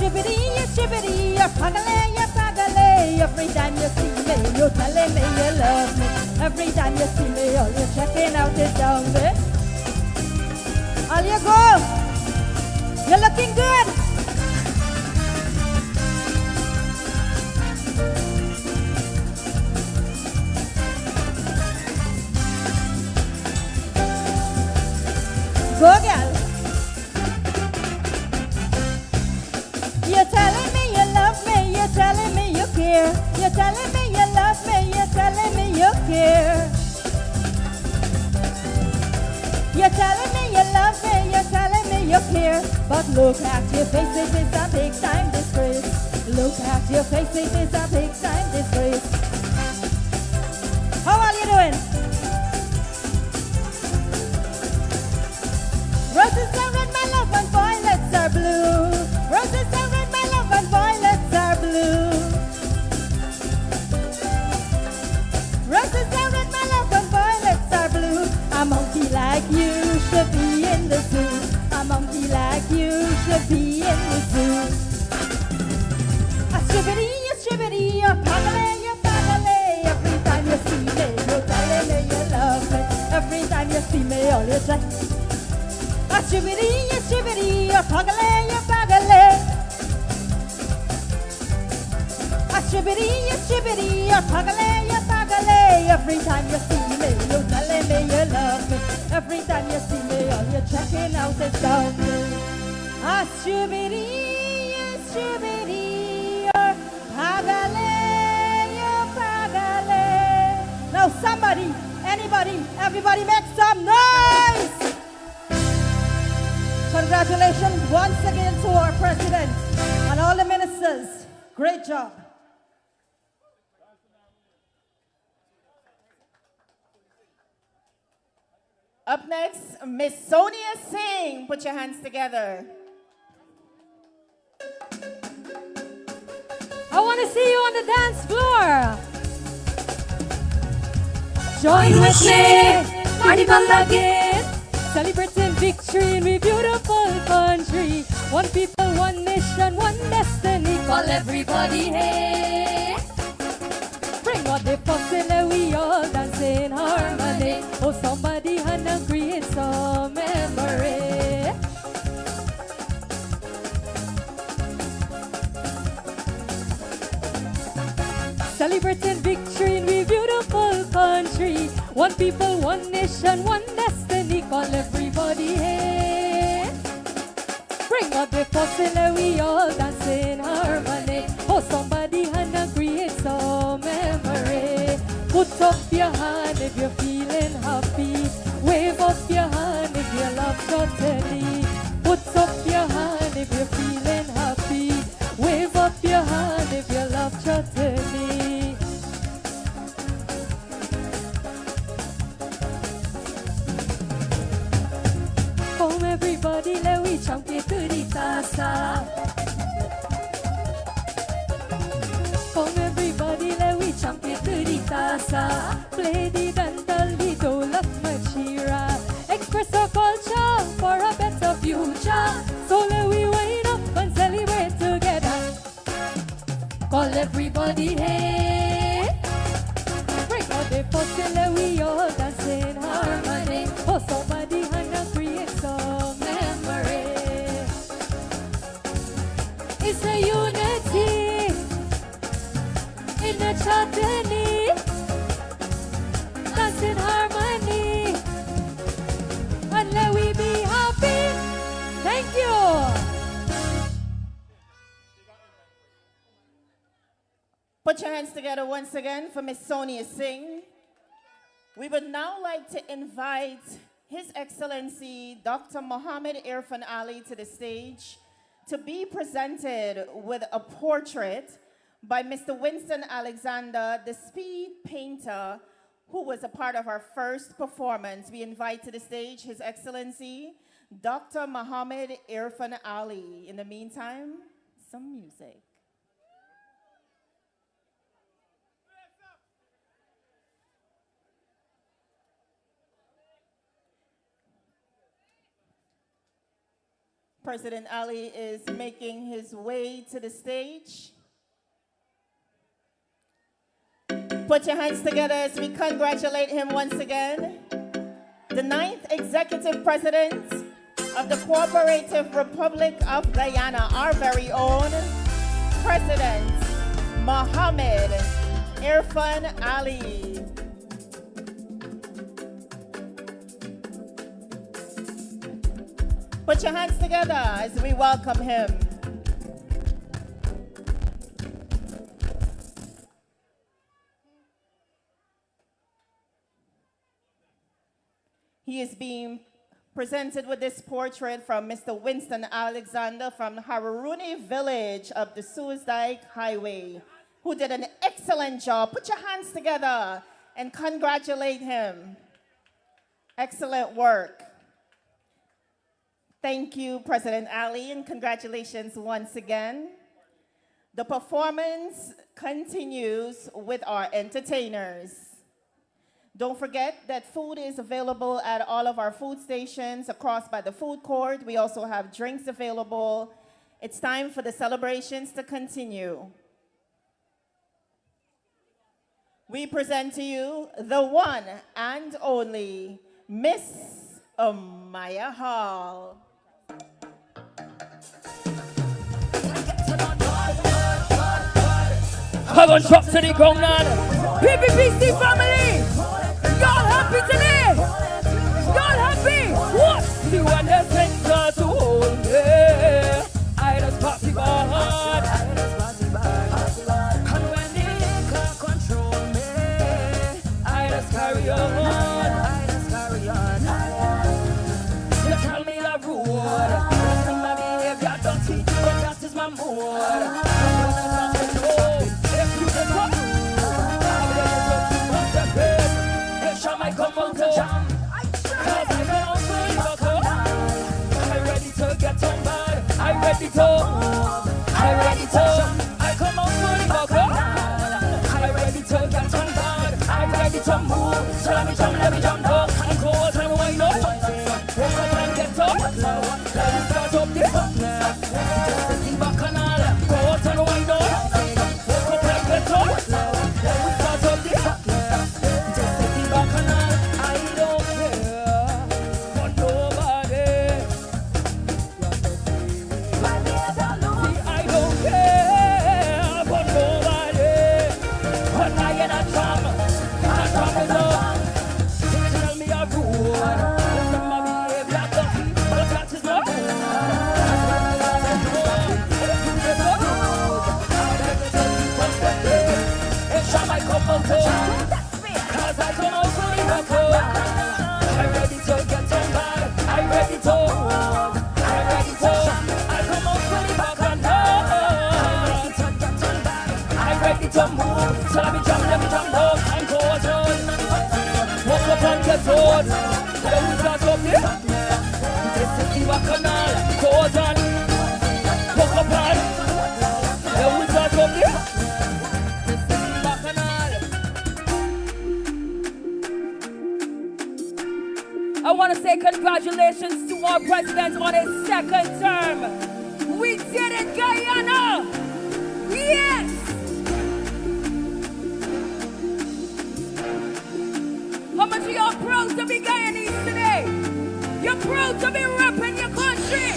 Chibbity, you're pagale. Every time you see me, you're telling me you love me. Every time you see me, oh, you're checking out the song. All you go. You're looking good. You're telling me you love me, you're telling me you care. You're telling me you love me, you're telling me you care. But look at your face, it is a big time disgrace. Look at your face, it is a big time disgrace. How are you doing? Roses are red, my love, and violets are blue. Roses are red, my love, and violets are blue. Roses are red, my love, and violets are blue. A monkey like you should be in the zoo. A monkey like you should be in the zoo. A stribbity, you pagale, you pagale. Every time you see me, you're telling me you love me. Every time you see me, all you say. A stribbity, you pagale, you pagale. A stribbity, you pagale, you pagale. Every time you see me, you're telling me you love me. Every time you see me, all you're checking out is down me. A stribbity, you pagale, you pagale. Now somebody, anybody, everybody make some noise! Congratulations once again to our president and all the ministers. Great job. Up next, Miss Sonia Singh. Put your hands together. I want to see you on the dance floor. Join with me, party again. Celebrating victory in we beautiful country. One people, one nation, one destiny. Call everybody, hey. Bring out the fussing and we all dance in harmony. Oh, somebody and create some memory. Celebrating victory in we beautiful country. One people, one nation, one destiny. Call everybody, hey. Bring out the fussing and we all dance in harmony. Oh, somebody and create some memory. Put up your hand if you're feeling happy. Wave up your hand if you love totally. Put up your hand if you're feeling happy. Wave up your hand if you love totally. Come everybody, let we jump it to the tassa. Come everybody, let we jump it to the tassa. Play the dandal, the dole of Machira. Express our culture for a better future. So let we wind up and celebrate together. Call everybody, hey. Bring out the fussy, let we all dance in harmony. Oh, somebody and create some memory. It's a unity in the chutney. Dance in harmony. And let we be happy. Thank you. Put your hands together once again for Miss Sonia Singh. We would now like to invite His Excellency Dr. Mohammed Irfaan Ali to the stage to be presented with a portrait by Mr. Winston Alexander, the speed painter, who was a part of our first performance. We invite to the stage His Excellency Dr. Mohammed Irfaan Ali. In the meantime, some music. President Ali is making his way to the stage. Put your hands together as we congratulate him once again. The 9th Executive President of the Cooperative Republic of Guyana, our very own President Mohammed Irfaan Ali. Put your hands together as we welcome him. He is being presented with this portrait from Mr. Winston Alexander from Haruruni village of the Suicide Highway, who did an excellent job. Put your hands together and congratulate him. Excellent work. Thank you, President Ali, and congratulations once again. The performance continues with our entertainers. Don't forget that food is available at all of our food stations across by the food court. We also have drinks available. It's time for the celebrations to continue. We present to you the one and only Miss Amaya Hall. I gon' drop to the ground now. PPPC family, y'all happy today? Y'all happy? What? See when the center to hold me, I just pop the ball. And when they can't control me, I just carry on. You tell me the road, my behavior dirty, but that is my mood. Come on, jam. Cause I know I'm ready to get on board. I'm ready to. I come out fully buckle. I'm ready to get on board. I'm ready to move. So let me jump, up. And go out and wind up. Walk up and get up. Let me start up this. Just the bacchanal. Go out and wind up. Walk up and get up. Let me start up this. Just the bacchanal. Cause I come out for the buckle. I'm ready to get on board. I'm ready to. I come out for the buckle. I'm ready to move. So let me jump up and go on. Walk up and get on. Let me start up this. This is the bacchanal. Go on. Walk up and. Let me start up this. I want to say congratulations to our president on his second term. We did it, Guyana! Yes! How much of y'all proud to be Guyanese today? You're proud to be repping your country!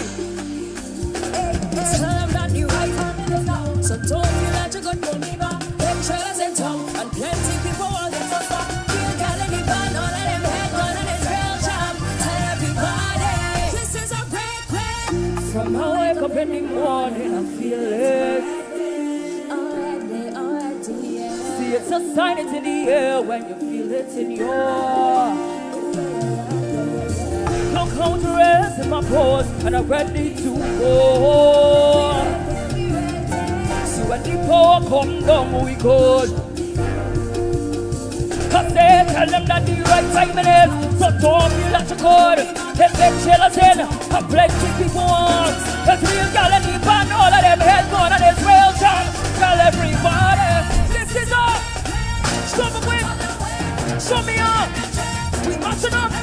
It's time that you right hand in now. So don't feel like you're good for me, but them trailers in town. And plenty people want to get us. Feel gal in the band, all of them head on and it's real jam. Everybody, this is a great plan. From I wake up in the morning, I feel it. Already, yeah. See, it's a sign, it's in the air when you feel it in your. No counter in my pose, and I'm ready to go. See, when the power come down, we go. Cause they tell them that the right time it is. So don't feel like you could. Them get jealous in. And plenty people want. Cause real gal and the band, all of them head gone and it's real time. Tell everybody, lift it up. Show me with. Show me up. We marching up.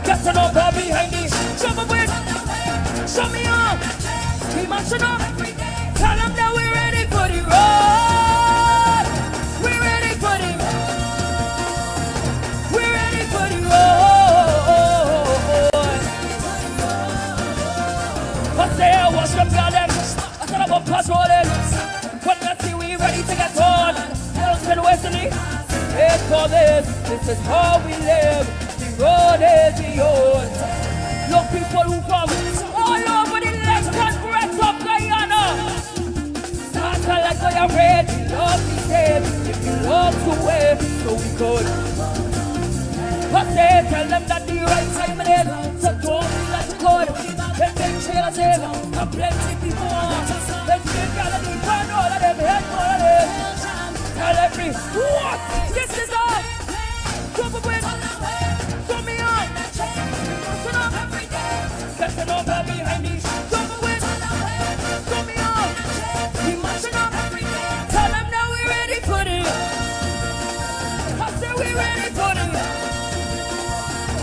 Get to know her behind me. Show me with. Show me up. We marching up. Tell them that we're ready for the road. We're ready for the road. Watch them girl them. I said about patrolling. But let's see we ready to get on. Nelson Wesley. It's for this is how we live. The road is the old. Look people who come all over the left and breadth of Guyana. Start like we are ready. Love the same. If you love to wave, so we could. I say, tell them that the right time it is. So don't be like a code. And then chill and say, I'm plenty people want. Let's get all of them, find all of them, head all of them. Tell every, what? This is all. Come up with, show me on. Turn up every day. Get to know behind me. Come up with, show me on. We marching up every day. Tell them now we're ready for it. I said we're ready for it.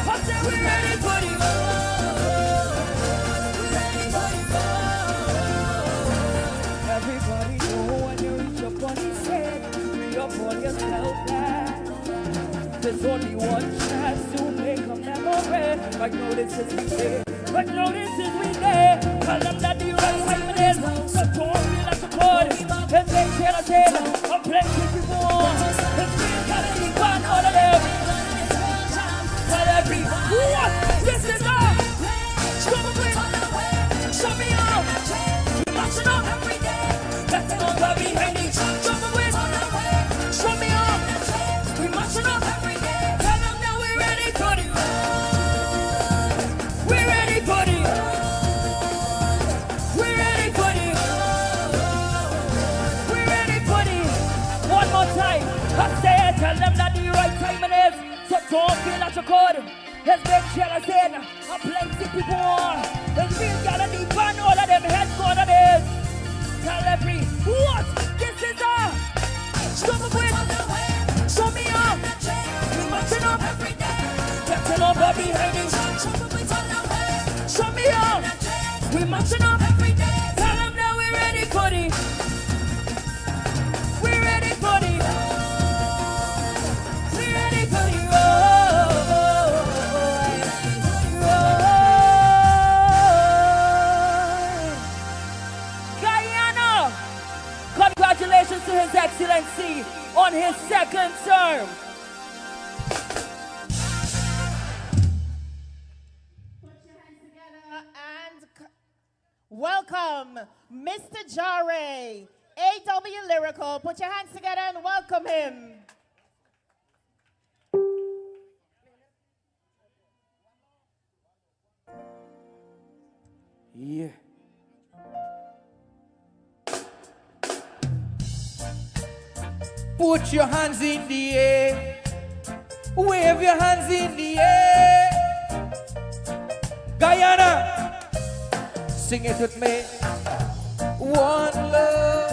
I said we're ready for it. Everybody know when you reach up on his head, free up on yourself back. There's only one chance to make a memory. Like no, this is we day. Like no, this is we day. Tell them that the right time it is. So don't be like a code. And they tell us it. I'm plenty people on. And we gotta be one all of them. Tell every what? This is all. Come on, please. Show me out. We marching up every day. Let's go behind it. Come on, please. Show me out. We marching up every day. Tell them that we're ready for it. We're ready for it. We're ready for it. We're ready for it. One more time. I say, tell them that the right time it is. So don't feel like a code. Let's make jealous in. I'm plenty people on. Let's feel gotta deep and all of them heads go to this. Tell every what? This is all. Come up with. Show me up. We marching up every day. Getting up behind it. Show me up. We marching up every day. Tell them that we're ready for it. We're ready for it. We're ready for it. Guyana, congratulations to His Excellency on his second term. Welcome, Mr. Jare, AW Lyrical. Put your hands together and welcome him. Yeah. Put your hands in the air. Wave your hands in the air. Guyana, sing it with me. One love,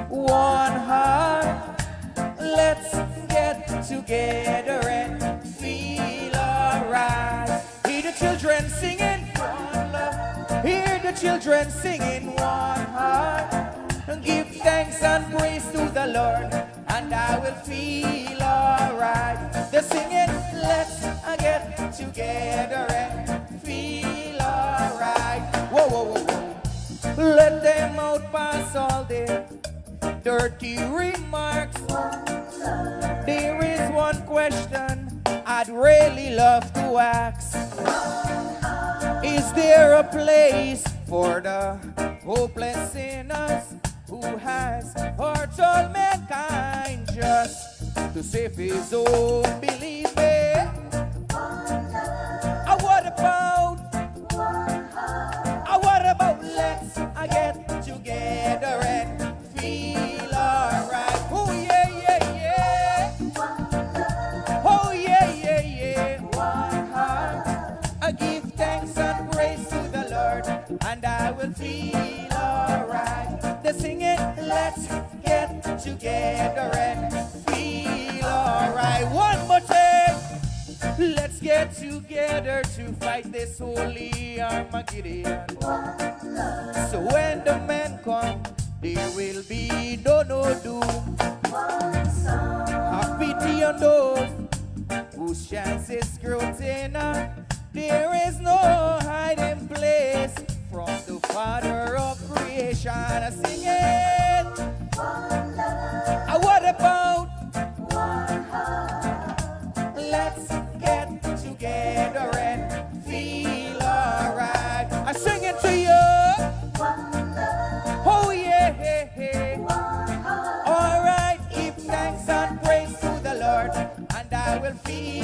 one heart. Let's get together and feel alright. Hear the children singing one love. Hear the children singing one heart. Give thanks and praise to the Lord, and I will feel alright. They're singing, let's get together and feel alright. Whoa, whoa, whoa, whoa. Let them out pass all their dirty remarks. There is one question I'd really love to ask. Is there a place for the hopeless sinners who has hurt all mankind just to save his own belief? What about let's get together and feel alright? Oh yeah, yeah, yeah. Oh yeah, yeah, yeah. One heart. I give thanks and praise to the Lord, and I will feel alright. They're singing, let's get together and feel alright. One more time. Let's get together to fight this holy Armageddon. So when the men come, there will be no doom. Have pity on those whose chances grow thinner. There is no hiding place from the Father of creation. I sing it. What about one heart? Let's get together and feel alright. I sing it to you. Oh yeah, hey, hey. Alright, give thanks and praise to the Lord, and I will feel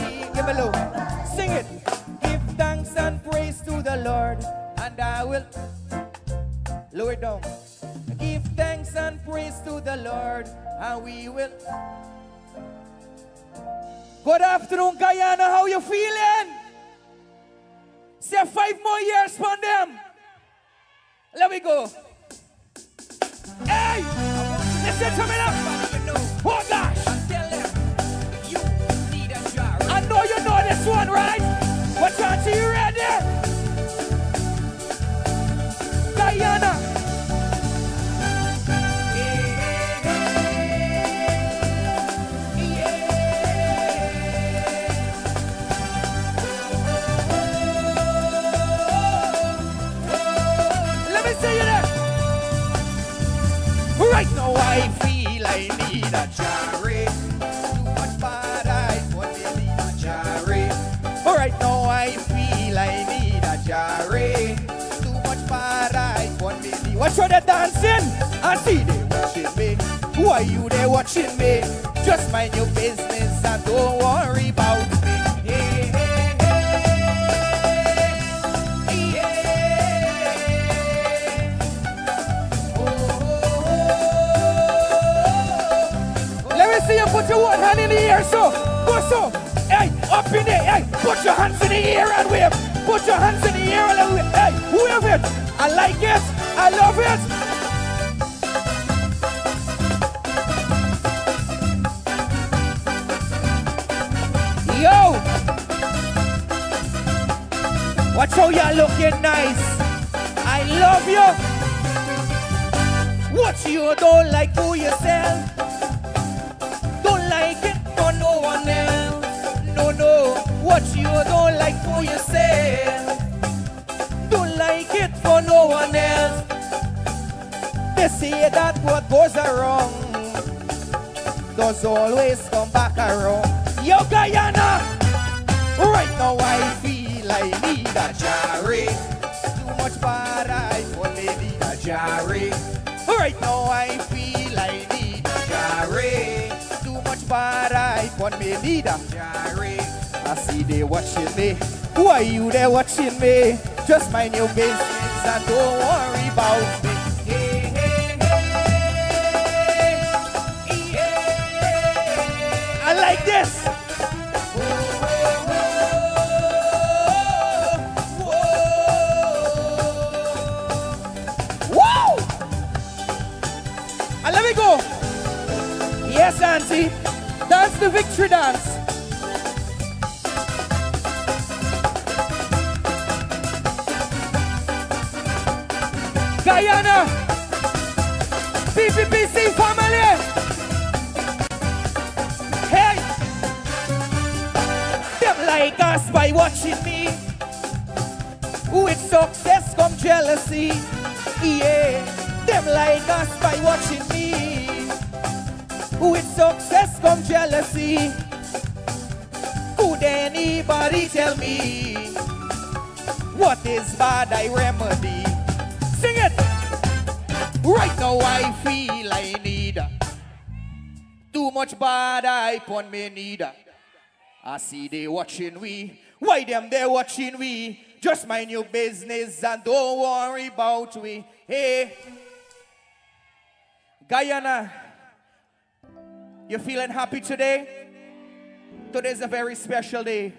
Lower it down. Give thanks and praise to the Lord, and we will. Good afternoon, Guyana. How you feeling? Say 5 more years for them. Let me go. Hey! Listen to me now. Oh gosh! I know you know this one, right? What chance are you ready? Guyana. Let me see you there. Right now I feel I need a cherry. Too much bad I want to need a cherry. Right now I feel I need a cherry. Too much bad I want me need. Watch how they dancing. I see they watching me. Why you they watching me? Just mind your business and don't worry about me. Hey, hey, hey. Yeah. Let me see you put your one hand in the air, so. Go so. Hey, up in there. Hey, put your hands in the air and wave. Put your hands in the air and wave. Hey, wave it. I like it. I love it. Yo! Watch how you're looking nice. I love you. What you don't like for yourself, don't like it for no one else. No, no. What you don't like for yourself, don't like it for no one else. They say that what goes wrong does always come back around. Yo, Guyana! Right now I feel I need a cherry. Too much bad I only need a cherry. Right now I feel I need a cherry. Too much bad I want me need a cherry. I see they watching me. Why you they watching me? Just mind your business and don't worry about me. Hey, hey, hey, yeah. I like this. Whoa! And let me go. Yes, Auntie. Dance the victory dance. Guyana, PPPC family. Hey, them like us by watching me. With success come jealousy. Yeah, them like us by watching me. With success come jealousy. Could anybody tell me what is bad I remedy? Sing it! Right now I feel I need too much bad I pon me need. I see they watching we. Why them they watching we? Just mind your business and don't worry about we. Hey, Guyana, you feeling happy today? Today's a very special day.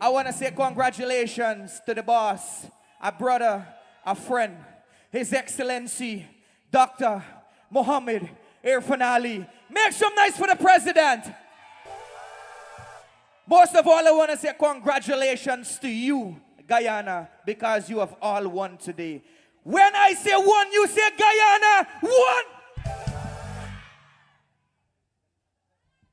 I want to say congratulations to the boss, a brother, a friend, His Excellency, Dr. Mohammed Irfaan Ali. Make some noise for the president. Most of all, I want to say congratulations to you, Guyana, because you have all won today. When I say one, you say Guyana, one.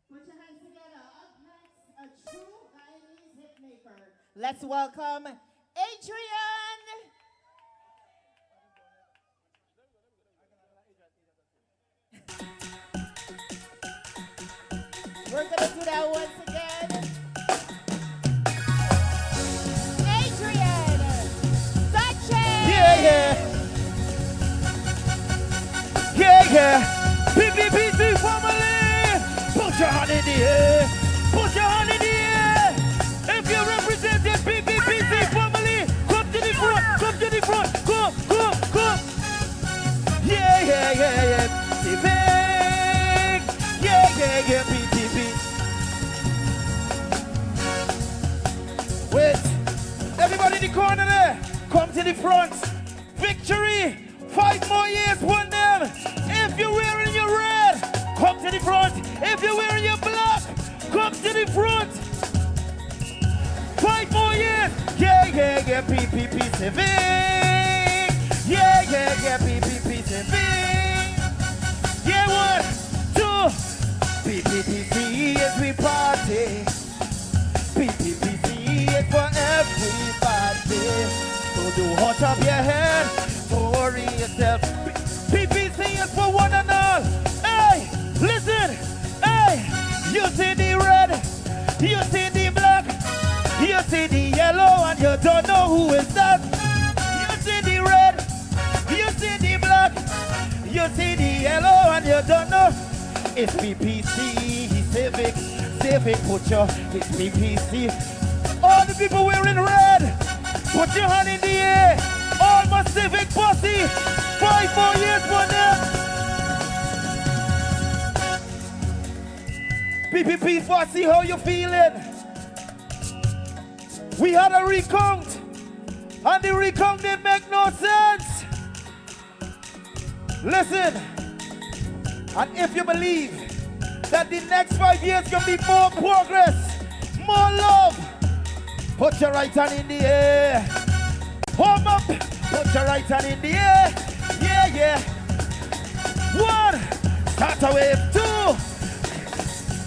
Put your hands together. Up next, a true Guyanese hitmaker. Let's welcome Adrian. We're gonna do that once again. Adrian Sanchez. Yeah, yeah. Yeah, yeah. PPPC family. Put your hand in the air. Put your hand in the air. If you represent the PPPC family, come to the front. Come to the front. Come, come, come. to the front. Victory. 5 more years, one them. If you're wearing your red, come to the front. If you're wearing your black, come to the front. 5 more years. Yeah, yeah, yeah, PPP Civic. Yeah, yeah, yeah, PPP Civic. Yeah, 1, 2. PPPC as we party. PPPC is for everybody. So do hot up your head, don't worry yourself. PPC is for one and all. Hey, listen. Hey, you see the red, you see the black, you see the yellow, and you don't know who is that. You see the red, you see the black, you see the yellow, and you don't know. It's PPC, Civic, Civic, put your, it's PPC. All the people wearing red, put your hand in the air. All my Civic posse, 5 more years for them. PPP posse, how you feeling? We had a recount, and the recount didn't make no sense. Listen. And if you believe that the next 5 years can be more progress, more love, put your right hand in the air. Home up, put your right hand in the air. Yeah, yeah. 1, start a wave. 2,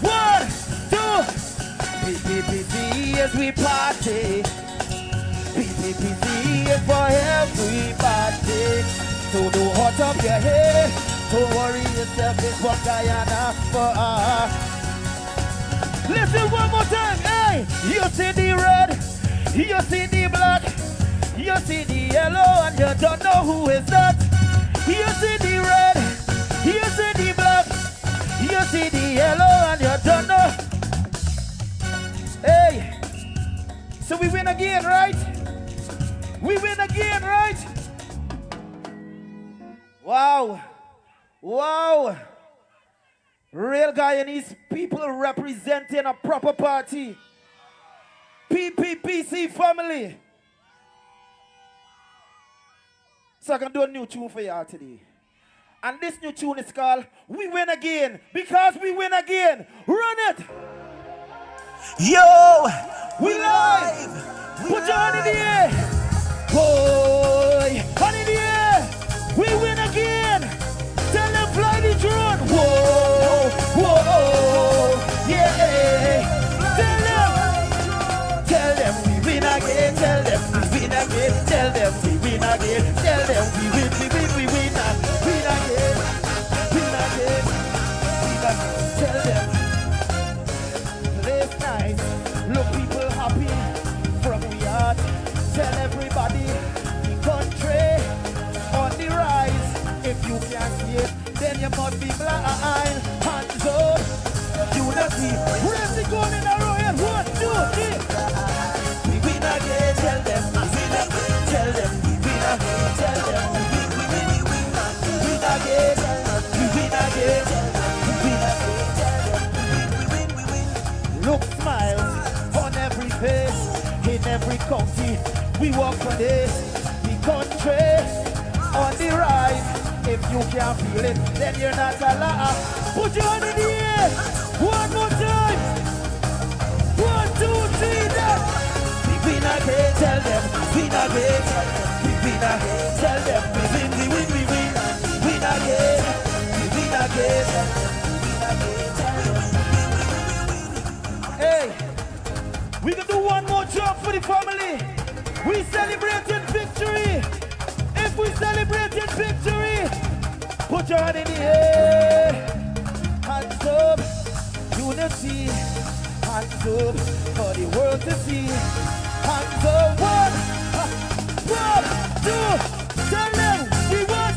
1, 2. PPPC as we party. PPPC is for everybody. So do hot up your head. Don't worry yourself, it's what Guyana for us. Listen one more time, hey! You see the red, you see the black, you see the yellow, and you don't know who is that. You see the red, you see the black, you see the yellow, and you don't know. Hey! So we win again, right? We win again, right? Wow! Wow! Real Guyanese people representing a proper party. PPPC family. So I can do a new tune for y'all today. And this new tune is called We Win Again. Because we win again. Run it! Yo! We live! Put your hand in the air! Boy! Hand in the air! We win again! Tell them fly the drone! Whoa! Whoa! Yeah! Tell them we win again! Tell them we win again! Tell them we win again! Tell them we win again! Win again! Win again! Tell them place nice, look people happy from we heart. Tell everybody the country on the rise. If you can't see it, then you must be blind. Hands up, unity. Raise the gun in a row and 1, 2, 3. We win again. Tell them we win again. Tell them we win again. Tell them we win again. We win again. We win again. Look, smiles on every face, in every county. We walk for this, the country on the rise. If you can't feel it, then you're not alive. Put your hand in the air. One more time. 1, 2, 3, down. We win again. Tell them we win again. We win again. Tell them we win. Win again. We win again. Hey, we can do one more job for the family. We celebrating victory. If we celebrating victory, put your hand in the air. Hands up, unity. Hands up for the world to see. Hands up, 1, 2. Tell them we won.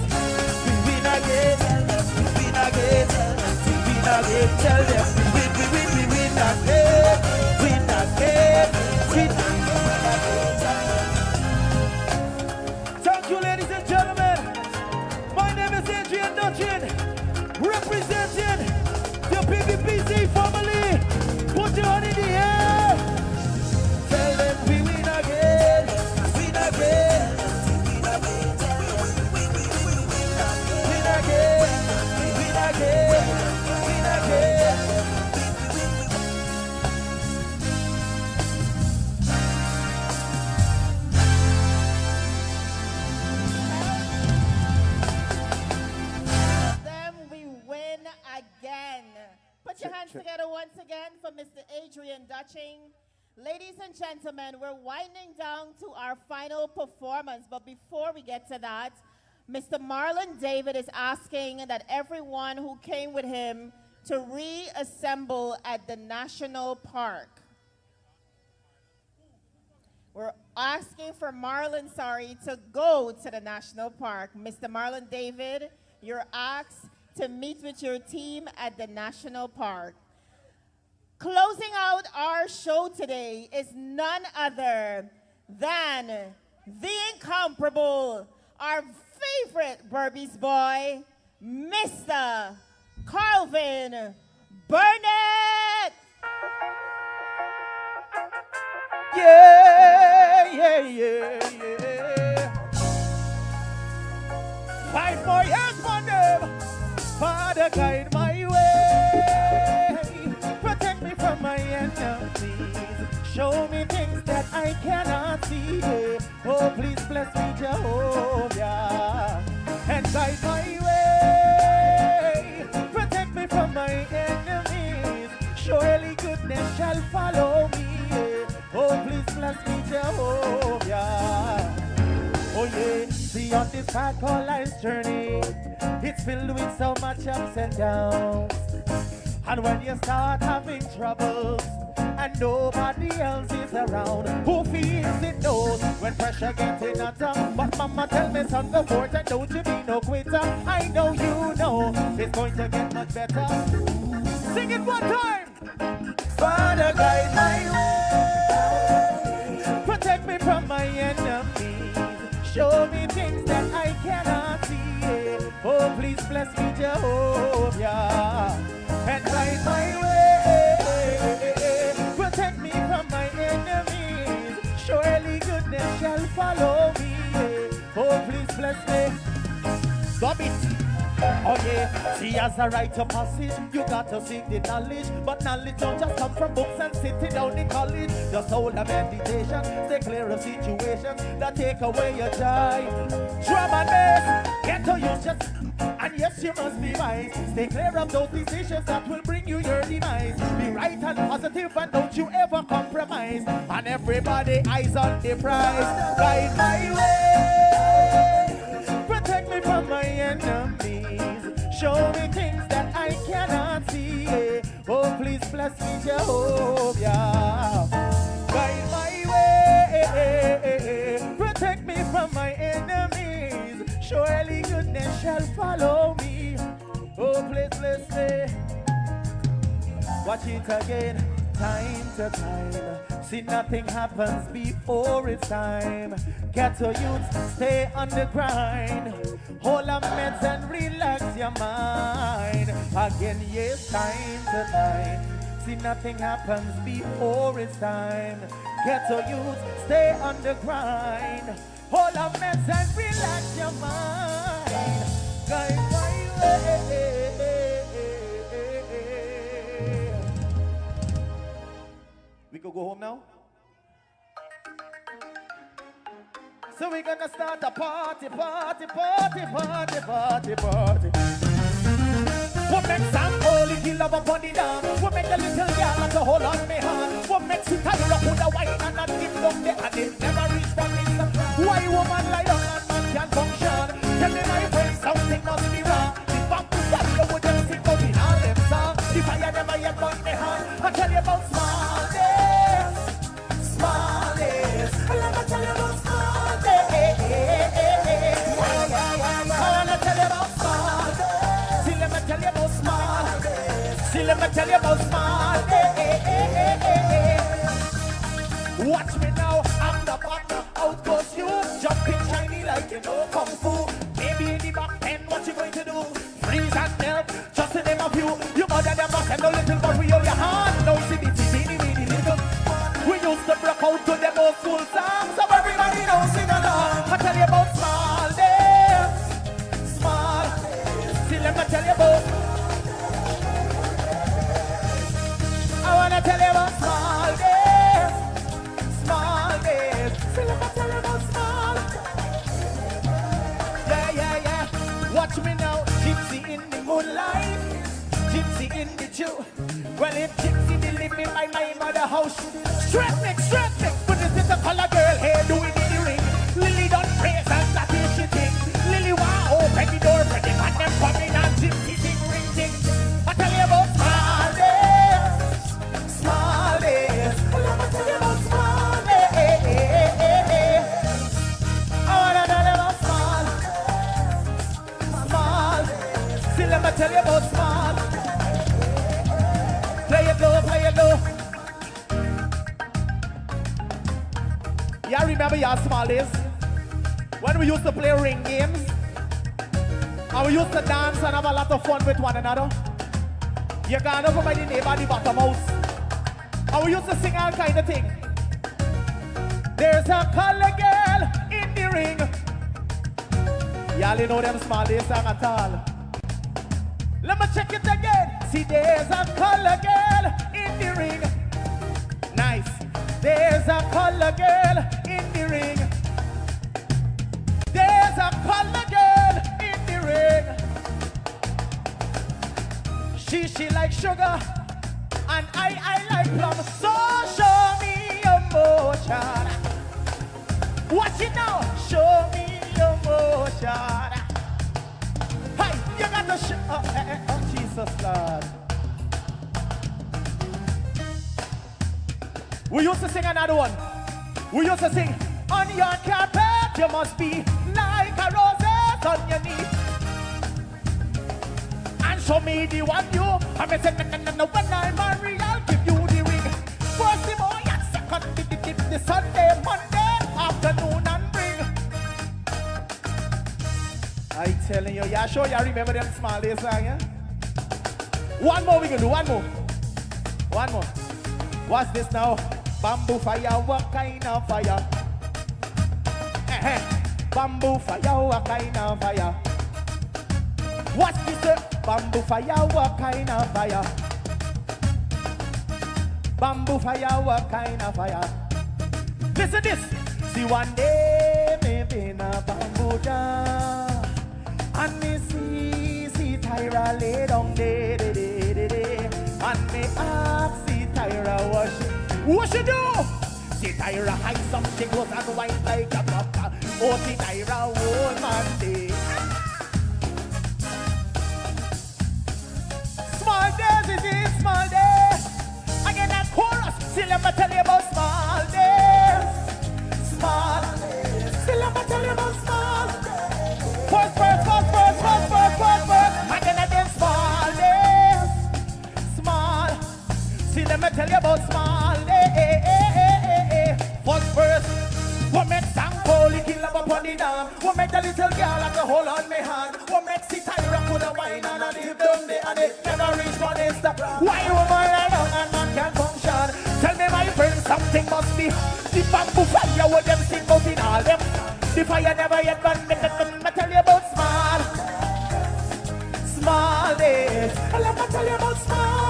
We win again. We win again. We win again. Tell them we win again. Win again. Win again. Thank you, ladies and gentlemen. My name is Adrian Dutchin, representing the PPPC family. Put your hand in the air. Tell them we win again. Win again. Put your hands together once again for Mr. Adrian Dutching. Ladies and gentlemen, we're winding down to our final performance, but before we get to that, Mr. Marlon David is asking that everyone who came with him to reassemble at the National Park. We're asking for Marlon, to go to the National Park. Mr. Marlon David, you're asked to meet with your team at the National Park. Closing out our show today is none other than the incomparable, our favorite Burbies boy, Mr. Calvin Burnett. Yeah, yeah, yeah, yeah. 5 more years on them. Father, guide my way. Protect me from my enemies. Show me things that I cannot see. Oh, please bless me, Jehovah, and guide my way. Protect me from my enemies. Surely goodness shall follow me. Oh, please bless me, Jehovah. Oh, yeah. See, on this path called life's journey, it's filled with so much ups and downs. And when you start having troubles and nobody else is around, who feels it knows when pressure gets in a tongue. But mama tell me, son, go forth and don't you be no quitter. I know you know it's going to get much better. Sing it one time. Father, guide my way. Protect me from my enemies. Show me things that I cannot see. Oh, please bless me, Jehovah, and guide my way. Protect me from my enemies. Surely goodness shall follow me. Oh, please bless me. Stop it. Oh yeah, see as a rite of passage, you got to seek the knowledge. But knowledge don't just come from books and sitting down in college. Just hold a meditation, stay clear of situations that take away your joy. Drum and bass, get to use just, and yes you must be wise. Stay clear of those decisions that will bring you your demise. Be right and positive and don't you ever compromise. And everybody eyes on the prize. Guide my way, protect me from my enemies. Show me things that I cannot see. Oh, please bless me, Jehovah. Guide my way. Protect me from my enemies. Surely goodness shall follow me. Oh, please bless me. Watch it again, time to time. See, nothing happens before it's time. Get your youth, stay on the grind. Hold up meds and relax your mind. Again, yes, time to time. See, nothing happens before it's time. Get your youth, stay on the grind. Hold up meds and relax your mind. Guide my way. We could go home now. So we're gonna start a party. What makes some holy kill up upon the dance? What make a little girl to hold on me hand? What makes you tie up with a wine and not give them the and it never reach from me? Why woman lie down and man can't function? Tell me my friend something must be wrong. The back to that you would them sing out in all them songs. The fire never yet burn me hand. I tell you about small days. Let me tell you about small days. I wanna tell you about small days. See, let me tell you about small days. See, let me tell you about small days. Watch me now, I'm the partner. Out goes you, jumping shiny like you know kung fu. Maybe in the back end, what you going to do? Freeze and melt, just to name a few. You mother them must have no little but we hold your hand. No, see the teeny weeny little. We used to break out to the most full songs, so everybody knows sing along. I tell you about small days, small days. See, let me tell you about. I wanna tell you about small days, small days. See, let me tell you about small. Yeah. Watch me now, gypsy in the moonlight, gypsy in the chew. Well, if gypsy delivered by my mother house, straight neck, but this is a color girl here doing in the ring. Lily don't praise and that is she thing. Lily want open the door for the man them coming and gypsy thing ring ting. I tell you about small days, small days. Let me tell you about small days. I wanna tell you about small days. See, let me tell you about small. Play it low, play it low. Y'all remember y'all small days? When we used to play ring games? And we used to dance and have a lot of fun with one another? You gone over by the neighbor, the bottom house. And we used to sing all kind of things. There's a color girl in the ring. Y'all know them small days song at all. Let me check it again. See, there's a color girl in the ring. Nice. There's a color girl in the ring. There's a color girl in the ring. She like sugar, and I like plum. So show me emotion. Watch it now. Show me emotion. Hey, you got to show. Oh, Jesus, Lord. We used to sing another one. We used to sing, on your carpet, you must be like a roses on your knee. And show me the one you, I may say, no, when I marry, I'll give you the ring. First the boy, and second the Sunday, Monday, afternoon and bring. I telling you, yeah, sure, you remember them small days, yeah? One more we can do, one more. What's this now? Bamboo fire, what kind of fire? Bamboo fire, what kind of fire? What's this? Bamboo fire, what kind of fire? Bamboo fire, what kind of fire? Listen this. See one day, me been a bamboo jam, and me see Tyra lay down there, and me ask see Tyra what she do? See Tyra hide some she goes and whine like a papa. Oh, see Tyra old man day. Small days is it, small days. Again that chorus. See let me tell you about small days. Small days. See let me tell you about small days. First. Again again small days. Small. See let me tell you about small days. First verse, what makes Sanko kill up upon the dam? What make the little girl like a hold on me hand? What makes the Tyra put a wine and a dip down there and it never reach for the stop? Why woman lie down and man can't function? Tell me my friend, something must be. The bamboo fire, what them sing out in all them. The fire never yet burned, me tell you about small days. Let me tell you about small